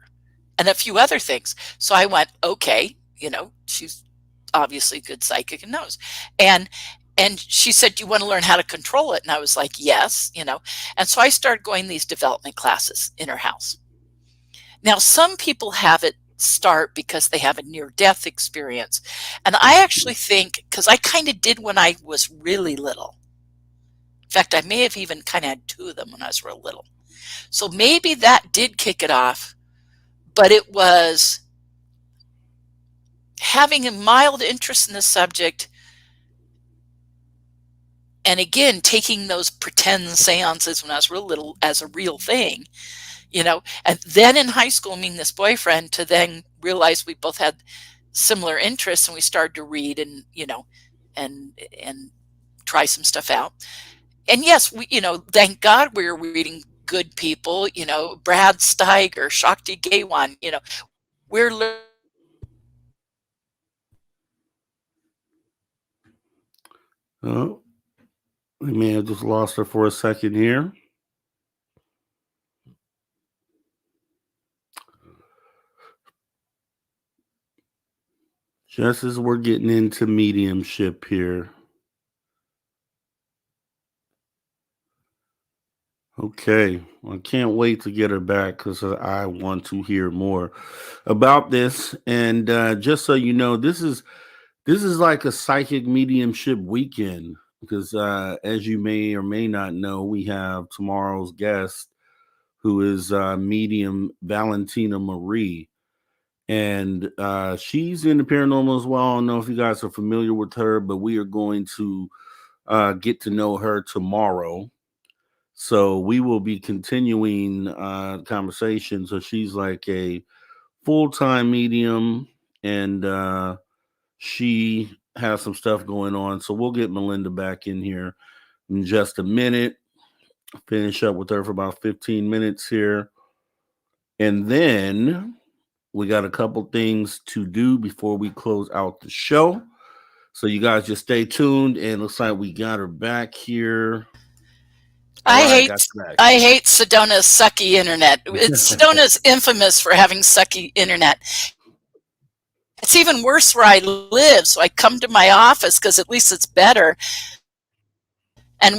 And a few other things. So I went, okay, you know, she's obviously a good psychic and knows. And she said, do you want to learn how to control it? And I was like, yes, you know. And so I started going these development classes in her house. Now, some people have it start because they have a near-death experience. And I actually think, because I kind of did when I was really little. In fact, I may have even kind of had two of them when I was real little. So maybe that did kick it off, but it was having a mild interest in the subject, and again, taking those pretend seances when I was real little as a real thing, you know. And then in high school, meeting this boyfriend, to then realize we both had similar interests, and we started to read and, you know, and try some stuff out. And yes, we, you know, thank God we were reading good people, you know, Brad Steiger, Shakti Gawan, you know, we're learning. Oh, we may have just lost her for a second here. Just as we're getting into mediumship here. Okay, I can't wait to get her back because I want to hear more about this. And just so you know, this is like a psychic mediumship weekend because as you may or may not know, we have tomorrow's guest who is medium Valentina Marie. And she's in the paranormal as well. I don't know if you guys are familiar with her, but we are going to get to know her tomorrow. So we will be continuing conversation. So she's like a full-time medium, and she has some stuff going on. So we'll get Melinda back in here in just a minute. Finish up with her for about 15 minutes here. And then we got a couple things to do before we close out the show. So you guys just stay tuned. And looks like we got her back here. I hate Sedona's sucky internet. Sedona's infamous for having sucky internet. It's even worse where I live, so I come to my office because at least it's better. And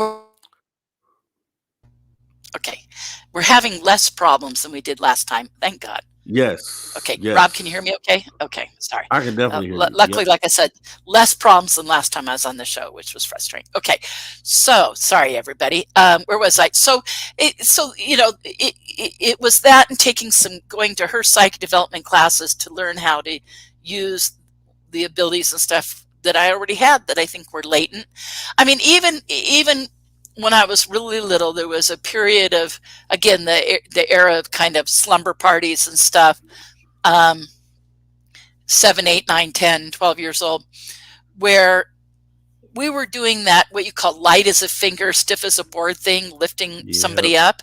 we're having less problems than we did last time. Thank God. Yes. Okay, Yes. Rob, can you hear me okay? Okay, sorry. I can definitely hear you. Luckily, Yep. like I said, less problems than last time I was on the show, which was frustrating. Okay, so sorry, everybody. Where was I? So, it was that, and going to her psych development classes to learn how to use the abilities and stuff that I already had that I think were latent. I mean, even when I was really little, there was a period of, again, the era of kind of slumber parties and stuff. 7, 8, 9, 10, 12 years old, where we were doing that, what you call light as a finger, stiff as a board thing, lifting somebody up.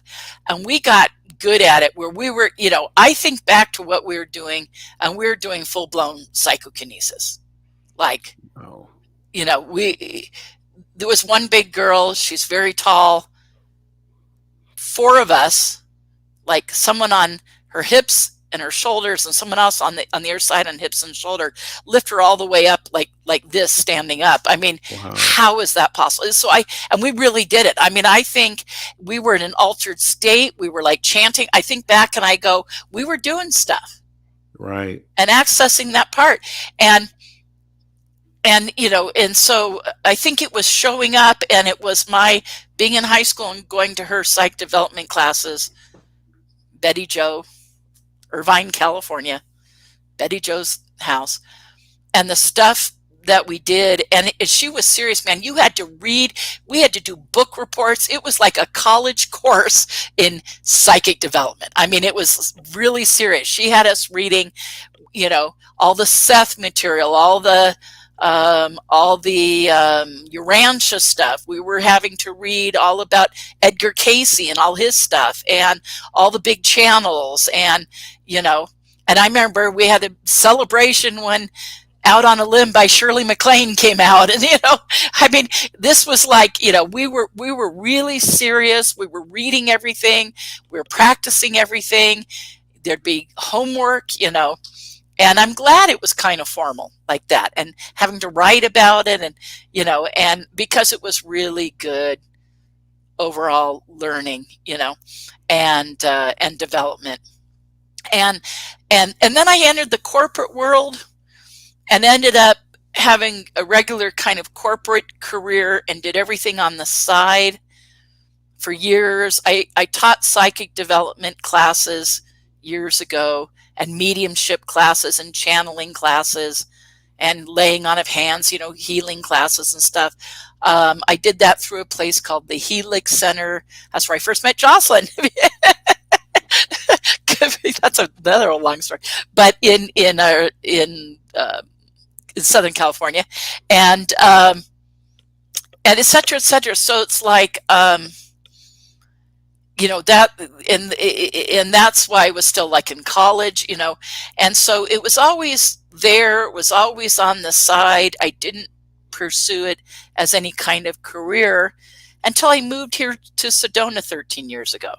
And we got good at it, where we were, I think back to what we were doing, and we were doing full blown psychokinesis. Like, there was one big girl, she's very tall, 4 of us, like someone on her hips and her shoulders, and someone else on the other side on hips and shoulder, lift her all the way up like this, standing up. I mean, how is that possible? So and we really did it. I mean, I think we were in an altered state. We were like chanting. I think back and I go, we were doing stuff. Right. And accessing that part. And so I think it was showing up, and it was my being in high school and going to her psych development classes, Betty Jo, Irvine, California, Betty Jo's house, and the stuff that we did. And she was serious, man. You had to read, we had to do book reports. It was like a college course in psychic development. I mean, it was really serious. She had us reading, all the Seth material, all the Urantia stuff. We were having to read all about Edgar Cayce and all his stuff, and all the big channels, and and I remember we had a celebration when Out on a Limb by Shirley MacLaine came out, and I mean, this was like, we were really serious. We were reading everything, we were practicing everything. There'd be homework, and I'm glad it was kind of formal like that, and having to write about it, and and because it was really good overall learning, and development. And then I entered the corporate world and ended up having a regular kind of corporate career, and did everything on the side for years. I taught psychic development classes years ago, and mediumship classes, and channeling classes, and laying on of hands, healing classes and stuff. I did that through a place called the Helix Center. That's where I first met Jocelyn. That's another long story, but in Southern California, and et cetera, et cetera. So it's like, that, and that's why I was still like in college, and so it was always there. It was always on the side. I didn't pursue it as any kind of career until I moved here to Sedona 13 years ago,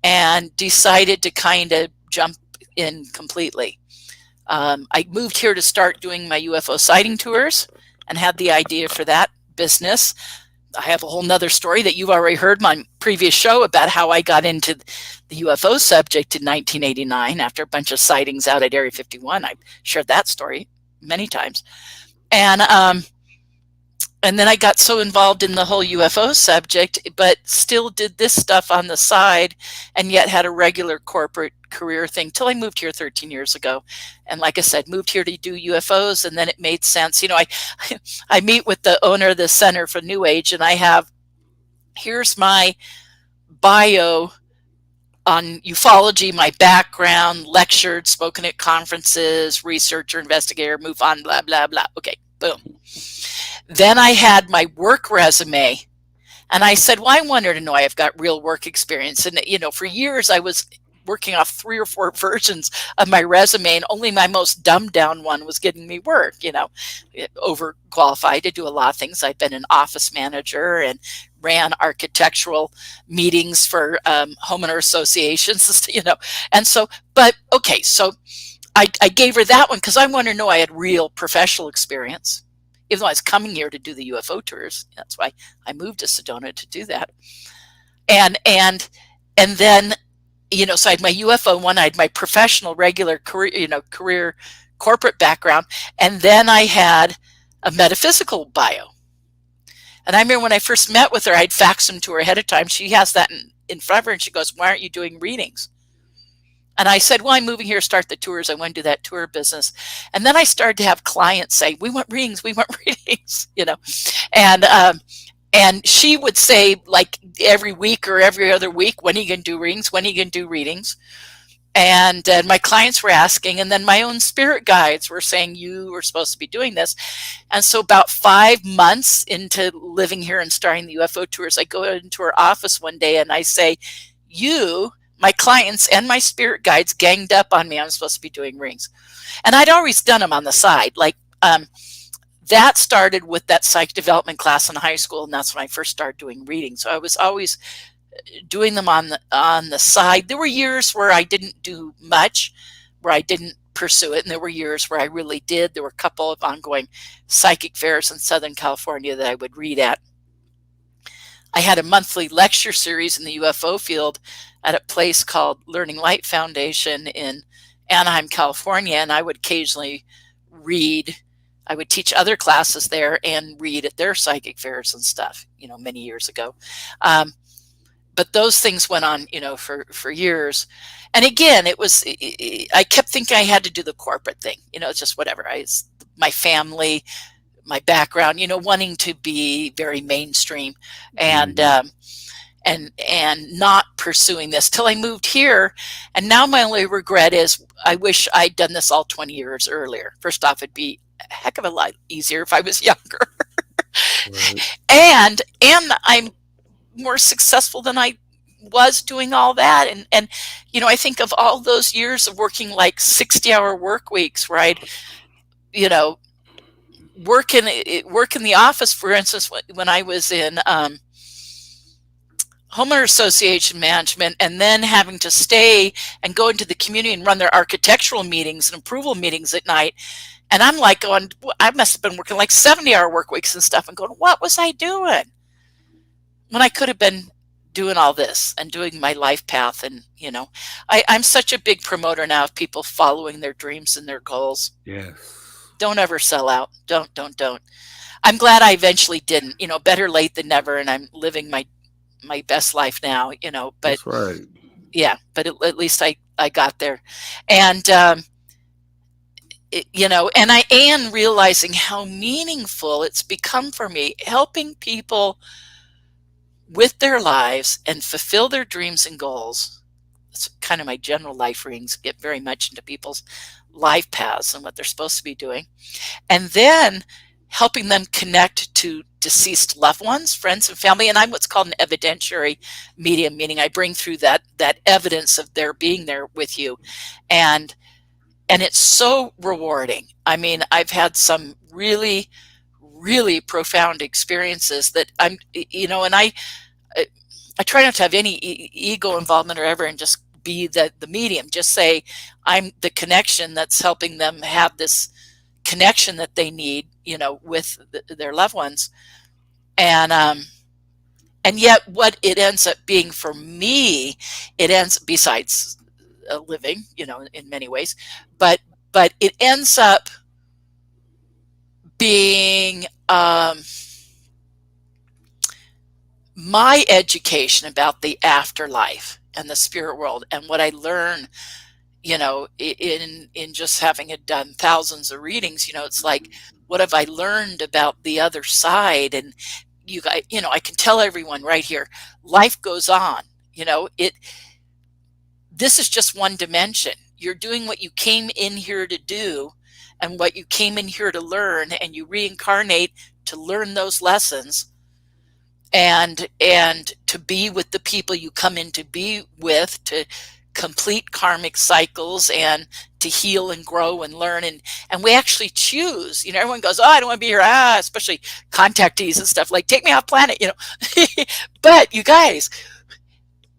and decided to kind of jump in completely. I moved here to start doing my UFO sighting tours, and had the idea for that business. I have a whole nother story that you've already heard my previous show about how I got into the UFO subject in 1989 after a bunch of sightings out at Area 51. I've shared that story many times. And then I got so involved in the whole UFO subject, but still did this stuff on the side, and yet had a regular corporate career thing till I moved here 13 years ago. And like I said, moved here to do UFOs, and then it made sense. I meet with the owner of the Center for New Age, and here's my bio on ufology, my background, lectured, spoken at conferences, researcher, investigator, move on, blah, blah, blah. Okay, boom. Then I had my work resume, and I said, well, I want her to know I've got real work experience. And, for years I was working off 3 or 4 versions of my resume, and only my most dumbed down one was getting me work, overqualified to do a lot of things. I've been an office manager and ran architectural meetings for homeowner associations, and so, but okay, so I gave her that one because I wanted to know I had real professional experience. Even though I was coming here to do the UFO tours, that's why I moved to Sedona to do that. And then, so I had my UFO one, I had my professional regular career corporate background, and then I had a metaphysical bio. And I remember when I first met with her, I'd faxed them to her ahead of time. She has that in front of her, and she goes, "Why aren't you doing readings?" And I said, "Well, I'm moving here to start the tours. I want to do that tour business." And then I started to have clients say, "We want readings, we want readings," And she would say, like, every week or every other week, "When are you going to do readings? When are you going to do readings?" And my clients were asking, and then my own spirit guides were saying, "You were supposed to be doing this." And so about 5 months into living here and starting the UFO tours, I go into her office one day and I say, "You, my clients and my spirit guides ganged up on me. I'm supposed to be doing readings." And I'd always done them on the side. Like, that started with that psych development class in high school, and that's when I first started doing readings. So I was always doing them on the side. There were years where I didn't do much, where I didn't pursue it, and there were years where I really did. There were a couple of ongoing psychic fairs in Southern California that I would read at. I had a monthly lecture series in the UFO field at a place called Learning Light Foundation in Anaheim, California, and I would occasionally read. I would teach other classes there and read at their psychic fairs and stuff, many years ago. But those things went on, for years. And again, I kept thinking I had to do the corporate thing, it's just whatever. My family, my background, wanting to be very mainstream and not pursuing this till I moved here. And now my only regret is I wish I'd done this all 20 years earlier. First off, it'd be a heck of a lot easier if I was younger. Right. And I'm more successful than I was doing all that. And I think of all those years of working like 60-hour work weeks where I'd, work in the office, for instance, when I was in homeowner association management, and then having to stay and go into the community and run their architectural meetings and approval meetings at night. And I'm like going, I must have been working like 70-hour work weeks and stuff, and going, what was I doing? When I could have been doing all this and doing my life path. And, I'm such a big promoter now of people following their dreams and their goals. Yes. Don't ever sell out. Don't. I'm glad I eventually didn't, better late than never. And I'm living my best life now, but that's right. Yeah, but at least I got there. And, and I am realizing how meaningful it's become for me, helping people with their lives and fulfill their dreams and goals. It's kind of my general life readings, get very much into people's life paths and what they're supposed to be doing. And then helping them connect to deceased loved ones, friends and family. And I'm what's called an evidentiary medium, meaning I bring through that evidence of their being there with you. And it's so rewarding. I mean, I've had some really, really profound experiences that I'm, and I try not to have any ego involvement or ever, and just be the medium. Just say I'm the connection that's helping them have this connection that they need, with their loved ones. And yet what it ends up being for me, besides a living, in many ways, but it ends up being my education about the afterlife and the spirit world, and what I learn, in just having done thousands of readings. It's like, what have I learned about the other side? And you guys, I can tell everyone right here, life goes on. This is just one dimension. You're doing what you came in here to do and what you came in here to learn, and you reincarnate to learn those lessons and to be with the people you come in to be with, to complete karmic cycles and to heal and grow and learn. And we actually choose, everyone goes, oh, I don't want to be here. Especially contactees and stuff, like, take me off planet, but you guys,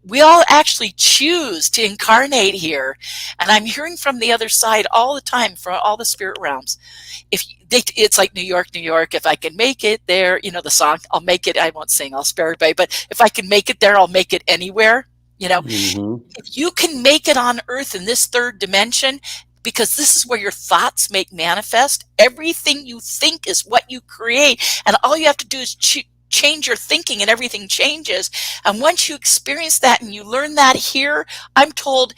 we all actually choose to incarnate here. And I'm hearing from the other side all the time, from all the spirit realms. It's like New York, if I can make it there, the song, I'll make it. I won't sing, I'll spare everybody. But if I can make it there, I'll make it anywhere. You know, Mhm. if you can make it on Earth in this third dimension, because this is where your thoughts make manifest, everything you think is what you create. And all you have to do is change your thinking and everything changes. And once you experience that and you learn that here, I'm told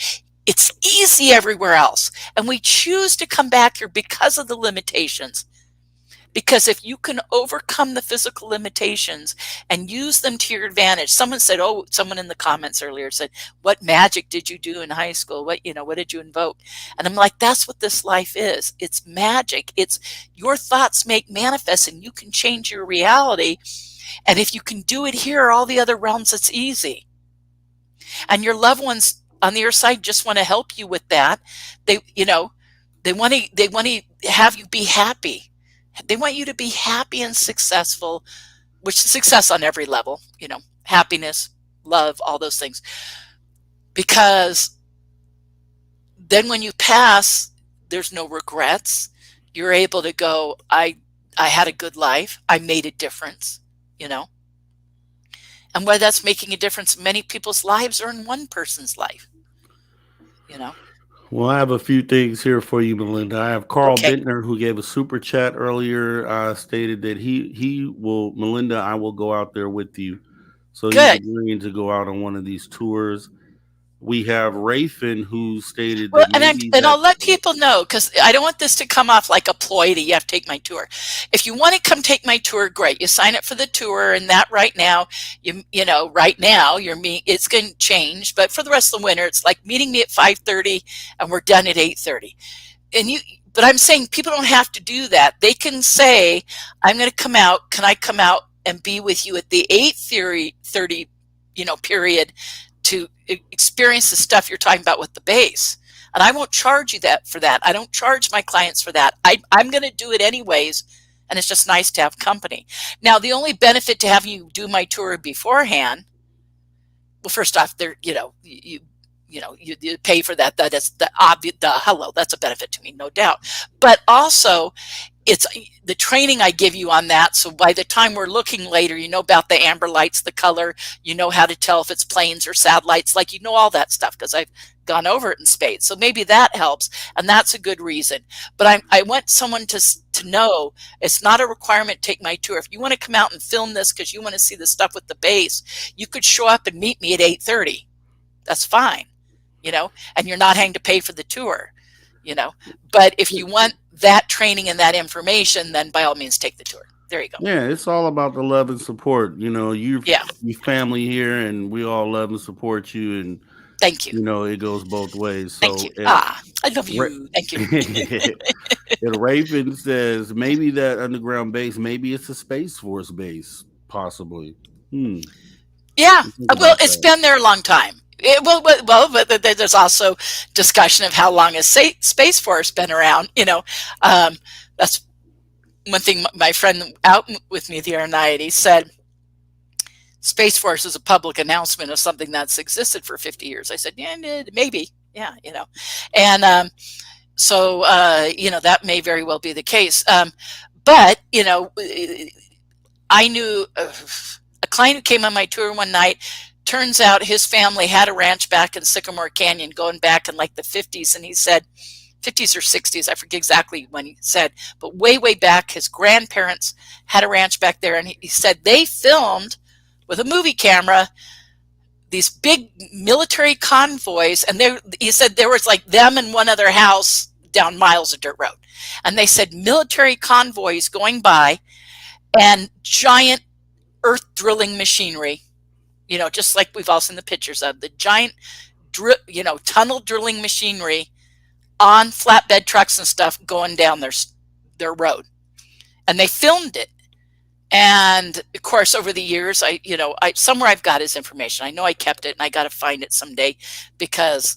it's easy everywhere else. And we choose to come back here because of the limitations. Because if you can overcome the physical limitations and use them to your advantage, someone said, oh, someone in the comments earlier said, what magic did you do in high school? What did you invoke? And I'm like, that's what this life is. It's magic. It's your thoughts make manifest, and you can change your reality. And if you can do it here, all the other realms, it's easy. And your loved ones on the other side just want to help you with that. They want to have you be happy. They want you to be happy and successful, which is success on every level, happiness, love, all those things. Because then when you pass, there's no regrets. You're able to go, I had a good life. I made a difference, And whether that's making a difference in many people's lives or in one person's life, Well, I have a few things here for you, Melinda. I have Carl Okay. Bentner, who gave a super chat earlier, stated that he will, Melinda, I will go out there with you. So he's Good. agreeing to go out on one of these tours. We have Rafin, who stated Well, that maybe I'll let people know, because I don't want this to come off like a ploy that you have to take my tour. If you want to come take my tour, great. You sign up for the tour, and that right now, it's going to change. But for the rest of the winter, it's like meeting me at 5:30, and we're done at 8:30. But I'm saying people don't have to do that. They can say, I'm going to come out. Can I come out and be with you at the 8:30, period, to experience the stuff you're talking about with the base? And I won't charge you for that. I don't charge my clients for that. I'm going to do it anyways, and it's just nice to have company. Now, the only benefit to having you do my tour beforehand, well, first off, you pay for that. That is hello. That's a benefit to me, no doubt. But also, it's the training I give you on that. So by the time we're looking later, you know about the amber lights, the color, you know how to tell if it's planes or satellites, like all that stuff, because I've gone over it in spades. So maybe that helps, and that's a good reason. But I want someone to know it's not a requirement to take my tour. If you want to come out and film this because you want to see the stuff with the base, you could show up and meet me at 8:30. That's fine, and you're not having to pay for the tour. But if you want that training and that information, then by all means take the tour. There you go. Yeah, it's all about the love and support. You family here, and we all love and support you. And thank you. It goes both ways. So thank you. I love you. Thank you. And Raven says maybe that underground base, maybe it's a Space Force base, possibly. Yeah. Well, it's been there a long time. But there's also discussion of how long has Space Force been around. That's one thing my friend out with me the other night, he said, Space Force is a public announcement of something that's existed for 50 years. I said, yeah, maybe. Yeah, And so, that may very well be the case. But, I knew a client who came on my tour one night. Turns out his family had a ranch back in Sycamore Canyon going back in like the 50s. And he said, 50s or 60s, I forget exactly when he said, but way back, his grandparents had a ranch back there. And he said they filmed with a movie camera these big military convoys. And he said there was like them and one other house down miles of dirt road. And they said military convoys going by and giant earth drilling machinery, just like we've all seen the pictures of the giant, tunnel drilling machinery on flatbed trucks and stuff going down their road. And they filmed it. And of course, over the years, somewhere I've got his information. I know I kept it, and I got to find it someday, because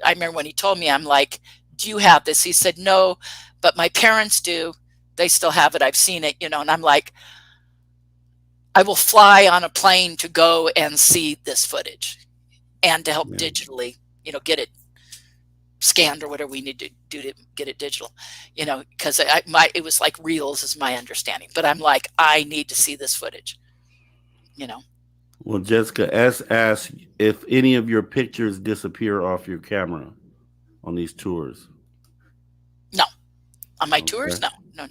I remember when he told me, I'm like, do you have this? He said, no, but my parents do. They still have it. I've seen it, and I'm like, I will fly on a plane to go and see this footage and to help digitally, get it scanned or whatever we need to do to get it digital, because it was like reels is my understanding. But I'm like, I need to see this footage, Well, Jessica S asked if any of your pictures disappear off your camera on these tours. No, on my tours, no. No.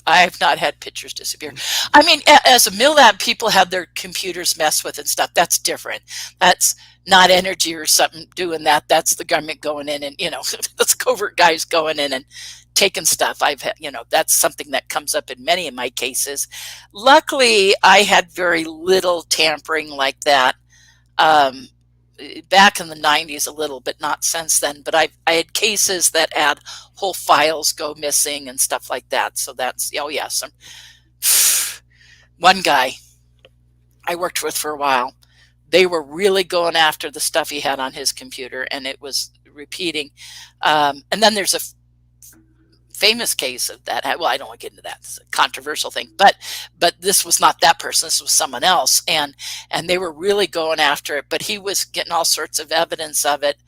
I've not had pictures disappear. I mean, as a MILAB, people have their computers messed with and stuff. That's different. That's not energy or something doing that. That's the government going in and, that's covert guys going in and taking stuff. I've had, that's something that comes up in many of my cases. Luckily, I had very little tampering like that. Back in the 90s a little, but not since then. But I had cases that had whole files go missing and stuff like that. So that's, oh yeah, one guy I worked with for a while, they were really going after the stuff he had on his computer, and it was repeating. And then there's a famous case of that. Well, I don't want to get into that. It's a controversial thing, but this was not that person. This was someone else, and they were really going after it. But he was getting all sorts of evidence of it,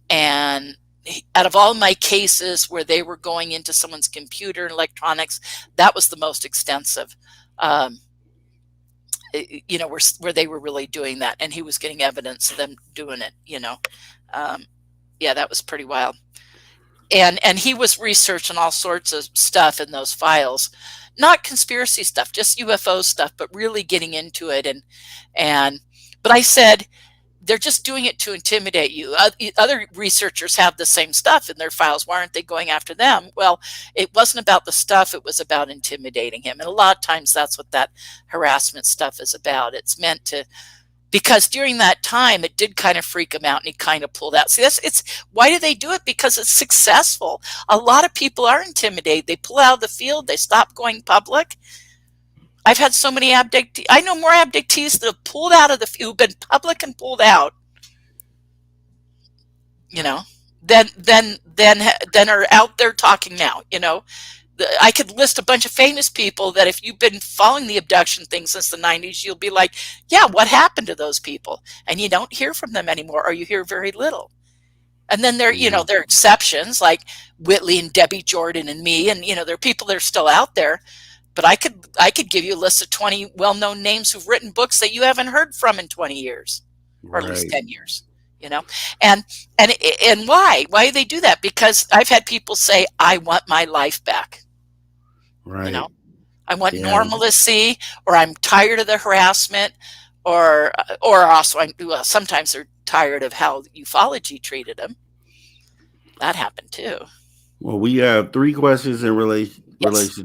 and out of all my cases where they were going into someone's computer and electronics, that was the most extensive. Where they were really doing that, and he was getting evidence of them doing it. Yeah, that was pretty wild. And he was researching all sorts of stuff in those files, not conspiracy stuff, just UFO stuff, but really getting into it. But I said, they're just doing it to intimidate you. Other researchers have the same stuff in their files. Why aren't they going after them? Well, it wasn't about the stuff. It was about intimidating him. And a lot of times that's what that harassment stuff is about. It's meant to, because during that time, it did kind of freak him out, and he kind of pulled out. See, why do they do it? Because it's successful. A lot of people are intimidated. They pull out of the field. They stop going public. I've had so many abductees. I know more abductees that have pulled out of the field, been public and pulled out, than are out there talking now. I could list a bunch of famous people that if you've been following the abduction thing since the 90s, you'll be like, yeah, what happened to those people? And you don't hear from them anymore, or you hear very little. And then there are exceptions like Whitley and Debbie Jordan and me, and there are people that are still out there. But I could give you a list of 20 well-known names who've written books that you haven't heard from in 20 years, or at least 10 years. And why do they do that? Because I've had people say, I want my life back. Right. I want normalcy, or I'm tired of the harassment, or also sometimes they're tired of how ufology treated them. That happened too. Well, we have 3 questions in relation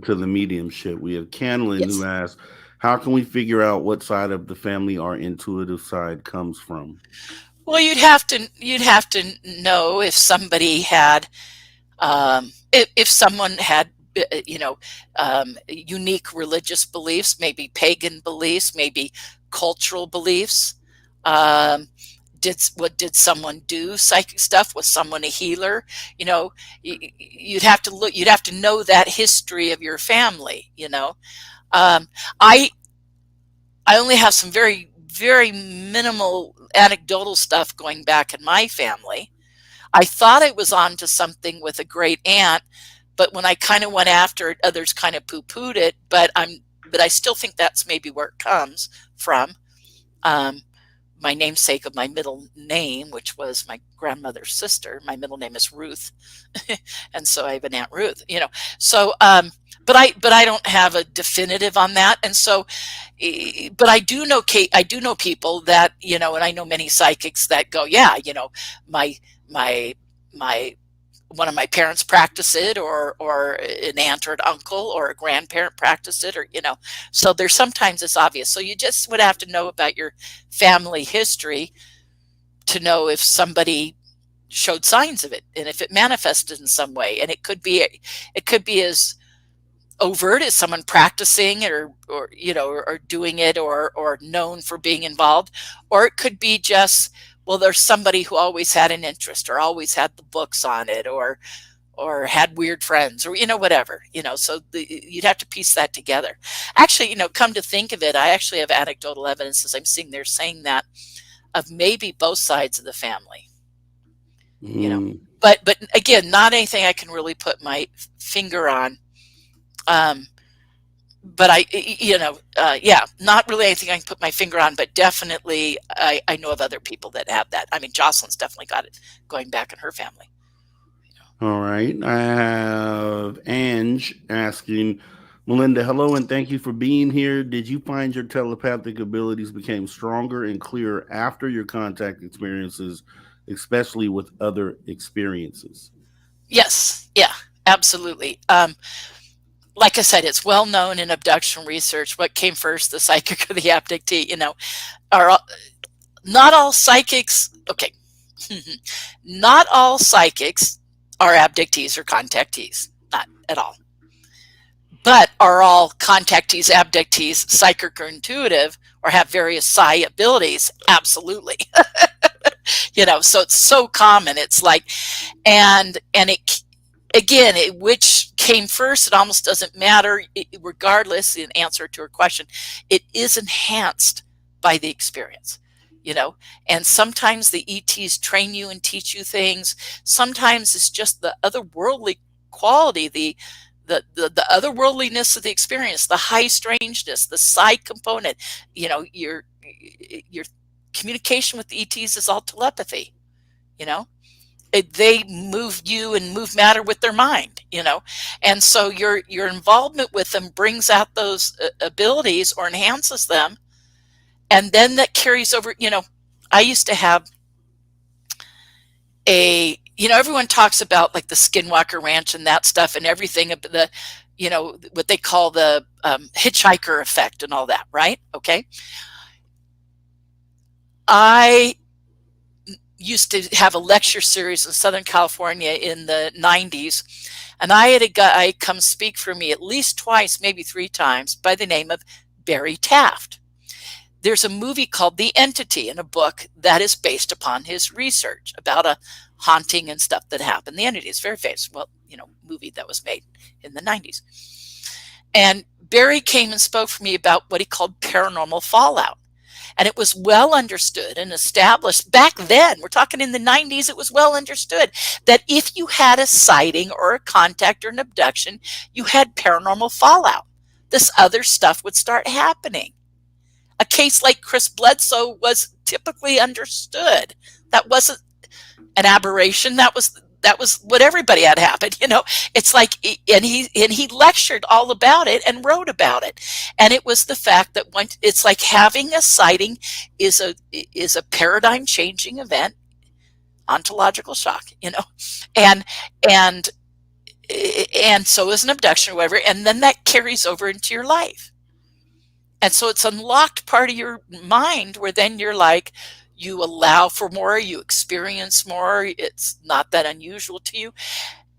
to the mediumship. We have Canlin who asks, how can we figure out what side of the family our intuitive side comes from? Well, you'd have to know if somebody had, if someone had, unique religious beliefs, maybe pagan beliefs, maybe cultural beliefs. Did someone do psychic stuff? Was someone a healer? You'd have to look. You'd have to know that history of your family. I only have some very, very minimal anecdotal stuff going back in my family. I thought I was onto something with a great aunt, but when I kind of went after it, others kind of poo-pooed it. But I still think that's maybe where it comes from. My namesake of my middle name, which was my grandmother's sister. My middle name is Ruth, and so I have an Aunt Ruth. So but I don't have a definitive on that, and so, but I do know people that and I know many psychics that go, yeah, my one of my parents practiced it, or an aunt or an uncle or a grandparent practiced it, or so there's sometimes it's obvious. So you just would have to know about your family history to know if somebody showed signs of it and if it manifested in some way. And it could be as overt as someone practicing it, or doing it, or known for being involved, or it could be just, well, there's somebody who always had an interest, or always had the books on it, or had weird friends, or whatever. So you'd have to piece that together. Actually, come to think of it, I actually have anecdotal evidence, as I'm seeing they're saying that, of maybe both sides of the family. But again, not anything I can really put my finger on, yeah, not really anything I can put my finger on, but definitely I know of other people that have that. I mean, Jocelyn's definitely got it going back in her family. All right. I have Ange asking, Melinda, hello and thank you for being here. Did you find your telepathic abilities became stronger and clearer after your contact experiences, especially with other experiences? Yes. Yeah, absolutely. Like I said, it's well known in abduction research. What came first, the psychic or the abductee? Not all psychics. Okay, not all psychics are abductees or contactees. Not at all. But are all contactees, abductees, psychic or intuitive, or have various psi abilities? Absolutely. So it's so common. It's like, and it again, which came first, it almost doesn't matter. Regardless, in answer to her question, it is enhanced by the experience. And sometimes the ETs train you and teach you things. Sometimes it's just the otherworldly quality, the otherworldliness of the experience, the high strangeness, the psi component. Your communication with the ETs is all telepathy. They move you and move matter with their mind. And so your involvement with them brings out those abilities or enhances them. And then that carries over. I used to have everyone talks about like the Skinwalker Ranch and that stuff and everything, what they call the hitchhiker effect and all that, right? Okay. I used to have a lecture series in Southern California in the 90s, and I had a guy come speak for me at least twice, maybe 3 times, by the name of Barry Taft. There's a movie called The Entity and a book that is based upon his research about a haunting and stuff that happened. The Entity is very famous, movie that was made in the 90s. And Barry came and spoke for me about what he called paranormal fallout. And it was well understood and established back then. We're talking in the 90s. It was well understood that if you had a sighting or a contact or an abduction, you had paranormal fallout. This other stuff would start happening. A case like Chris Bledsoe was typically understood. That wasn't an aberration. That was what everybody had happened. It's like, and he lectured all about it and wrote about it. And it was the fact that it's like having a sighting is a paradigm changing event, ontological shock, and so is an abduction or whatever. And then that carries over into your life. And so it's unlocked part of your mind where then you're like, you allow for more, you experience more. It's not that unusual to you.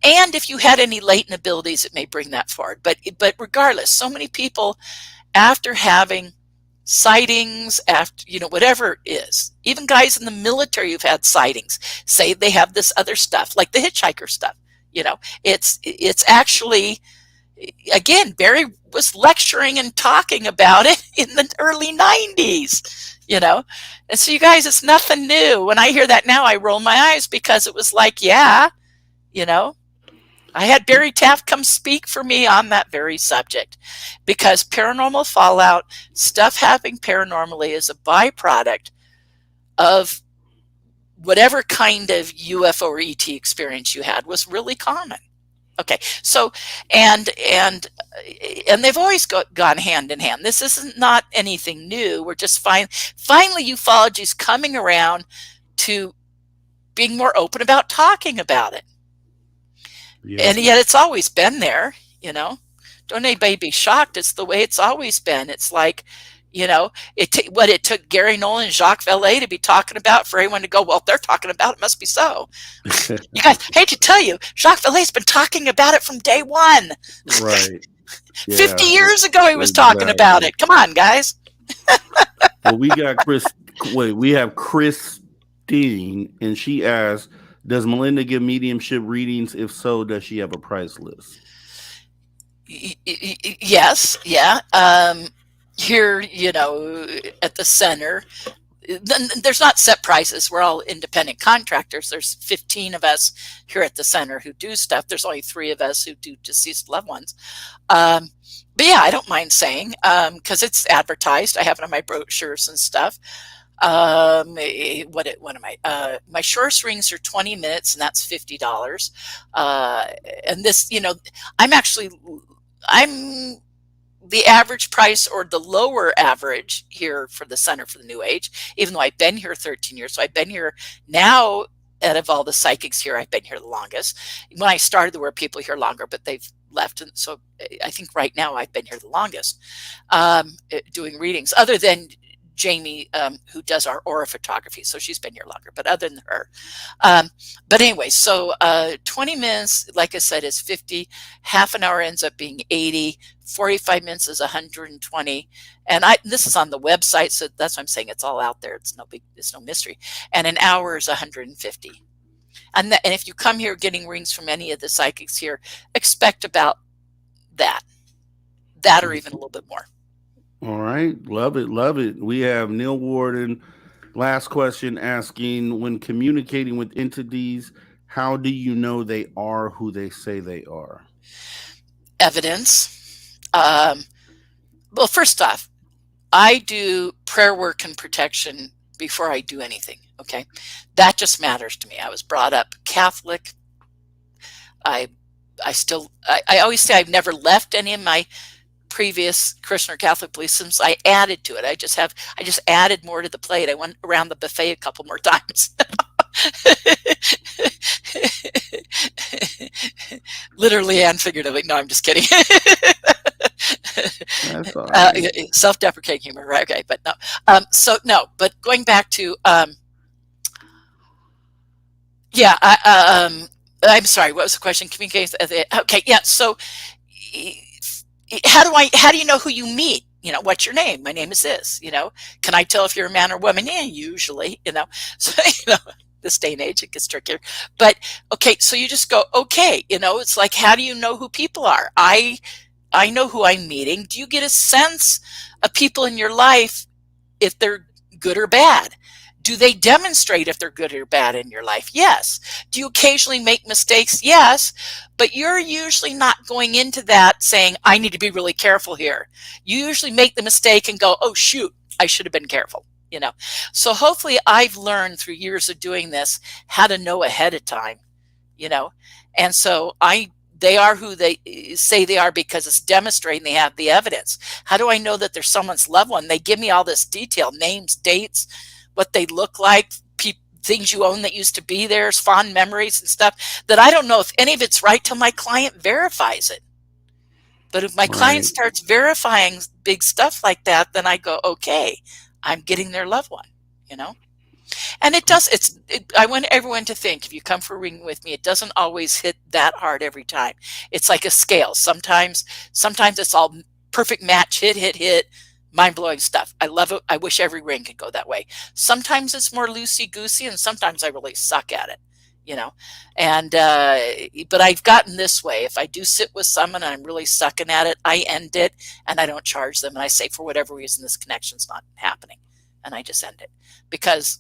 And if you had any latent abilities, it may bring that forward. But regardless, so many people, after having sightings, after, whatever it is, even guys in the military who've had sightings, say they have this other stuff, like the hitchhiker stuff. It's actually, again, Barry was lecturing and talking about it in the early 90s, and so you guys, it's nothing new. When I hear that now, I roll my eyes because it was like, yeah, I had Barry Taft come speak for me on that very subject, because paranormal fallout, stuff happening paranormally, is a byproduct of whatever kind of UFO or ET experience you had was really common. Okay, so and they've always gone hand in hand. This isn't not anything new. We're just finally ufology's coming around to being more open about talking about it. Yeah. And yet it's always been there. Don't anybody be shocked. It's the way it's always been. It's like, it took Gary Nolan and Jacques Vallée to be talking about for everyone to go, well, if they're talking about it, must be so. You guys, I hate to tell you, Jacques Vallée's been talking about it from day one. Right. Yeah, 50 years ago, he was talking about it. Come on, guys. Well, we got we have Christine, and she asks, does Melinda give mediumship readings? If so, does she have a price list? Yes. Yeah. Here, at the center, there's not set prices. We're all independent contractors. There's 15 of us here at the center who do stuff. There's only 3 of us who do deceased loved ones. But yeah, I don't mind saying, because it's advertised. I have it on my brochures and stuff. What am I? My shortest rings are 20 minutes, and that's $50. And this, I'm the average price, or the lower average here for the Center for the New Age, even though I've been here 13 years. So I've been here now. Out of all the psychics here, I've been here the longest. When I started, there were people here longer, but they've left. And so I think right now I've been here the longest, doing readings, other than Jamie, who does our aura photography. So she's been here longer, but other than her. But anyway, so 20 minutes, like I said, is 50. Half an hour ends up being 80. 45 minutes is 120. And this is on the website, so that's what I'm saying. It's all out there. It's no mystery. And an hour is 150. And if you come here getting rings from any of the psychics here, expect about that or even a little bit more. All right. Love it. Love it. We have Neil Warden. Last question asking, when communicating with entities, how do you know they are who they say they are? Evidence. Well, first off, I do prayer work and protection before I do anything. Okay. That just matters to me. I was brought up Catholic. I always say I've never left any of my previous Christian or Catholic belief systems. I added to it. I just added more to the plate. I went around the buffet a couple more times. Literally and figuratively. No, I'm just kidding. That's all right. Self-deprecating humor, right? Okay, but no. But going back to, I'm sorry. What was the question? Communication. Okay, yeah. So, how do you know who you meet? What's your name? My name is this. Can I tell if you're a man or woman? Yeah, usually. So this day and age it gets trickier. But okay, so you just go, okay. It's like, how do you know who people are? I know who I'm meeting. Do you get a sense of people in your life, if they're good or bad? Do they demonstrate if they're good or bad in your life? Yes. Do you occasionally make mistakes? Yes. But you're usually not going into that saying, I need to be really careful here. You usually make the mistake and go, oh, shoot, I should have been careful. So hopefully I've learned through years of doing this how to know ahead of time, and so they are who they say they are because it's demonstrating they have the evidence. How do I know that they're someone's loved one? They give me all this detail, names, dates, what they look like, things you own that used to be there, fond memories and stuff that I don't know if any of it's right till my client verifies it. But if my client starts verifying big stuff like that, then I go, okay, I'm getting their loved one, And I want everyone to think, if you come for a reading with me, it doesn't always hit that hard every time. It's like a scale. Sometimes it's all perfect match, hit, mind-blowing stuff. I love it. I wish every ring could go that way. Sometimes it's more loosey-goosey, and sometimes I really suck at it, And but I've gotten this way. If I do sit with someone and I'm really sucking at it, I end it and I don't charge them. And I say, for whatever reason, this connection's not happening. And I just end it. Because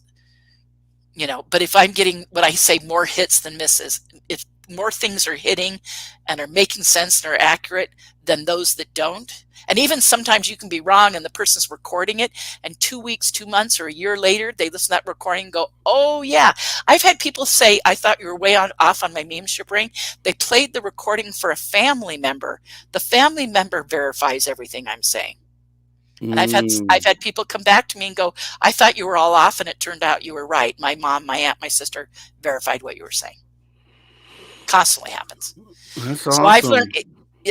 but if I'm getting what I say more hits than misses, if more things are hitting and are making sense and are accurate than those that don't, and even sometimes you can be wrong and the person's recording it, and 2 weeks, 2 months, or a year later, they listen to that recording and go, oh yeah. I've had people say, I thought you were way off on my mediumship ring. They played the recording for a family member. The family member verifies everything I'm saying. And I've had people come back to me and go, I thought you were all off, and it turned out you were right. My mom, my aunt, my sister verified what you were saying. Constantly happens. That's so awesome.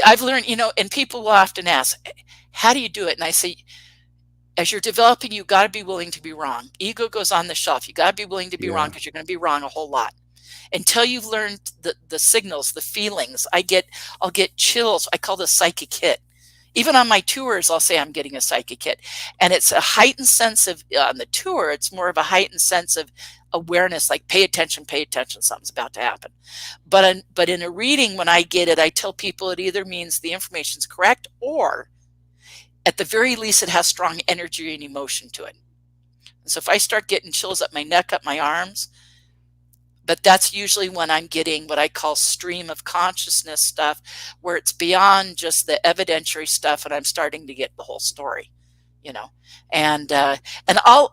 I've learned, and people will often ask, how do you do it? And I say, as you're developing, you got to be willing to be wrong. Ego goes on the shelf. You got to be willing to be wrong, because you're going to be wrong a whole lot. Until you've learned the signals, the feelings. I'll get chills. I call this psychic hit. Even on my tours, I'll say I'm getting a psychic hit. And it's a heightened sense of, on the tour, it's more of a heightened sense of awareness, like pay attention, something's about to happen. But in a reading, when I get it, I tell people it either means the information's correct, or at the very least, it has strong energy and emotion to it. And so if I start getting chills up my neck, up my arms, But that's usually when I'm getting what I call stream of consciousness stuff, where it's beyond just the evidentiary stuff, and I'm starting to get the whole story, you know. And I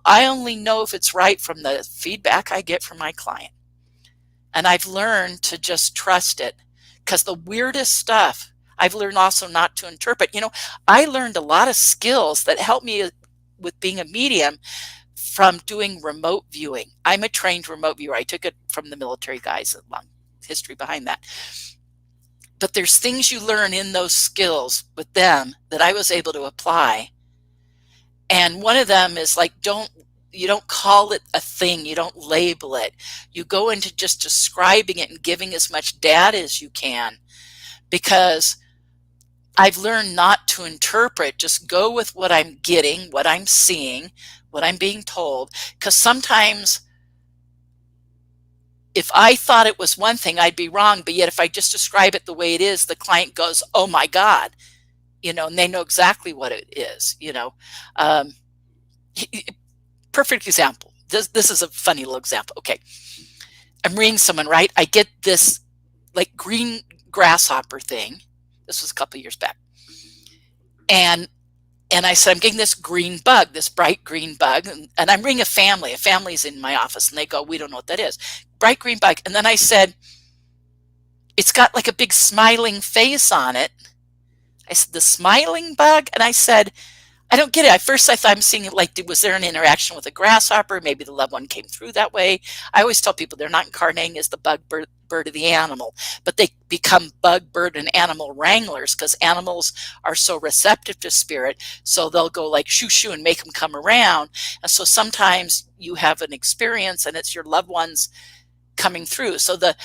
only know if it's right from the feedback I get from my client. And I've learned to just trust it, because the weirdest stuff, I've learned also not to interpret. You know, I learned a lot of skills that help me with being a medium from doing remote viewing. I'm a trained remote viewer. I took it from the military guys, a long history behind that. But there's things you learn in those skills with them that I was able to apply. And one of them is like, you don't call it a thing, you don't label it. You go into just describing it and giving as much data as you can, because I've learned not to interpret, just go with what I'm getting, what I'm seeing, what I'm being told. Because sometimes if I thought it was one thing, I'd be wrong. But yet if I just describe it the way it is, the client goes, oh my God, you know, and they know exactly what it is, you know. Perfect example. This is a funny little example. Okay. I'm reading someone, right? I get this like green grasshopper thing. This was a couple of years back. And I said, I'm getting this green bug, this bright green bug. And I'm reading a family. A family's in my office, and they go, we don't know what that is. Bright green bug. And then I said, it's got like a big smiling face on it. I said, the smiling bug? And I said, I don't get it. At first I thought I'm seeing it like, was there an interaction with a grasshopper? Maybe the loved one came through that way. I always tell people they're not incarnating as the bug, bird, of the animal, but they become bug, bird, and animal wranglers, because animals are so receptive to spirit. So they'll go like shoo shoo and make them come around. And so sometimes you have an experience and it's your loved ones coming through. So the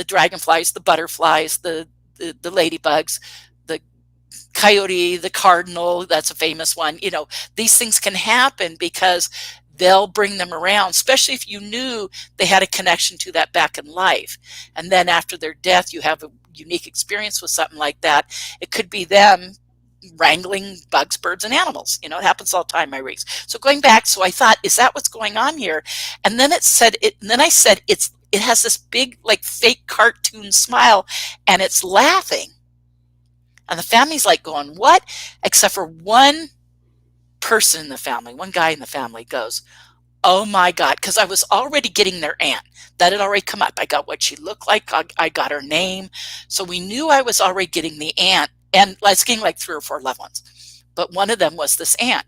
dragonflies, the butterflies, the ladybugs, the coyote, the cardinal, that's a famous one. You know, these things can happen because they'll bring them around, especially if you knew they had a connection to that back in life. And then after their death, you have a unique experience with something like that. It could be them wrangling bugs, birds, and animals. You know, it happens all the time, my reads. So going back, so I thought, is that what's going on here? And then I said, it has this big, like fake cartoon smile, and it's laughing. And the family's like going, what? Except for one person in the family, one guy in the family goes, oh my God, because I was already getting their aunt. That had already come up. I got what she looked like. I got her name. So we knew I was already getting the aunt. And I was getting like 3 or 4 loved ones. But one of them was this aunt.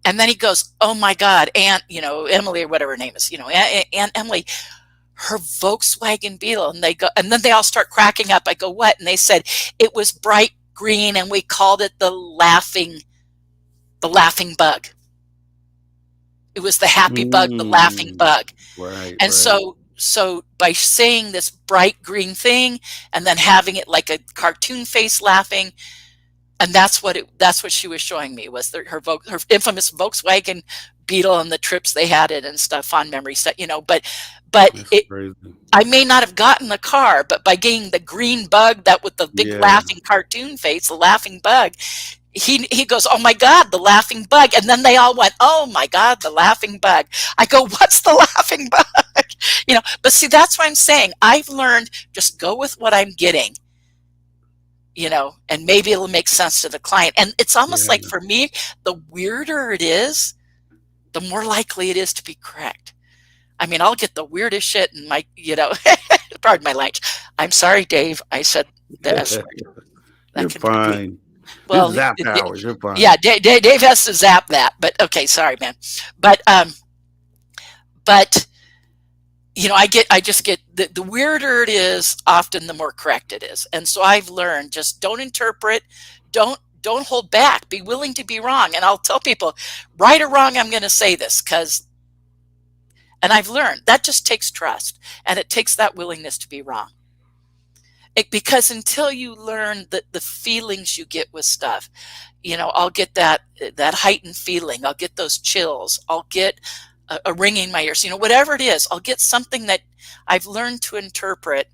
And then he goes, oh my God, Aunt, you know, Emily or whatever her name is, you know, Aunt Emily, her Volkswagen Beetle. And they go, and then they all start cracking up. I go, what? And they said, it was bright green and we called it the laughing bug. It was the happy bug, the laughing bug. Right. And right. so by saying this bright green thing and then having it like a cartoon face laughing, and that's what she was showing me was her infamous Volkswagen Beetle and the trips they had it and stuff, fond memory stuff, you know, but I may not have gotten the car, but by getting the green bug, that with the big laughing cartoon face, the laughing bug, he goes, oh my God, the laughing bug. And then they all went, oh my God, the laughing bug. I go, what's the laughing bug? You know, but see, that's what I'm saying. I've learned just go with what I'm getting, you know, and maybe it'll make sense to the client. And it's almost like for me, the weirder it is, the more likely it is to be correct. I mean, I'll get the weirdest shit in my, you know, pardon my language. I'm sorry, Dave. I said the S word. You're fine. Well, zap hours. You're fine. Yeah, Dave has to zap that. But okay, sorry, man. But you know, I just get the weirder it is, often the more correct it is. And so I've learned, just don't interpret, don't hold back, be willing to be wrong. And I'll tell people, right or wrong, I'm going to say this and I've learned that just takes trust, and it takes that willingness to be wrong. Because until you learn the feelings you get with stuff, you know, I'll get that heightened feeling. I'll get those chills. I'll get a ringing in my ears, you know, whatever it is, I'll get something that I've learned to interpret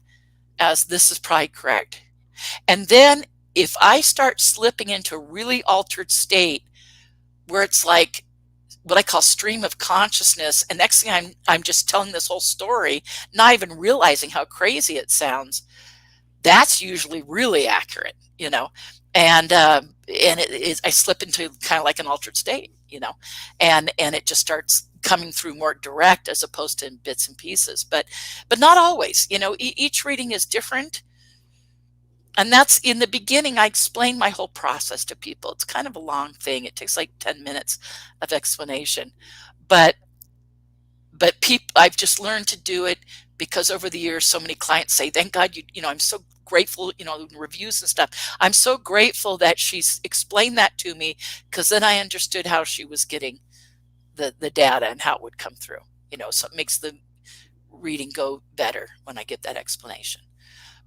as this is probably correct. And then if I start slipping into a really altered state where it's like what I call stream of consciousness. And next thing I'm just telling this whole story, not even realizing how crazy it sounds. That's usually really accurate, you know, and it is, I slip into kind of like an altered state, you know, and it just starts coming through more direct as opposed to in bits and pieces, but not always, you know, each reading is different. And that's in the beginning, I explain my whole process to people. It's kind of a long thing. It takes like 10 minutes of explanation, but people, I've just learned to do it because over the years, so many clients say, thank God, you know, I'm so grateful, you know, reviews and stuff. I'm so grateful that she's explained that to me, because then I understood how she was getting the data and how it would come through, you know, so it makes the reading go better when I get that explanation,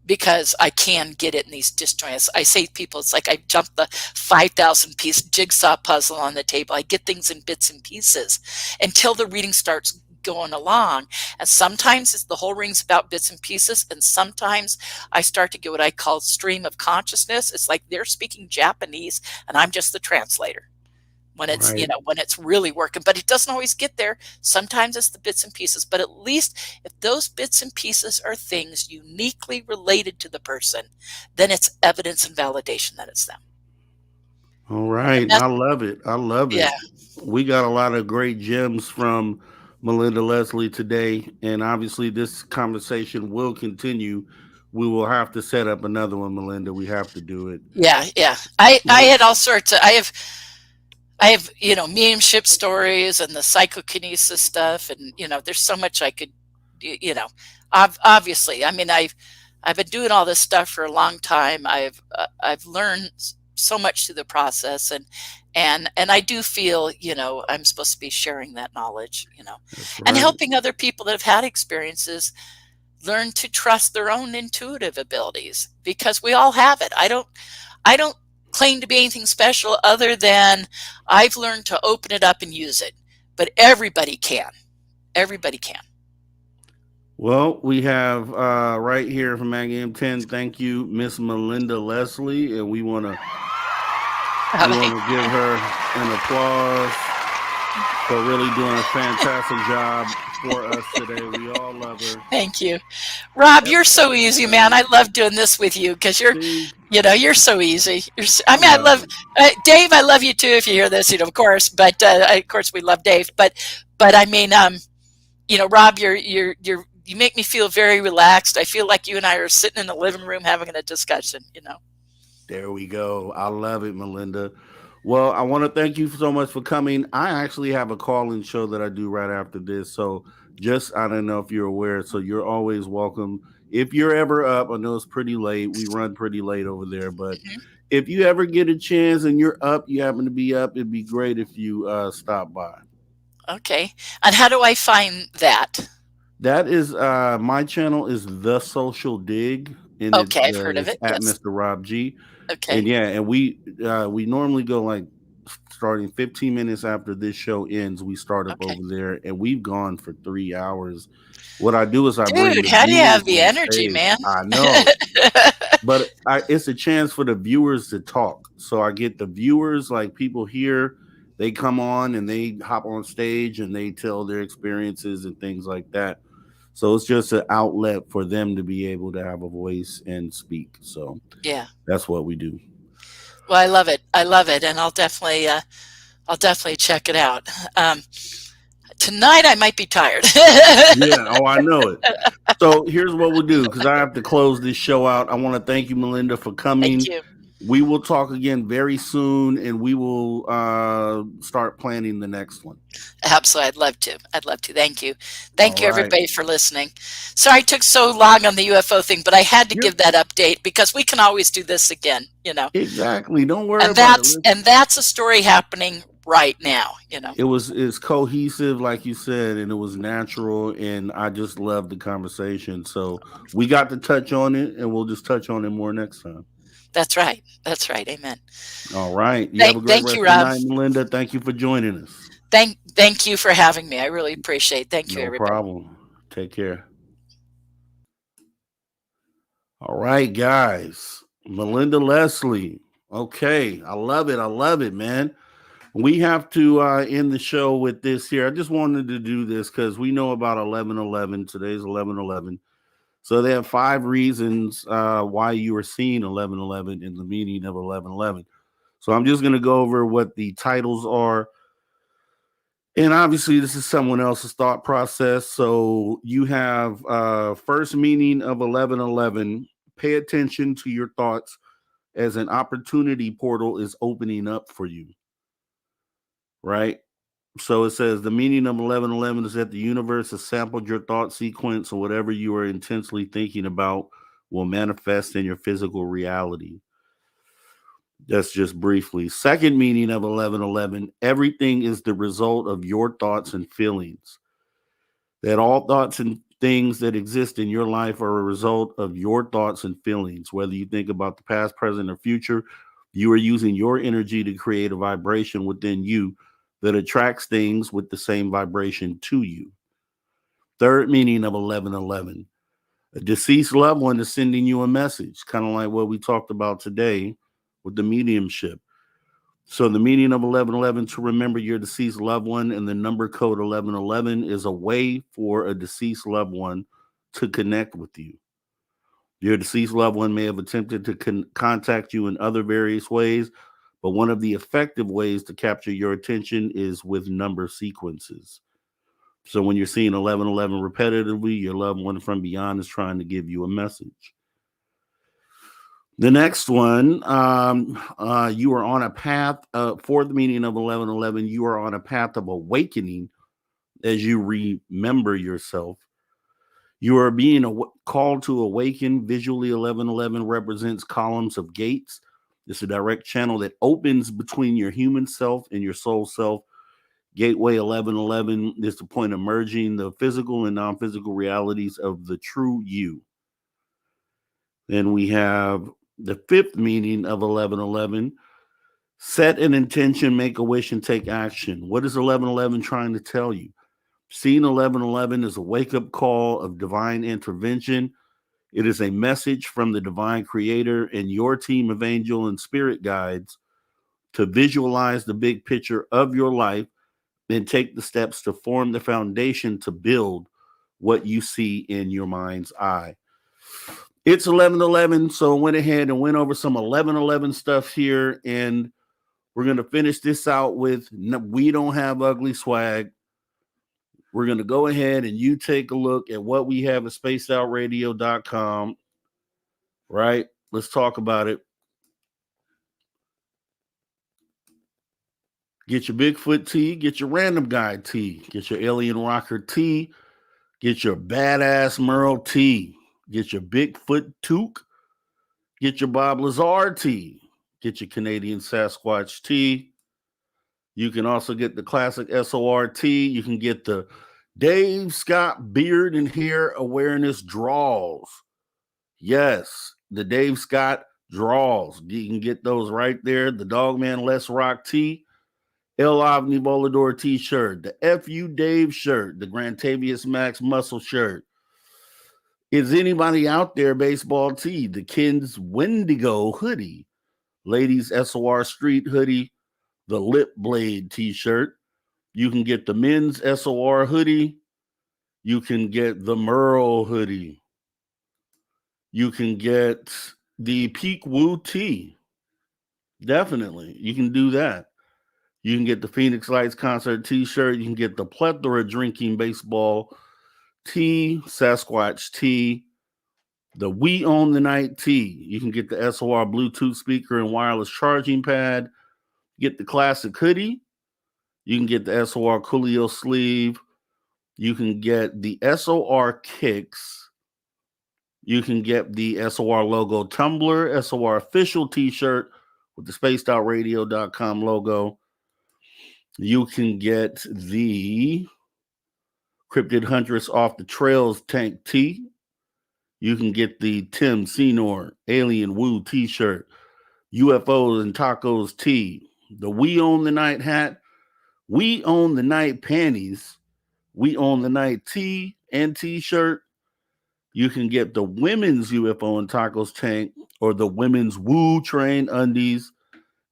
because I can get it in these disjoints. I say to people, it's like I jumped the 5,000 piece jigsaw puzzle on the table. I get things in bits and pieces until the reading starts going along. And sometimes it's the whole reading's about bits and pieces. And sometimes I start to get what I call stream of consciousness. It's like they're speaking Japanese and I'm just the translator. When it's, you know, when it's really working, but it doesn't always get there. Sometimes it's the bits and pieces, but at least if those bits and pieces are things uniquely related to the person, then it's evidence and validation that it's them. All right. I love it. I love it. Yeah. We got a lot of great gems from Melinda Leslie today. And obviously this conversation will continue. We will have to set up another one, Melinda. We have to do it. Yeah. Yeah. I had all sorts of, I have, you know, mediumship stories and the psychokinesis stuff. And, you know, there's so much I could, you know, obviously, I mean, I've been doing all this stuff for a long time. I've learned so much through the process, and I do feel, you know, I'm supposed to be sharing that knowledge, you know, and helping other people that have had experiences learn to trust their own intuitive abilities, because we all have it. I don't claim to be anything special other than I've learned to open it up and use it, but everybody can. Everybody can. Well, we have right here from Maggie M10. Thank you, Miss Melinda Leslie, and we want to give her an applause for really doing a fantastic job for us today. We all love her. Thank you, Rob. You're so easy, man. I love doing this with you because you're, you know, you're so easy. I mean, I love Dave. I love you too. If you hear this, you know, of course. But of course, we love Dave. But I mean, you know, Rob, you make me feel very relaxed. I feel like you and I are sitting in the living room having a discussion, you know. There we go. I love it, Melinda. Well, I want to thank you so much for coming. I actually have a call-in show that I do right after this. So just, I don't know if you're aware, so you're always welcome. If you're ever up, I know it's pretty late. We run pretty late over there, but if you ever get a chance and you're up, you happen to be up, it'd be great if you stop by. Okay. And how do I find that? That is my channel is The Social Dig. And okay, I've heard of it. At Mr. Rob G. Okay. And yeah, and we normally go like starting 15 minutes after this show ends, we start up over there, and we've gone for 3 hours. What I do is I bring the how do you have the viewers on energy, stage. man? I know. But it's a chance for the viewers to talk. So I get the viewers, like people here, they come on and they hop on stage and they tell their experiences and things like that. So it's just an outlet for them to be able to have a voice and speak. So yeah, that's what we do. Well, I love it. I love it, and I'll definitely check it out. Tonight I might be tired. Yeah, oh, I know it. So here's what we'll do, because I have to close this show out. I want to thank you, Melinda, for coming. Thank you. We will talk again very soon, and we will start planning the next one. Absolutely. I'd love to. Thank you. Thank you, everybody, for listening. Sorry it took so long on the UFO thing, but I had to give that update because we can always do this again, you know. Exactly. Don't worry about it. And that's a story happening right now, you know. It's cohesive, like you said, and it was natural, and I just love the conversation. So we got to touch on it, and we'll just touch on it more next time. That's right. That's right. Amen. All right. You have a great rest of the night, Melinda. Thank you for joining us. Thank you for having me. I really appreciate it. Thank you, everybody. No problem. Take care. All right, guys. Melinda Leslie. Okay. I love it. I love it, man. We have to end the show with this here. I just wanted to do this because we know about 11/11. Today's 11/11. So they have 5 reasons why you are seeing 11/11 in the meaning of 11/11. So I'm just going to go over what the titles are. And obviously, this is someone else's thought process. So you have first meaning of 11/11. Pay attention to your thoughts as an opportunity portal is opening up for you. Right? So it says the meaning of 11/11 is that the universe has sampled your thought sequence, or whatever you are intensely thinking about will manifest in your physical reality. That's just briefly. Second meaning of 11/11, everything is the result of your thoughts and feelings. That all thoughts and things that exist in your life are a result of your thoughts and feelings. Whether you think about the past, present, or future, you are using your energy to create a vibration within you that attracts things with the same vibration to you. Third meaning of 11/11, a deceased loved one is sending you a message, kind of like what we talked about today with the mediumship. So the meaning of 11/11, to remember your deceased loved one, and the number code 11/11 is a way for a deceased loved one to connect with you. Your deceased loved one may have attempted to contact you in other various ways, but one of the effective ways to capture your attention is with number sequences. So when you're seeing 11/11 repetitively, your loved one from beyond is trying to give you a message. The next one, you are on a path, fourth meaning of 11/11, you are on a path of awakening as you remember yourself. You are being called to awaken. Visually, 11/11 represents columns of gates. It's a direct channel that opens between your human self and your soul self. Gateway 11/11 is the point of merging the physical and non-physical realities of the true you. Then we have the fifth meaning of 11/11. Set an intention, make a wish, and take action. What is 11/11 trying to tell you? Seeing 11/11 is a wake-up call of divine intervention. It is a message from the divine creator and your team of angel and spirit guides to visualize the big picture of your life and take the steps to form the foundation to build what you see in your mind's eye. It's 11/11, so I went ahead and went over some 11/11 stuff here, and we're going to finish this out with We Don't Have Ugly Swag. We're going to go ahead and you take a look at what we have at spacedoutradio.com, right? Let's talk about it. Get your Bigfoot tee, get your Random Guy tee, get your Alien Rocker tee, get your Badass Merle tee, get your Bigfoot toque, get your Bob Lazar tee, get your Canadian Sasquatch tee. You can also get the classic SOR tee. You can get the Dave Scott Beard and Hair Awareness Draws. Yes, the Dave Scott Draws. You can get those right there. The Dogman Let's Rock tee. El Ovni Volador t-shirt, the FU Dave shirt, the Grantavius Max muscle shirt. Is anybody out there baseball tee? The Ken's Wendigo hoodie, ladies SOR Street hoodie, the Lip Blade t-shirt. You can get the men's SOR hoodie. You can get the Merle hoodie. You can get the Peak Woo tee. Definitely, you can do that. You can get the Phoenix Lights concert t-shirt. You can get the Plethora Drinking Baseball tee, Sasquatch tee, the We Own the Night tee. You can get the SOR Bluetooth speaker and wireless charging pad. Get the classic hoodie. You can get the SOR Coolio sleeve. You can get the SOR kicks. You can get the SOR logo tumbler, SOR official t-shirt with the spacedoutradio.com logo. You can get the Cryptid Huntress Off the Trails tank tee. You can get the Tim Senor Alien Woo t-shirt, UFOs and Tacos tee, the We Own the Night hat, We Own the Night panties, We Own the Night tee and t-shirt. You can get the women's UFO and Tacos tank or the women's Woo Train undies,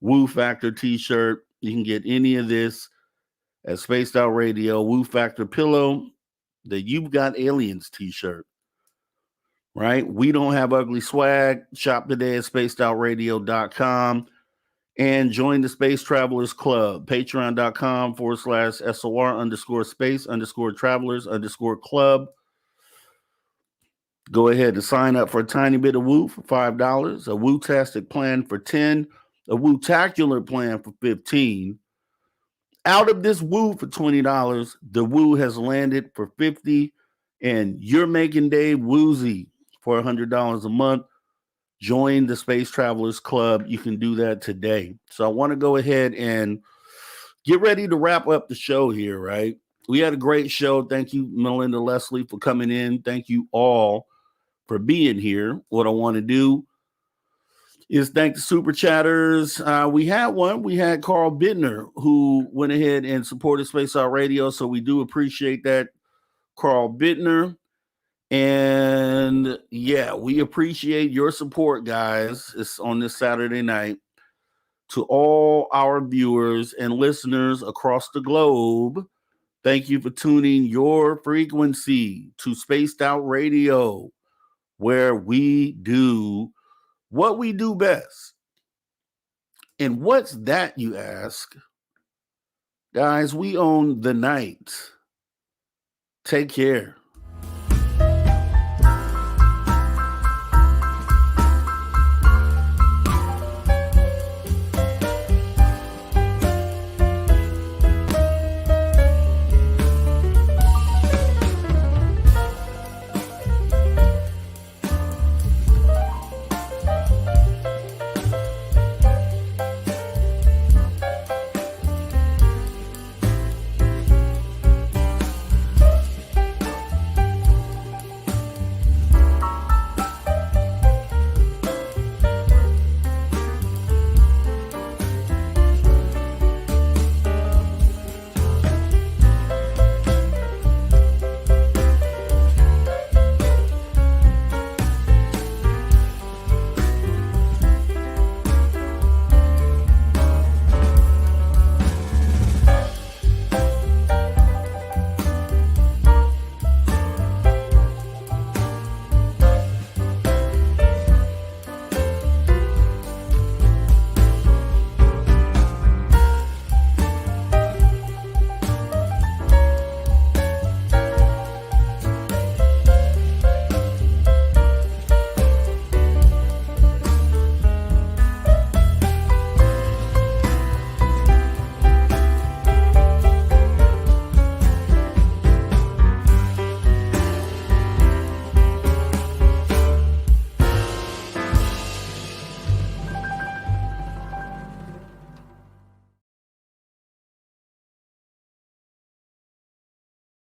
Woo Factor t-shirt. You can get any of this at Spaced Out Radio, Woo Factor Pillow, the You've Got Aliens t-shirt, right? We don't have ugly swag. Shop today at spacedoutradio.com and join the Space Travelers Club, patreon.com/SOR_space_travelers_club. Go ahead and sign up for a tiny bit of woo for $5, a woo-tastic plan for $10, a woo-tacular plan for $15. Out of this woo for $20, the woo has landed for $50, and you're making Dave woozy for $100 a month. Join the Space Travelers Club. You can do that today. So I want to go ahead and get ready to wrap up the show here, right? We had a great show. Thank you, Melinda Leslie, for coming in. Thank you all for being here. What I want to do is thank the super chatters. We had one. We had Carl Bittner, who went ahead and supported Space Out Radio. So we do appreciate that, Carl Bittner. And yeah, we appreciate your support, guys. It's on this Saturday night. To all our viewers and listeners across the globe, thank you for tuning your frequency to Spaced Out Radio, where we do what we do best. And what's that, you ask? Guys, we own the night. Take care.